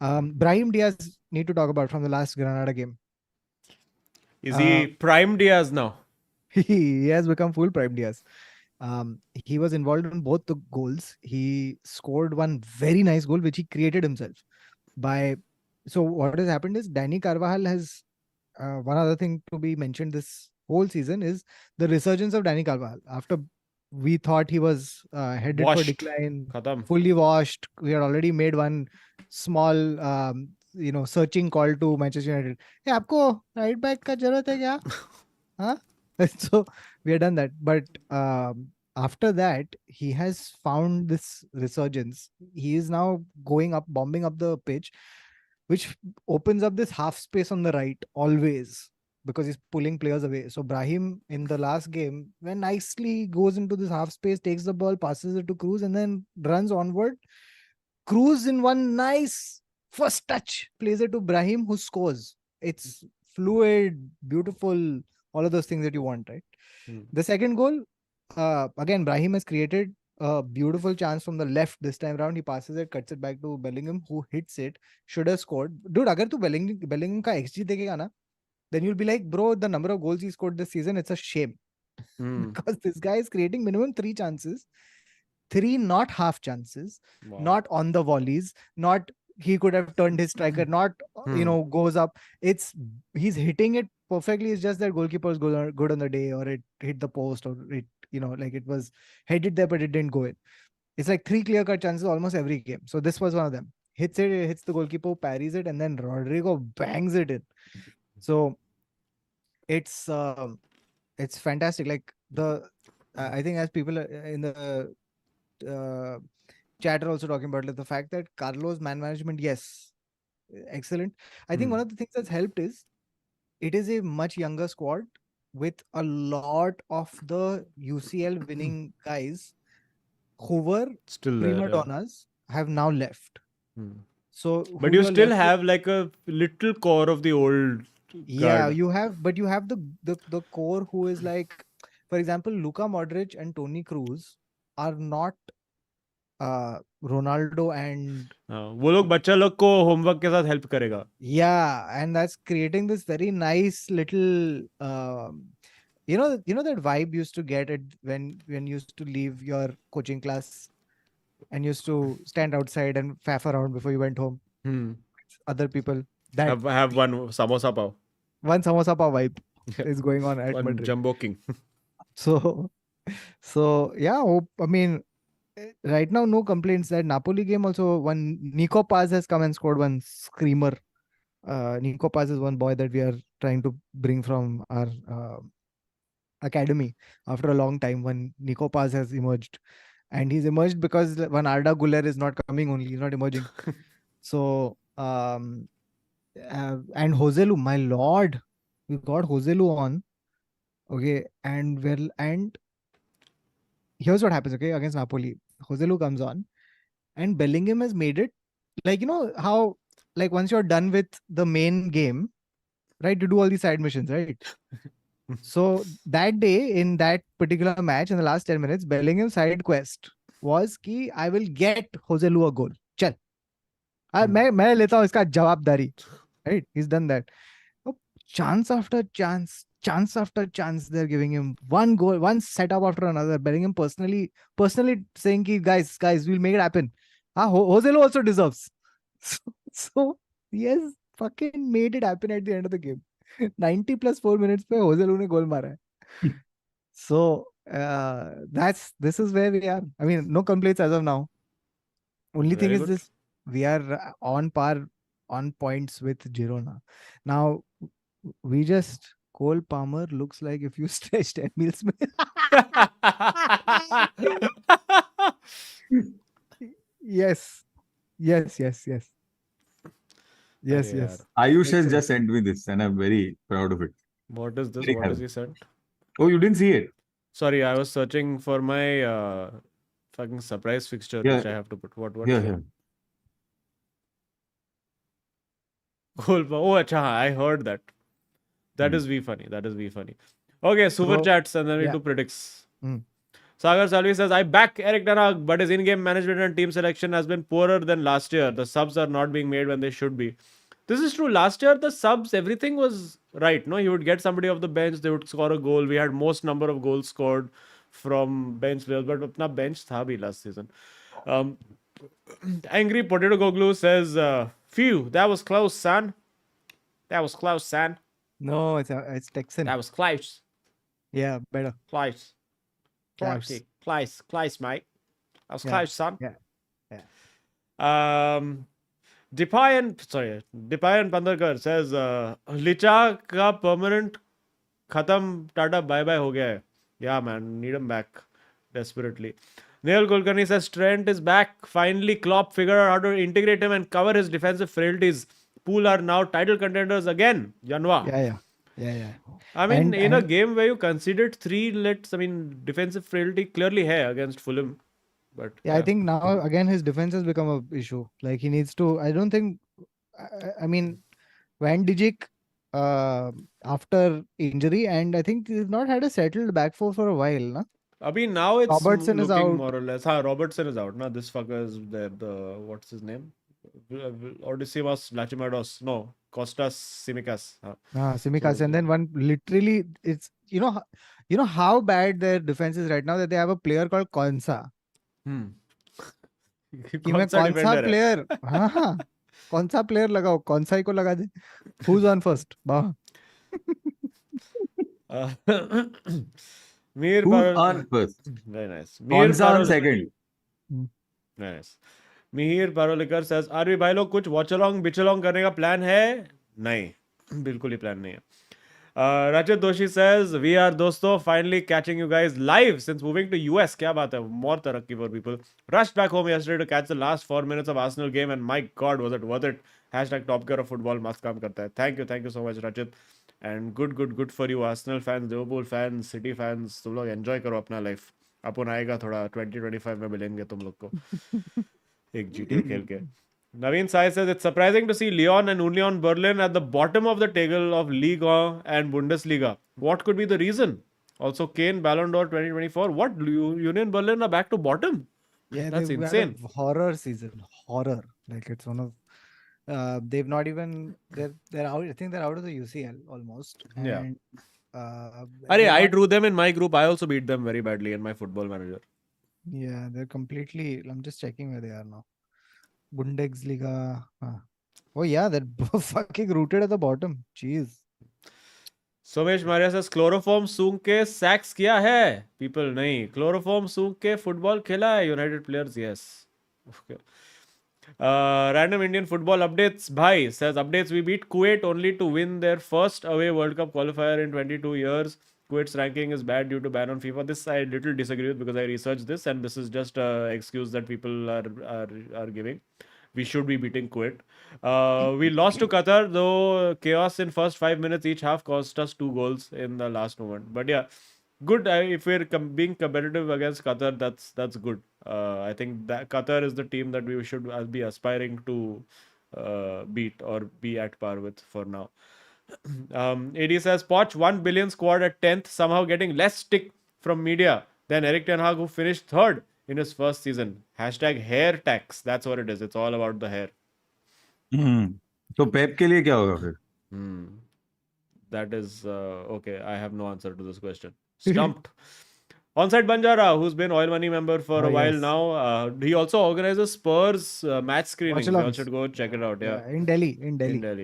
Brahim Diaz, need to talk about from the last Granada game. Is he prime Diaz now? He has become full prime Diaz. He was involved in both the goals. He scored one very nice goal, which he created himself. So what has happened is Dani Carvajal has one other thing to be mentioned this whole season is the resurgence of Dani Carvajal. After we thought he was headed for decline, fully washed. We had already made one small, searching call to Manchester United. Hey, आपको right back का जरूरत है क्या? Huh? So we had done that, but after that, he has found this resurgence. He is now going up, bombing up the pitch, which opens up this half space on the right always because he's pulling players away. So Brahim in the last game, when nicely goes into this half space, takes the ball, passes it to Cruz, and then runs onward. Cruz in one nice first touch plays it to Brahim, who scores. It's fluid, beautiful, all of those things that you want, right? The second goal, again, Brahim has created a beautiful chance from the left this time around. He passes it, cuts it back to Bellingham, who hits it. Should have scored. Dude, agar tu Bellingham ka XG dekega na, then you'll be like, bro, the number of goals he scored this season, it's a shame. Because this guy is creating minimum 3 chances, 3 not half chances, Wow. not on the volleys, not he could have turned his striker, not goes up. He's hitting it perfectly. It's just that goalkeeper is good on the day, or it hit the post, or it like it was headed there but it didn't go in. It's like 3 clear-cut chances almost every game. So this was one of them. Hits it hits the goalkeeper, parries it, and then Rodrigo bangs it in. So it's fantastic. Like I think as people in the chat are also talking about, like, the fact that Carlos man management, yes, excellent. I think one of the things that's helped is it is a much younger squad with a lot of the UCL winning guys who were Still prima there. donnas have now left. So But who you you're still left with- have like a little core of the old yeah, guard. you have the core who is like, for example, Luka Modric and Toni Kroos are not Ronaldo and वो लोग बच्चा लोग को homework के साथ help करेगा. yeah, and that's creating this very nice little you know that vibe you used to get when you used to leave your coaching class and used to stand outside and faff around before you went home with other people. That Have one samosa pav. one samosa pav vibe is going on at One Madrid. Jumbo King. So yeah, I mean, right now no complaints. That Napoli game also, one Nico Paz has come and scored one screamer. Nico Paz is one boy that we are trying to bring from our academy after a long time. When Nico Paz has emerged, and he's emerged because when Arda Güler is not coming, only he's not emerging. So and Joselu, my lord, we got Joselu on. Okay, and here's what happens. Okay, against Napoli, Joselu comes on, and Bellingham has made it like, how, like, once you're done with the main game, right, you do all these side missions, right? So that day, in that particular match, in the last 10 minutes, Bellingham's side quest was कि I will get Joselu a goal. चल, मैं लेता हूँ इसका जवाबदारी. Right? He's done that. Oh, chance after chance, they're giving him one goal, one setup after another. Bellingham personally saying कि guys, we'll make it happen. Joselu also deserves. So he has fucking made it happen at the end of the game. 90 plus 4 minutes पे Joselu ने गोल मारा है. So this is where we are. I mean, no complaints as of now. Only thing Very is good. this: we are on par, on points with Girona. Now we just Cole Palmer looks like if you stretched Emil Smith. Yes. Arey yaar. Ayush has Excellent. just sent me this, and I'm very proud of it. What is this? Very What has happy. he sent? Oh, you didn't see it? Sorry, I was searching for my fucking surprise fixture Yeah. which I have to put. What? Here. Cool. Oh, acha, I heard that. That is funny. Okay, super So, chats and then we yeah. do predicts. Mm. Sagar Salvi says, I back Eric Ten Hag, but his in-game management and team selection has been poorer than last year. The subs are not being made when they should be. This is true. Last year, the subs, everything was right. No, he would get somebody off the bench, they would score a goal. We had most number of goals scored from bench players, but apna bench tha bhi last season. Angry Potato Goglu says, phew, that was close, son. No, it's Texan. That was close. Yeah, better. Close. Close. Close, mate. That was Yeah. close, son. Yeah. Dipayan Pandarkar says, Licha ka permanent khatam, tata bye bye ho gaya hai. Yeah, man, need him back. desperately. Neil Kulkarni says Trent is back. Finally, Klopp figured out how to integrate him and cover his defensive frailties. Pool are now title contenders again. Janwa. Yeah. I mean, in a And game where you conceded 3, defensive frailty clearly hai against Fulham. But yeah, I think now again his defense has become a issue. Like he needs to. I don't think. I mean, Van Dijk after injury, and I think he's not had a settled back four for a while. Na? now it's Robertson is looking out. more or less. Robertson is out. Now this fucker is there. The what's his name? Odysseus Lachimados. No, Kostas Simikas. Simikas, and then one literally, it's you know how bad their defense is right now that they have a player called Konsa. कि मैं कौन सा player कौन सा player लगाओ कौन सा ही को लगा दे who's on first वाह Mir Who's on first? very nice. Konsa on second. Very nice. Mihir Parolikar says RB भाई लोग कुछ वॉच अलोंग बिच अलोंग करने का प्लान है नहीं बिल्कुल ही प्लान नहीं है Rachit Doshi says we are दोस्तों finally catching you guys live since moving to US क्या बात है more तरक्की for people rushed back home yesterday to catch the last 4 minutes of Arsenal game and my god was it worth it hashtag top gear of football मस्त काम करता है thank you so much Rachit and good for you Arsenal fans Liverpool fans City fans तुम लोग enjoy करो अपना life अपन आएगा थोड़ा 2025 में मिलेंगे तुम लोग को एक GTA खेल के Naveen Sai says it's surprising to see Lyon and Union Berlin at the bottom of the table of Ligue 1 and Bundesliga. What could be the reason? Also, Kane Ballon d'Or 2024. What? Union Berlin are back to bottom? yeah That's they've had insane. a horror season like it's one of they've not even they're out I think they're out of the UCL almost Yeah. and I drew them in my group. I also beat them very badly in my football manager. yeah they're completely I'm just checking where they are now Bundesliga oh yeah they're fucking rooted at the bottom jeez Somesh Maria says chloroform सूंघ के सैक्स किया है people नहीं chloroform सूंघ के football खेला है United players yes random Indian football updates bhai says updates we beat Kuwait only to win their first away World Cup qualifier in 22 years Kuwait's ranking is bad due to ban on FIFA this I little disagree with because I researched this and this is just an excuse that people are giving we should be beating Kuwait. We lost to Qatar, though chaos in first 5 minutes each half cost us 2 goals in the last moment. But yeah, good. If we're being competitive against Qatar, that's good. I think that Qatar is the team that we should be aspiring to beat or be at par with for now. AD says, Poch 1 billion squad at 10th, somehow getting less stick from media than Eric Ten Hag, who finished 3rd in his first season. Hashtag hair tax. That's what it is. It's all about the hair. तो पेप के लिए क्या होगा फिर? That is okay. I have no answer to this question. Stumped. Onside Banjara, who's been Oil Money member for a while now. He also organizes Spurs match screenings. You all should go check it out. Yeah. In Delhi.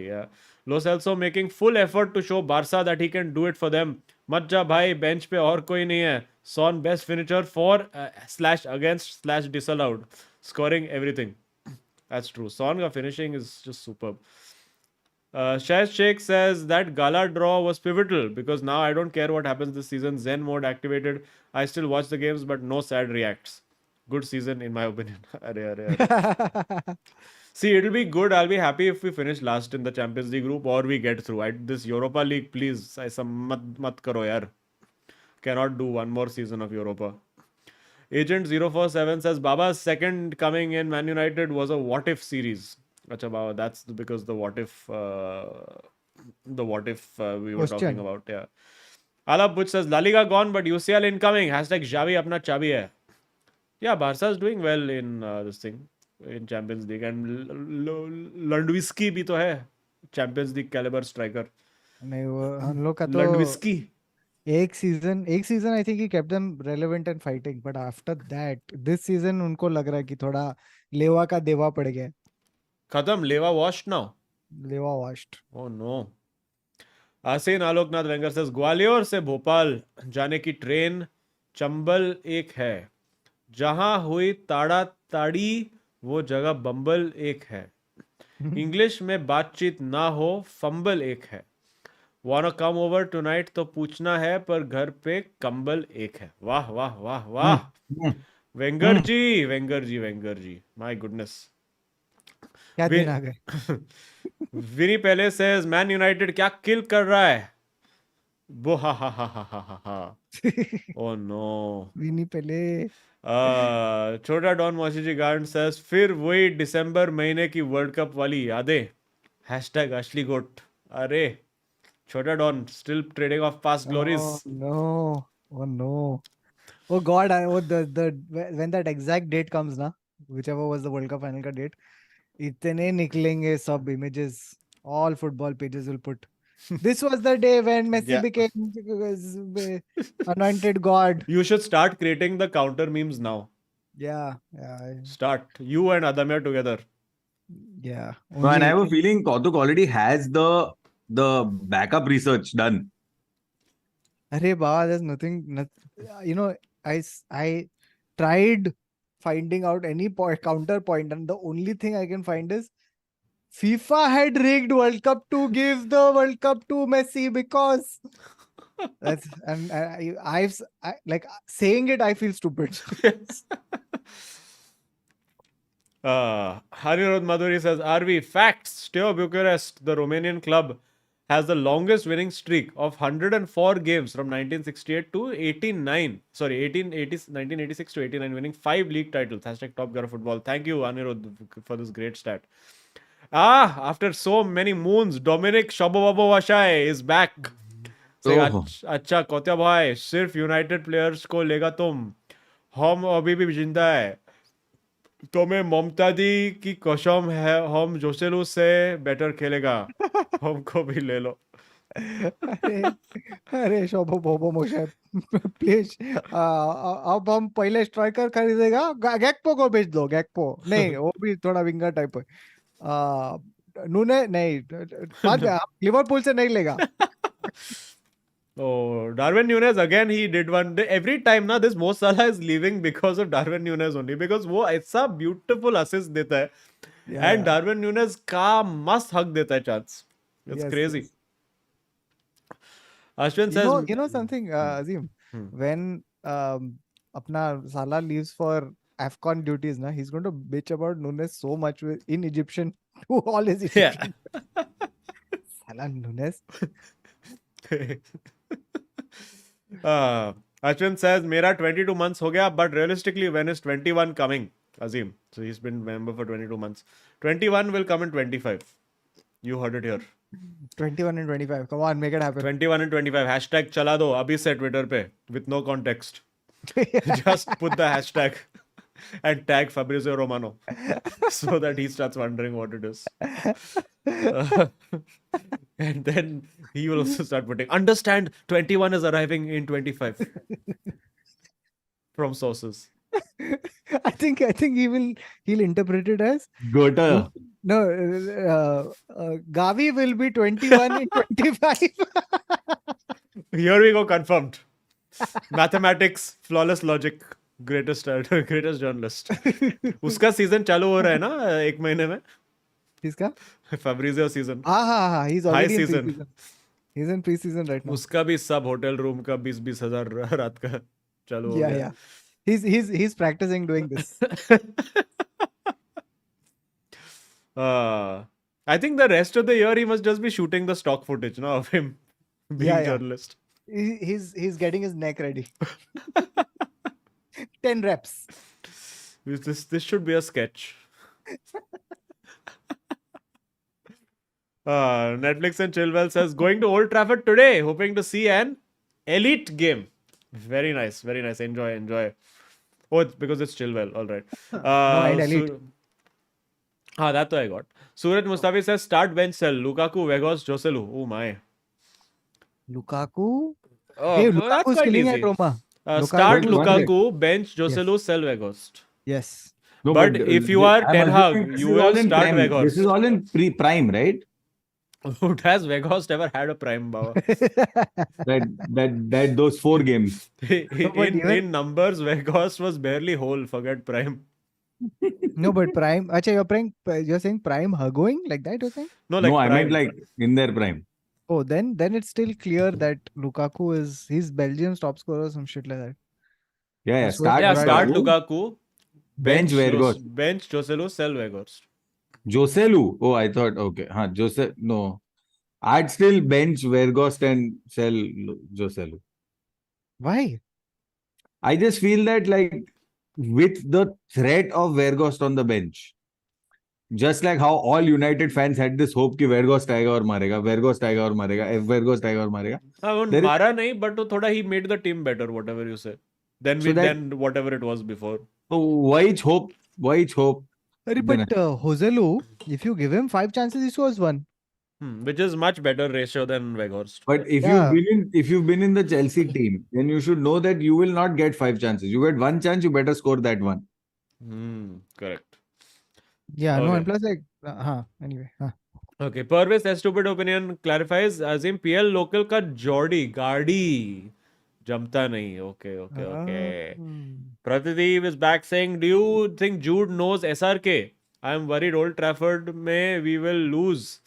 Yeah. Lo Celso making full effort to show Barca that he can do it for them. मत जा भाई bench पे और कोई नहीं है. Son best finisher for /against/disallowed. Scoring everything. That's true. Son ka finishing is just superb. Shaz Sheikh says that Gala draw was pivotal because now I don't care what happens this season. Zen mode activated. I still watch the games, but no sad reacts. Good season in my opinion. See, it'll be good. I'll be happy if we finish last in the Champions League group or we get through. This Europa League, please, mat karo yaar. Cannot do one more season of Europa. Agent 047 says Baba's second coming in Man United was a what if series. Acha Baba, that's because the what if we were talking about. Yeah. Alap Butch says La Liga gone but UCL incoming. Hashtag Xavi apna chabi hai. Yeah, Barca is doing well in this thing. In Champions League and Lundwski भी तो है Champions League caliber striker नहीं वो हम लोग का तो Lundwski एक season I think he kept them relevant and fighting but after that this season उनको लग रहा है कि थोड़ा लेवा का देवा पड़ गया खत्म लेवा washed now लेवा washed oh no आसीन आलोकनाथ वेंगर says ग्वालियर से भोपाल जाने की ट्रेन चंबल एक है जहां हुई ताड़ा ताड़ी वो जगह बम्बल एक है इंग्लिश में बातचीत ना हो फंबल एक है Wanna come over tonight तो पूछना है पर घर पे कंबल एक है. वाह वाह वाह वाह. Hmm. Wenger ji, Wenger ji, Wenger ji. My goodness. क्या वे दिन आ गए. विनी पहले says मैन यूनाइटेड क्या किल कर रहा है. वो हा हा हा हा हा हा हा. Oh no. विनी पहले. छोटा डॉन मौसी गार्ड says फिर वही दिसंबर महीने की वर्ल्ड कप वाली यादें. हैशटैग असली गोट. अरे छोटा don still trading off past glories. Oh no. Oh no. Oh God, when that exact date comes na, whichever was the World Cup final का date, इतने निकलेंगे सब images, all football pages will put. This was the day when Messi Yeah. became anointed God. You should start creating the counter memes now. Yeah, yeah, Start. You and Adamya together. yeah. No, and I have a Only feeling Kautuk already has the backup research done. Arey Baba, there's nothing, you know, I tried finding out any counterpoint, and the only thing I can find is FIFA had rigged World Cup to give the World Cup to Messi because that's and like saying it, I feel stupid. Harirod Madhuri says, RV, facts. Steaua Bucharest, the Romanian club, has the longest winning streak of 104 games from 1968 to 89. Sorry, 1986 to 89, winning 5 league titles. Hashtag Top Gara Football. Thank you, Anirudh, for this great stat. After so many moons, Dominic Shabobabawashai is back. Saying, Oh. अच्छा कोत्या भाई सिर्फ United players को लेगा तुम. हम अभी भी जिंदा है. तुम्हें ममता दी की कसम है हम जोसेलू से बेटर खेलेगा. हमको भी ले लो. अरे शोभो बोबो मोशे प्लीज अब हम पहले स्ट्राइकर खरीदेगा. गैक्पो को भेज दो. गैक्पो नहीं, वो भी थोड़ा विंगर टाइप है. नूने नहीं, बाद में लिवरपूल से नहीं लेगा. Oh, Darwin Núñez again he did one. Every time ना this Mo Salah is leaving because of Darwin Núñez only, because वो ऐसा beautiful assist देता है. Yeah, And Darwin Núñez का must hug देता है chance. It's yes, crazy. yes. Ashwin says, You know something, Azim, when apna Salah leaves for AFCON duties, na, he's going to bitch about Nunes so much in Egyptian to all his Egyptian. Salah Nunes. Ashwin says, मेरा 22 months हो गया, but realistically when is 21 coming? Azim. So he's been member for 22 months. 21 will come in 25. You heard it here. 21 and 25. Come on, make it happen. 21 and 25. Hashtag चला दो अभी से Twitter पे with no context. Just put the hashtag and tag Fabrizio Romano so that he starts wondering what it is. And then he will also start putting, understand 21 is arriving in 25 from sources. I think he'll interpret it as Gota. no. Gavi will be 21 in 25. Here we go, confirmed. Mathematics, flawless logic, greatest journalist. उसका season चालू हो रहा है ना एक महीने में. किसका? Fabrizio season. He's already in season. pre-season. He's in pre-season right now. उसका भी सब होटल रूम का 20-20 हजार रात का चालू हो Yeah, गया. yeah. He's practicing doing this. I think the rest of the year he must just be shooting the stock footage, no, of him being Yeah, yeah. journalist. He's getting his neck ready. 10 reps. This should be a sketch. Netflix and Chilwell says, going to Old Trafford today, hoping to see an elite game. Very nice, very nice. Enjoy. Oh, it's because it's Chilwell. All right. and elite. That I got. Suraj Mustafi says, start bench sell. Lukaku, Weghorst, Joselu. Oh my. Lukaku? Oh, Hey, that's Lukaku's quite killing easy. at Roma. Start Lukaku- Lukaku, bench Joselu, sell Weghorst. Yes. No, But if you are I'm Ten assuming Hag, this you is will all in start prime. Weghorst. This is all in prime, right? Has Weghorst ever had a prime, Baba? That those 4 games. in numbers, Weghorst was barely whole. Forget prime. No, but prime. Acha, you're saying prime going like that, you're saying? No, like No, I prime. meant like in their prime. Oh, then it's still clear that Lukaku he's Belgium's top scorer or some shit like that. Yeah, That's what start Yeah, start Lukaku, Lukaku, bench Weghorst. bench Joselu, sell Weghorst. Joselu. Oh, I thought, okay. No. I'd still bench Weghorst and sell Joselu. Why? I just feel that, like, with the threat of Weghorst on the bench, just like how all United fans had this hope कि Weghorst आएगा और मारेगा, Weghorst आएगा और मारेगा, Weghorst आएगा और मारेगा. वो There is, मारा नहीं, but वो थोड़ा he made the team better, whatever you say. Then so that whatever it was before. वही hope. But Joselu, if you give him 5 chances, he scores 1. Which is much better ratio than Weghorst. But if Yeah. you've been in the Chelsea team, then you should know that you will not get 5 chances. You get 1 chance, you better score that one. Correct. Yeah, no, Okay. and plus like, anyway. Okay, Pervez, a stupid opinion clarifies. Azim, PL local का गाड़ी जमता नहीं. Okay. Pradeep is back saying, do you think Jude knows SRK? I am worried Old Trafford में we will lose.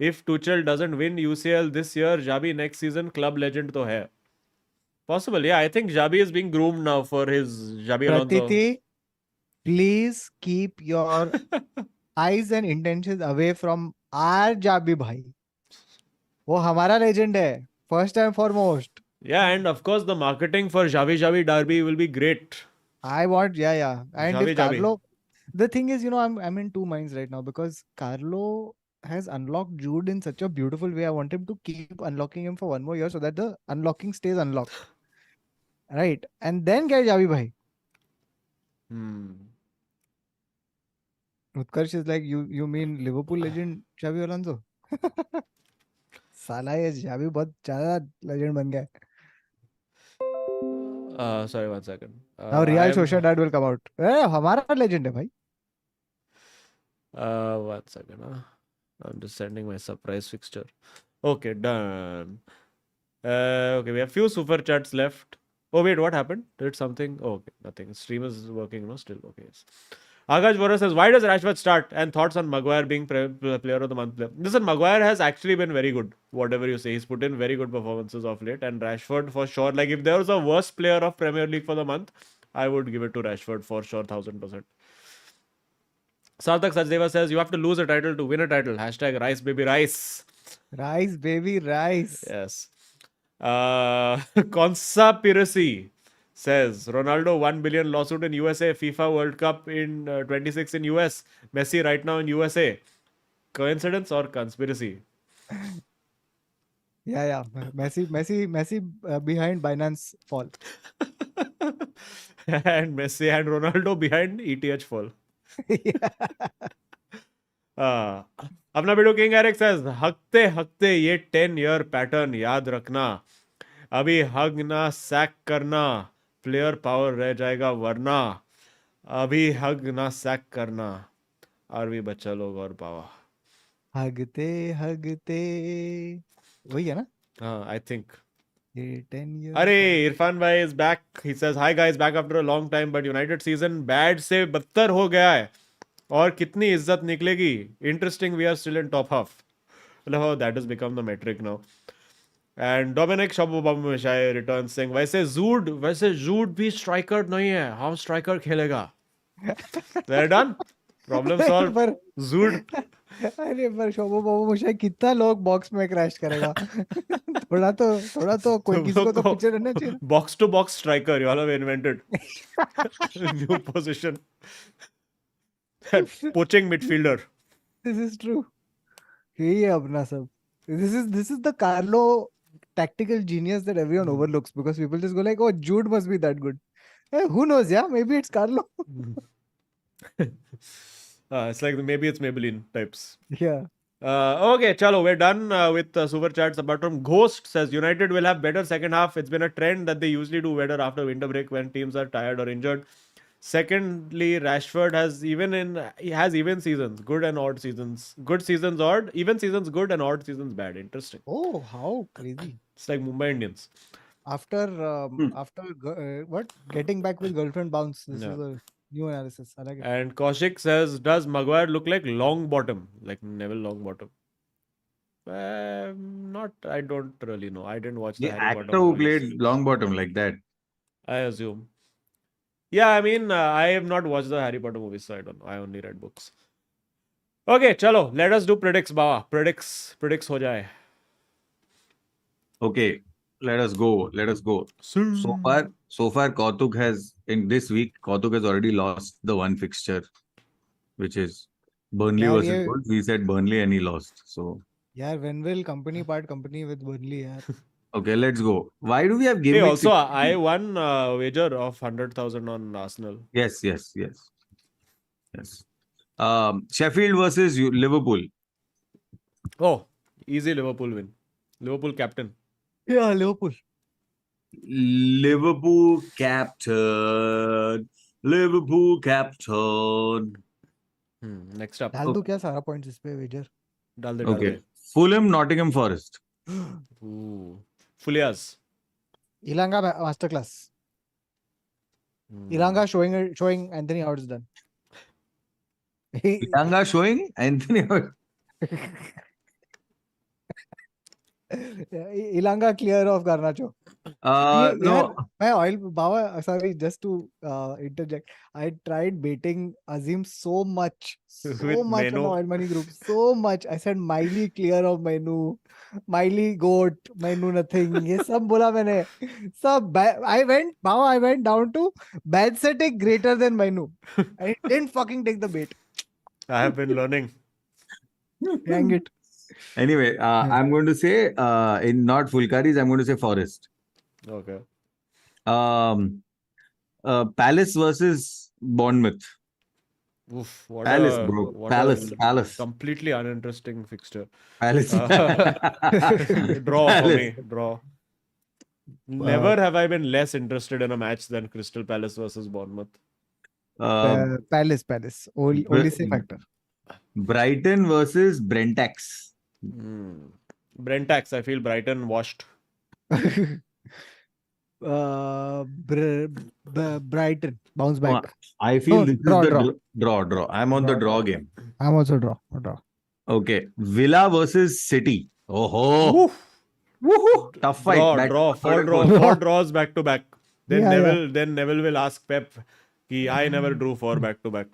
If Tuchel doesn't win UCL this year, Xabi next season club legend तो है. Possible, yeah. I think Xabi is being groomed now for his Xabi Alonso. Pratiti, please keep your eyes and intentions away from our Jabi bhai. वो हमारा legend है. First and foremost. Yeah, and of course the marketing for Xavi Derby will be great. I want, yeah. And Xavi, if Carlo, the thing is, I'm in two minds right now because Carlo has unlocked Jude in such a beautiful way. I want him to keep unlocking him for one more year so that the unlocking stays unlocked. Right. And then get Javi bhai. Utkarsh is like, you mean Liverpool legend Xavi Alonso? साला ये Xavi बहुत ज़्यादा legend बन गया है. Sorry, 1 second. Now Real Sociedad will come out. हमारा legend है भाई. 1 second. I'm just sending my surprise fixture. Okay, done. Okay, we have few super chats left. Oh wait, what happened? Did something? Oh, okay, nothing. Stream is working, no? Still okay. Yes. Akash Vora says, why does Rashford start? And thoughts on Maguire being player of the month player. Listen, Maguire has actually been very good. Whatever you say, he's put in very good performances of late. And Rashford for sure. Like if there was a worst player of Premier League for the month, I would give it to Rashford for sure, 1000%. Sarthak Sachdeva says, you have to lose a title to win a title. Hashtag rice baby rice. Rice baby rice. Yes. Conspiracy says Ronaldo 1 billion lawsuit in USA, FIFA World Cup in 26 in US, Messi right now in USA. Coincidence or conspiracy? Yeah. Messi behind Binance fall. And Messi and Ronaldo behind ETH fall. अपना video king Eric says हकते हकते ये 10-year pattern याद रखना. अभी हग ना sac करना, player power रह जाएगा वरना. अभी हग ना सैक करना, आरवी बच्चा लोग और पावा. हगते वही है ना? हाँ, I think. ये 10 years. अरे इरफान भाई is back. He says hi guys, back after a long time, but United season bad से बदतर हो गया है. और कितनी इज्जत निकलेगी. Interesting, we are still in top half. How that has become the metric now. And Dominic Shabubamishai returns saying, वैसे जूड भी स्ट्राइकर नहीं है. How striker खेलेगा? They're done. Problem solved. पर Zood. अरे पर शोभो बाबू मुझे कितना लोग बॉक्स में क्रैश करेगा. थोड़ा तो कोई किसी को तो पीछे रहना चाहिए. Box to box striker, you all have invented. New position. Poaching midfielder. This is true. यही है अपना सब. This is the Carlo tactical genius that everyone overlooks because people just go like, oh, Jude must be that good. Who knows? Yeah, maybe it's Carlo. It's like maybe it's Maybelline types. Yeah. Okay, chalo, we're done with super chats. Apart from Ghost says United will have better second half. It's been a trend that they usually do better after winter break when teams are tired or injured. Secondly, Rashford has even seasons, good and odd seasons. Good seasons odd, even seasons good and odd seasons bad. Interesting. Oh, how crazy. It's like Mumbai Indians. After what? Getting back with girlfriend bounce. This Yeah. is a new analysis. I like it. And Kaushik says, does Maguire look like long bottom? Like Neville long bottom? Not. I don't really know. I didn't watch the The Harry Potter actor who movies. played Longbottom like that. I assume. Yeah, I mean, I have not watched the Harry Potter movies, so I don't know. I only read books. Okay, chalo. Let us do predicts, Bawa. Predicts ho jaye. Okay, let us go. Let us go. So far, Kautuk has in this week. Kautuk has already lost the one fixture, which is Burnley यार versus ये Wolves. He said Burnley and he lost. So यार when will company part company with Burnley यार. okay, let's go. Why do we have Hey, game week also, 16? I won wager of 100,000 on Arsenal. Yes. Sheffield versus Liverpool. Oh, easy Liverpool win. Liverpool captain. Yeah, Liverpool. Liverpool captain. Liverpool captain. Next up. डाल दूं क्या सारा points इस पे wager. Dal de. Okay. Fulham, Nottingham Forest. Ooh. Fulias. Ilanga masterclass. Ilanga showing Anthony how it's done. Ilanga showing Anthony. Ilanga clear off Garnacho. यार No. मैं oil Baba sorry just to interject. I tried baiting Azim so much With on Menu. the oil money group so much. I said Miley clear of Menu, Miley goat, Menu nothing. ये सब बोला मैंने. सब I went down to bad setting greater than Menu. I didn't fucking take the bait. I have been learning. Dang it. Anyway, I'm going to say in not Fulkaris, I'm going to say Forest. Okay. Palace versus Bournemouth. Oof, what Palace, a, bro. what Palace. Completely uninteresting fixture. Palace. Draw for Palace. me. Draw. Never have I been less interested in a match than Crystal Palace versus Bournemouth. Palace. Only safe factor. Brighton versus Brentax. Brentax, I feel Brighton washed. Brighton bounce back. I feel this draw. is the draw. I'm on the draw game. I'm also draw. Okay. Villa versus City. Oh, woohoo! Tough fight. Draw. Four draws back to back. Then Neville will ask Pep, ki I never drew 4 back to back.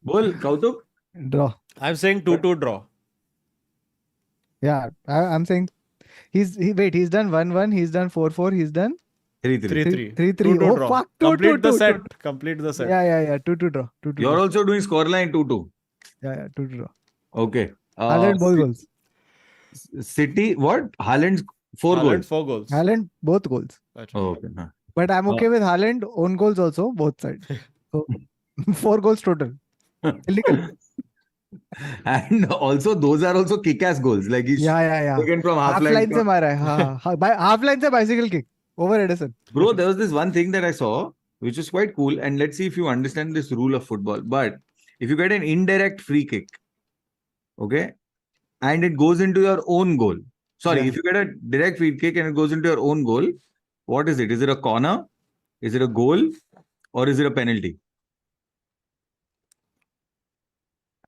Bol, Kautuk? Draw. I'm saying 2-2 draw. Yeah, I'm saying he's done 1-1, he's done 4-4, he's done 3-3. 3-3. Oh draw. fuck, Complete the set. Yeah, 2-2 draw. 2-2 You're draw. also doing scoreline 2-2. Yeah, 2-2 draw. Okay. Haaland both goals. City, what? Haaland's 4 Haaland goals. 4 goals. Haaland both goals. Oh, okay. But I'm okay with Haaland own goals also, both sides. So 4 goals total. Illegal. And also those are also kick-ass goals. Like he's taken from half line. से मारा है. Half line से bicycle kick over Edison. Bro, there was this one thing that I saw, which is quite cool. And let's see if you understand this rule of football. But if you get an indirect free kick, okay, and it goes into your own goal. Sorry, if you get a direct free kick and it goes into your own goal, what is it? Is it a corner? Is it a goal? Or is it a penalty?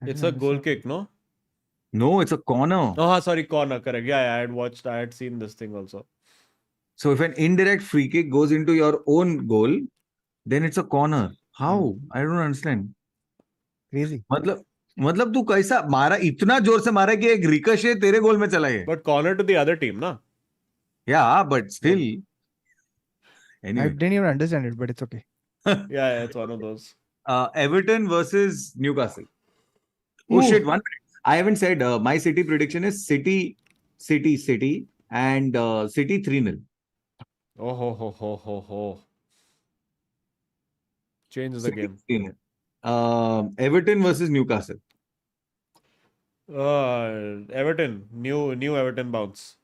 It's a goal kick, no? No, it's a corner. Oh, sorry, corner, correct. Yeah, I had seen this thing also. So if an indirect free kick goes into your own goal, then it's a corner. How? I don't understand. Crazy. मतलब तू कैसा मारा, इतना जोर से मारा कि एक रिकशे तेरे गोल में चला गया. But corner to the other team, na? Yeah, but still. Anyway. I didn't even understand it, but it's okay. Yeah, it's one of those. Everton versus Newcastle. Oh shit, 1 minute. I haven't said my City prediction is City and City 3-0. Oh, ho. Change the game. 3-0. Everton versus Newcastle. Everton. New Everton bounce.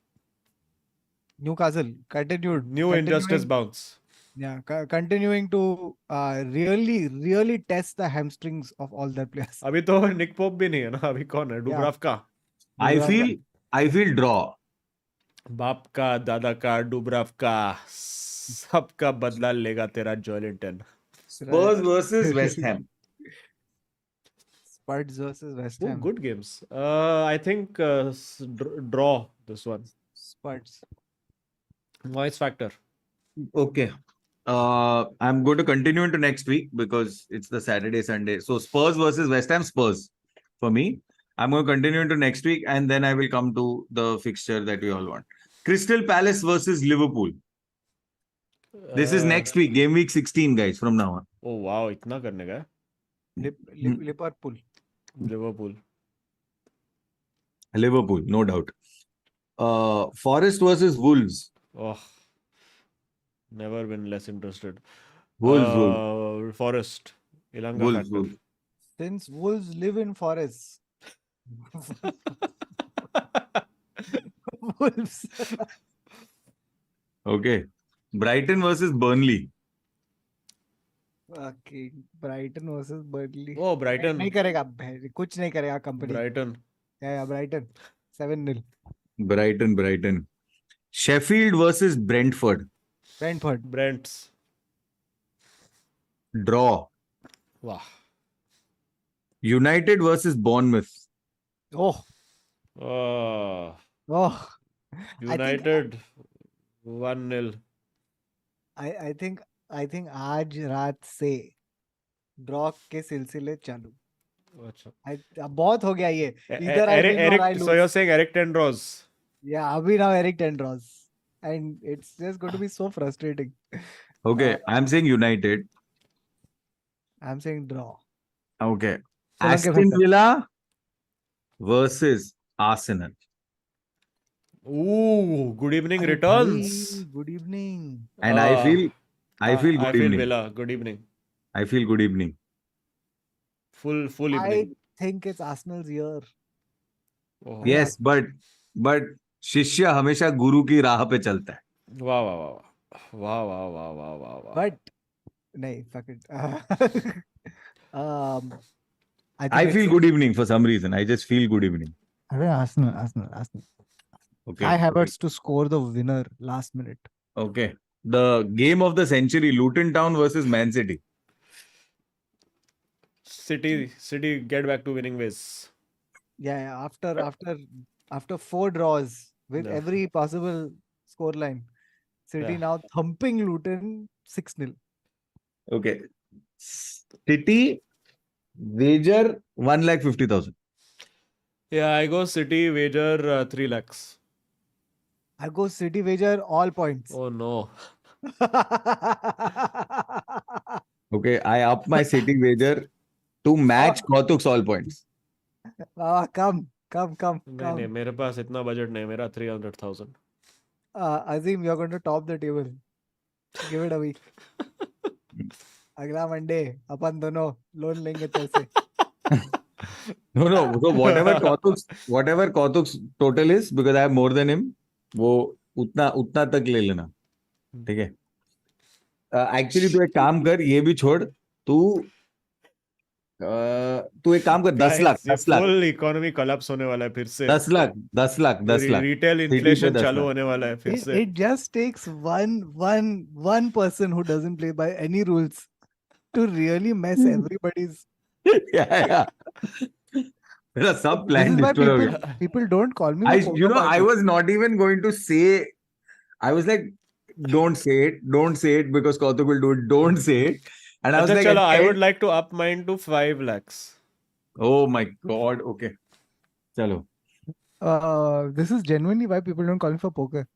Newcastle continued. New injustice bounce. Yeah, continuing to really test the hamstrings of all their players. अभी तो Nick Pope भी नहीं है ना, अभी कौन है? Dubravka. I feel draw. बाप का, दादा का, Dubravka. सबका बदला लेगा तेरा Joelinton. Spurs versus West Ham. Spurs versus West Oh, Ham. good games. I think draw this one. Spurs. Noise factor. Okay. I'm going to continue into next week because it's the Saturday, Sunday. So Spurs versus West Ham, Spurs for me. I'm going to continue into next week and then I will come to the fixture that we all want. Crystal Palace versus Liverpool. This is next week, game week 16, guys, from now on. Oh wow, इतना करने का है? Liverpool. Liverpool. Liverpool, no doubt. Forest versus Wolves. Oh, never been less interested. Wolves. Forest. Ilanga Wolves. factor. Wolves. Since Wolves live in forests. Wolves. Okay. Brighton versus Burnley. Okay. Brighton versus Burnley. Oh, Brighton. नहीं करेगा कुछ नहीं करेगा company. Brighton. Yeah, Brighton. 7-0. Brighton. Sheffield versus Brentford. Brents. Draw. Wow. United versus Bournemouth. Oh. United 1-0. I think आज रात से draw के सिलसिले चालू. अच्छा. बहुत हो गया ये. Either I win or I lose. So you're saying Eric 10 draws? Yeah, अभी now Eric 10 draws. And it's just going to be so frustrating. Okay, I'm saying United. I'm saying draw. Okay. Solanke Aston factor. Villa versus Arsenal. Ooh, good evening अरे returns. भाई, good evening. And I feel good evening. Villa, good evening. I feel good evening. Full evening. I think it's Arsenal's year. Oh. Yes, but शिष्य हमेशा गुरु की राह पे चलता है. Wow. But नहीं, fuck it. I feel good evening for some reason. I just feel good evening. अरे Arsenal. Okay. Kai Havertz to score the winner last minute. Okay. The game of the century, Luton Town versus Man City. City get back to winning ways. Yeah. After 4 draws with Yeah. every possible scoreline, City Yeah. now thumping Luton 6-0. Okay. City wager 1,50,000. Yeah, I go City wager 3 lakhs. I go City wager all points. Oh no. Okay. I up my City wager to match Kautuk's all points. Come. नहीं मेरे पास इतना budget नहीं. मेरा 300,000. Azim, you're going to top the table. Give it a week. अगला Monday अपन दोनों loan लेंगे तेरे से. No. So whatever Kautuk's total is, because I have more than him, वो उतना तक ले लेना. ठीक है. Actually तू एक काम कर, ये भी छोड़. तू एक काम कर. 10 लाख. फुल इकोनॉमी कोलैप्स होने वाला है फिर से. 10 लाख. रिटेल इन्फ्लेशन चालू होने वाला है फिर से. It just takes one person who doesn't play by any rules to really mess everybody's. Yeah. मेरा सब This plan is why destroy हो गया. people don't call me. I was not even going to say. I was like, don't say it because Kautuk will do it. Don't say it. And I was like, चलो, I would like to up mine to 5 lakhs. Oh my God. Okay. Chalo. This is genuinely why people don't call me for poker.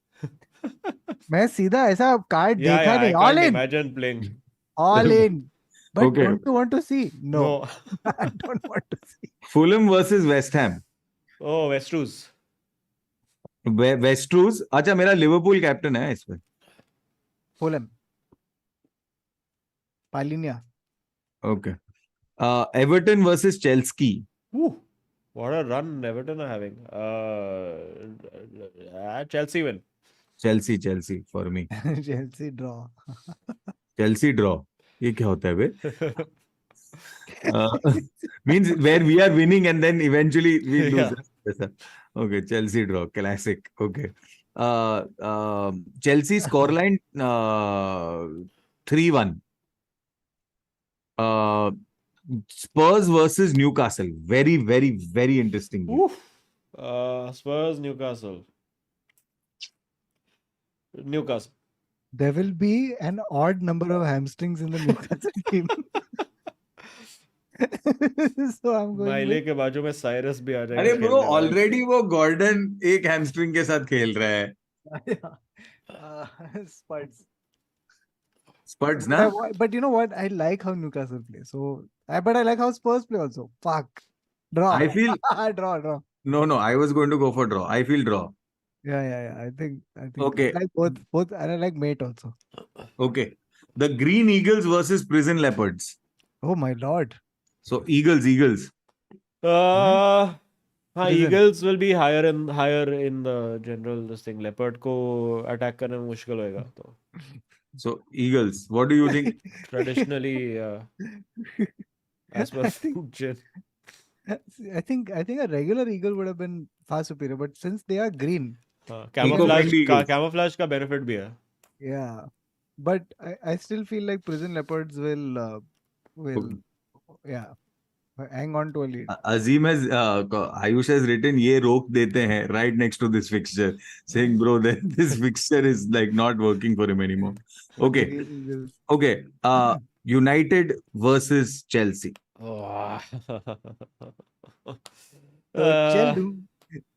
मैं सीधा ऐसा card देखा नहीं. I All can't in. imagine playing. All in. But Okay. don't you want to see? No. I don't want to see. Fulham versus West Ham. Oh, Westroos. Westroos. अच्छा मेरा Liverpool captain है इस पे. Fulham. Palinia. Okay. Everton versus Chelsea. Woo. What a run Everton are having. Chelsea win. Chelsea for me. Chelsea draw. Chelsea draw. ये क्या होता है बे? Means where we are winning and then eventually we lose. Yeah. Okay, Chelsea draw. Classic. Okay. Chelsea scoreline 3-1. Spurs versus Newcastle. Very, very, very interesting game. Oof. Spurs, Newcastle. Newcastle. There will be an odd number of hamstrings in the Newcastle team. So I'm going माइले with के बाजू में Cyrus भी आ जाएगा अरे bro खेलने वाला। Already वो Gordon एक हैमस्ट्रिंग के साथ खेल रहा है. Spurs. Spurs But, ना. but you know what? I like how Newcastle play. So, but I like how Spurs play also. Fuck. Draw. I feel draw. no. I was going to go for draw. I feel draw. Yeah. I think. Okay. I like both, and I like mate also. Okay. The Green Eagles versus Prison Leopards. Oh my lord. So Eagles. हाँ, Prison. Eagles will be higher in the general this thing. Leopard को attack करने में मुश्किल होएगा तो. So Eagles. What do you think? Traditionally, as per food chain. I think a regular eagle would have been far superior, but since they are green, Eco-friendly Eagles. camouflage का benefit भी है. yeah. But I still feel like prison leopards will yeah, hang on to a lead. Azim has Ayush has written ये रोक देते हैं right next to this fixture, saying bro that this fixture is like not working for him anymore. Okay. Green eagles. Okay. United versus Chelsea. Oh.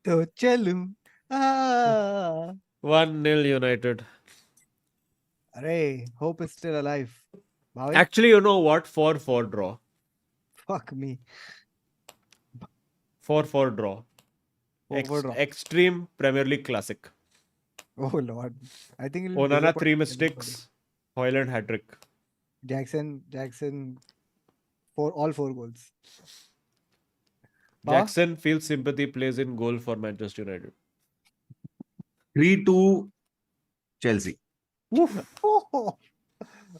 To chalu. Ah. 1-0 United. Arey, hope is still alive. Bhavik, Actually, you know what? 4-4 draw. fuck me. 4-4 draw. 4-4 draw. Extreme Premier League classic. Oh lord. I think it'll Onana disappoint 3 everybody. mistakes. Hoyland hat-trick. Jackson all 4 goals. Jackson feels sympathy, plays in goal for Manchester United. 3-2 Chelsea.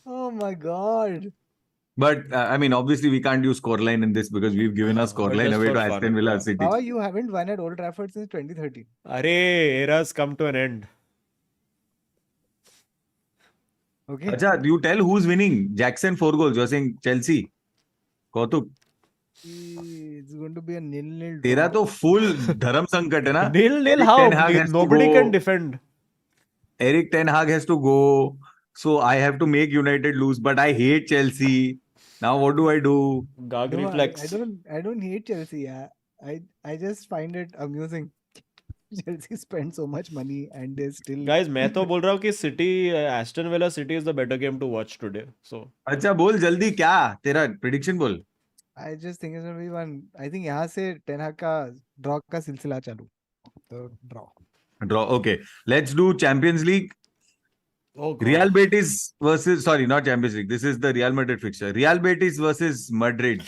Oh my god. But I mean, obviously, we can't use scoreline in this because we've given our But scoreline just away for to fun, Aston Villa yeah. City. Baba, you haven't won at Old Trafford since 2013. Arey, eras come to an end. Okay. Acha, you tell who's winning. Jackson 4 goals. You're saying Chelsea. Kautuk. It's going to be a 0-0 तेरा draw. तो full धर्म संकट है ना. Nil Eric how? Ten Hag has to Nobody go. can defend. Eric Ten Hag has to go. So I have to make United lose. But I hate Chelsea. Now what do I do? Gag No, reflex. I don't hate Chelsea. Yeah. I just find it amusing. Chelsea spent so much money and they still. Guys, मैं तो बोल रहा हूँ कि City, Aston Villa City is the better game to watch today. So अच्छा बोल जल्दी क्या तेरा prediction बोल. I just think it's gonna be one. I think यहाँ से Ten Hag का draw का सिलसिला चालू. तो draw. Draw. Okay. Let's do Champions League. oh god. Real Betis versus, sorry, not Champions League. This is the Real Madrid fixture. Real Betis versus Madrid.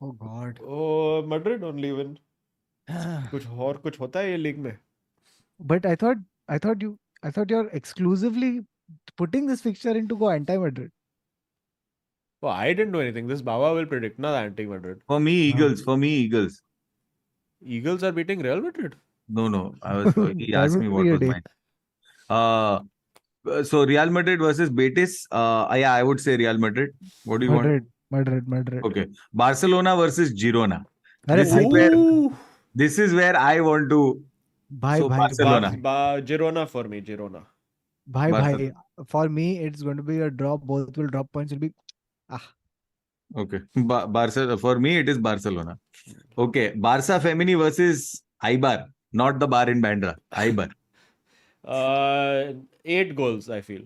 Oh god. Oh, Madrid only win. कुछ और कुछ होता है ये league में? But I thought you're exclusively putting this fixture in to go anti-Madrid. Oh, I didn't do anything. This Baba will predict, not anti-Madrid. For me, Eagles. For me, Eagles. Eagles are beating Real Madrid. No. I was. He That asked would me be what a was day. mine. So Real Madrid versus Betis. Yeah, I would say Real Madrid. What do you want? Madrid. Okay. Barcelona versus Girona. अरे This is भाई, where Ooh. this is where I want to. भाई So भाई Barcelona. Girona for me, Girona. भाई Barcelona. for me it's going to be a draw. Both will drop points. Will be Okay. Barca. For me, it is Barcelona. Okay. Barca Femini versus Eibar. Not the bar in Bandra. Eibar. 8 goals, I feel.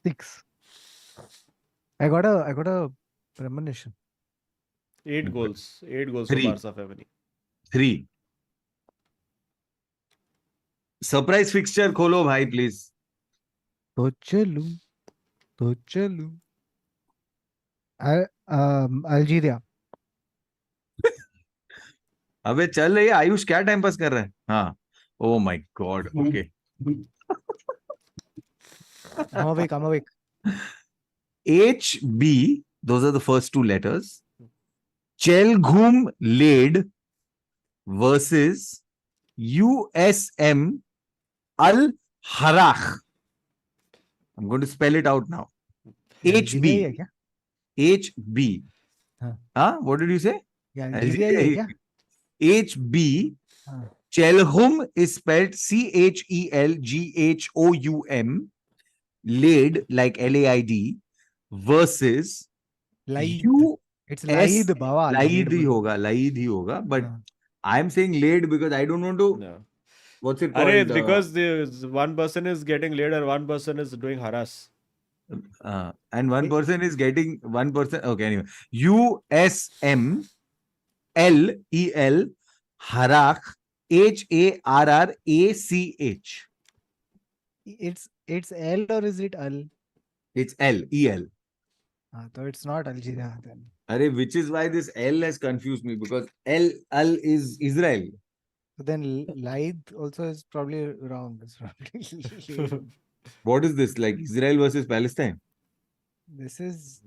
6. I got a premonition. 8 goals. 8 goals for 3. Barca family. 3. Surprise fixture kholo bhai please. तो चलूं. Algeria. अबे चल रही है आयुष क्या time pass कर रहा है. हाँ. Oh my god. Okay. I'm awake. HB. Those are the first 2 letters. Chelghum Laid versus USM Al Harrach. I'm going to spell it out now. Algeria ही है HB. क्या? HB. हाँ. Huh? What did you say? ये Algeria ही है क्या? HB. हाँ. Chelhum is spelled CHELGHOUM. Laid like LAID versus लाइद. It's US. लाइद Baba. Laid ही होगा, but हाँ. I'm saying laid because I don't want to. No. What's it Arey, called? it's because one person is getting laid and one person is doing harass. And one person is getting one person. Okay, anyway. USM LEL Harak HARRACH. It's L or is it Al? It's LEL. So it's not Algeria then. Arey, which is why this L has confused me because Al is Israel. So then Laid also is probably wrong. It's probably What is this? Like Israel versus Palestine? this is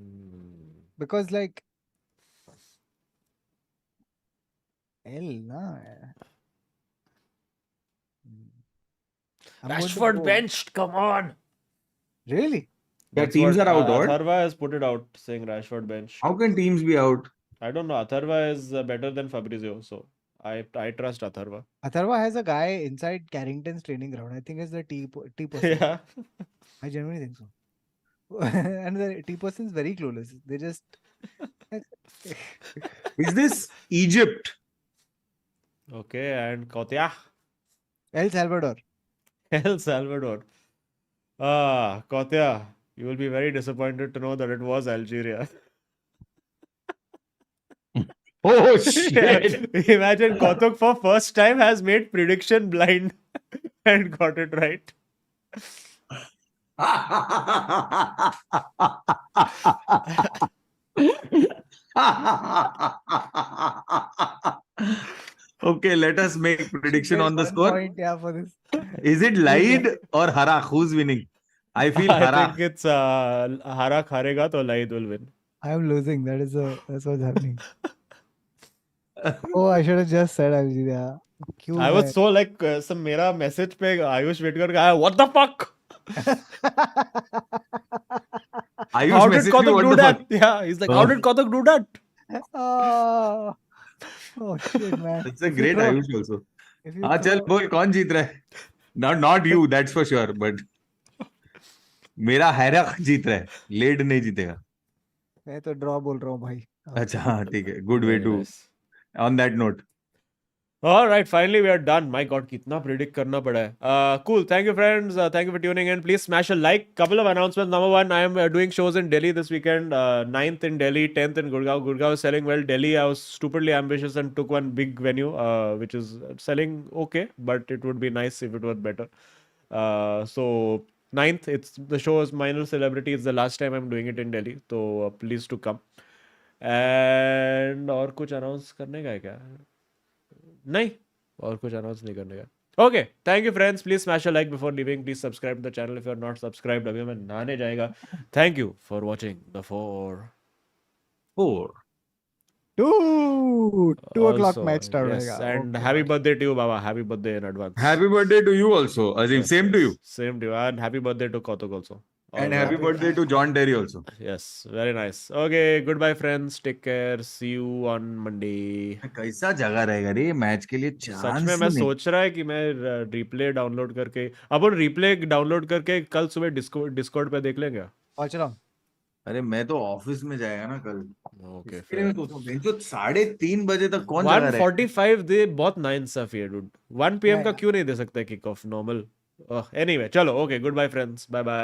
because like L, na. I'm going to Rashford go- benched, come on. Really? Yeah, That's teams what, are out, or? Atharva has put it out saying Rashford benched. How can teams be out? I don't know. Atharva is better than Fabrizio, so I trust Atharva. Atharva has a guy inside Carrington's training ground. I think it's the T person. Yeah. I genuinely think so. And the T person is very clueless. They just Is this Egypt? Okay, and Kotia. El Salvador. El Salvador. Kotia, you will be very disappointed to know that it was Algeria. Oh shit! Imagine Kautuk for first time has made prediction blind and got it right. Okay, let us make prediction There's on the 1 score. point, yeah, for this. Is it Laid or Harak? Who's winning? I feel I Harak. think it's Harak harega, to Laid will win. I'm losing. That's what's happening. Oh, I should have just said Algeria. क्यों I was so like some मेरा message पे Ayush wait करके आया what the fuck? Ayush How did messaged me, Kautuk what do the that? fuck? Yeah, he's like, how did Kautuk do that? Oh shit, man. That's a If you great throw- Ayush also. if you हाँ चल throw- बोल कौन जीत रहा है? Not you, that's for sure. But मेरा हैरक जीत रहा है, lead नहीं जीतेगा. मैं तो ड्रॉ बोल रहा हूँ भाई. अच्छा हाँ ठीक है. Good way Very to. nice. On that note. All right, finally we are done. My God, कितना predict करना पड़ा है. Cool. Thank you, friends. Thank you for tuning in. Please smash a like. Couple of announcements. Number one, I am doing shows in Delhi this weekend. 9th in Delhi, 10th in Gurgaon. Gurgaon is selling well. Delhi, I was stupidly ambitious and took one big venue, which is selling okay, but it would be nice if it was better. So 9th, the show is Minor Celebrity. It's the last time I'm doing it in Delhi. So please to come. And और कुछ announce करने का है क्या? नहीं और कुछ announce नहीं करने का. Okay thank you friends please smash a like before leaving please subscribe the channel if you are not subscribed. अभी मैं नहाने जाएगा. Thank you for watching the 4 2 o'clock match start yes, होएगा. and Okay, happy bye. birthday to you Baba. Happy birthday in advance. Happy birthday to you also. Azim, Yes, same to yes. you. Same to you and happy birthday to Kautuk also. And All happy right. birthday to John Terry also. Yes, very nice. Okay, goodbye friends. Take care. See you on Monday. कैसा जगह रहेगा रे match के लिए? सच में मैं सोच रहा है कि मैं रिप्ले डाउनलोड करके अब रिप्ले डाउनलोड करके कल सुबह डिस्कॉर्ड पे देख लेंगे. पहुंच रहा हूँ. अरे मैं तो ऑफिस में जाएगा ना कल. ओके इसके लिए मैं सोच रहा हूँ, बेंचो 3:30 बजे तक कौन जगा रहा है? 1:45 दे बहुत नाइंसाफी है dude. 1 PM का Yeah. क्यों नहीं दे सकता किक ऑफ नॉर्मल. एनीवे चलो okay good bye friends bye bye.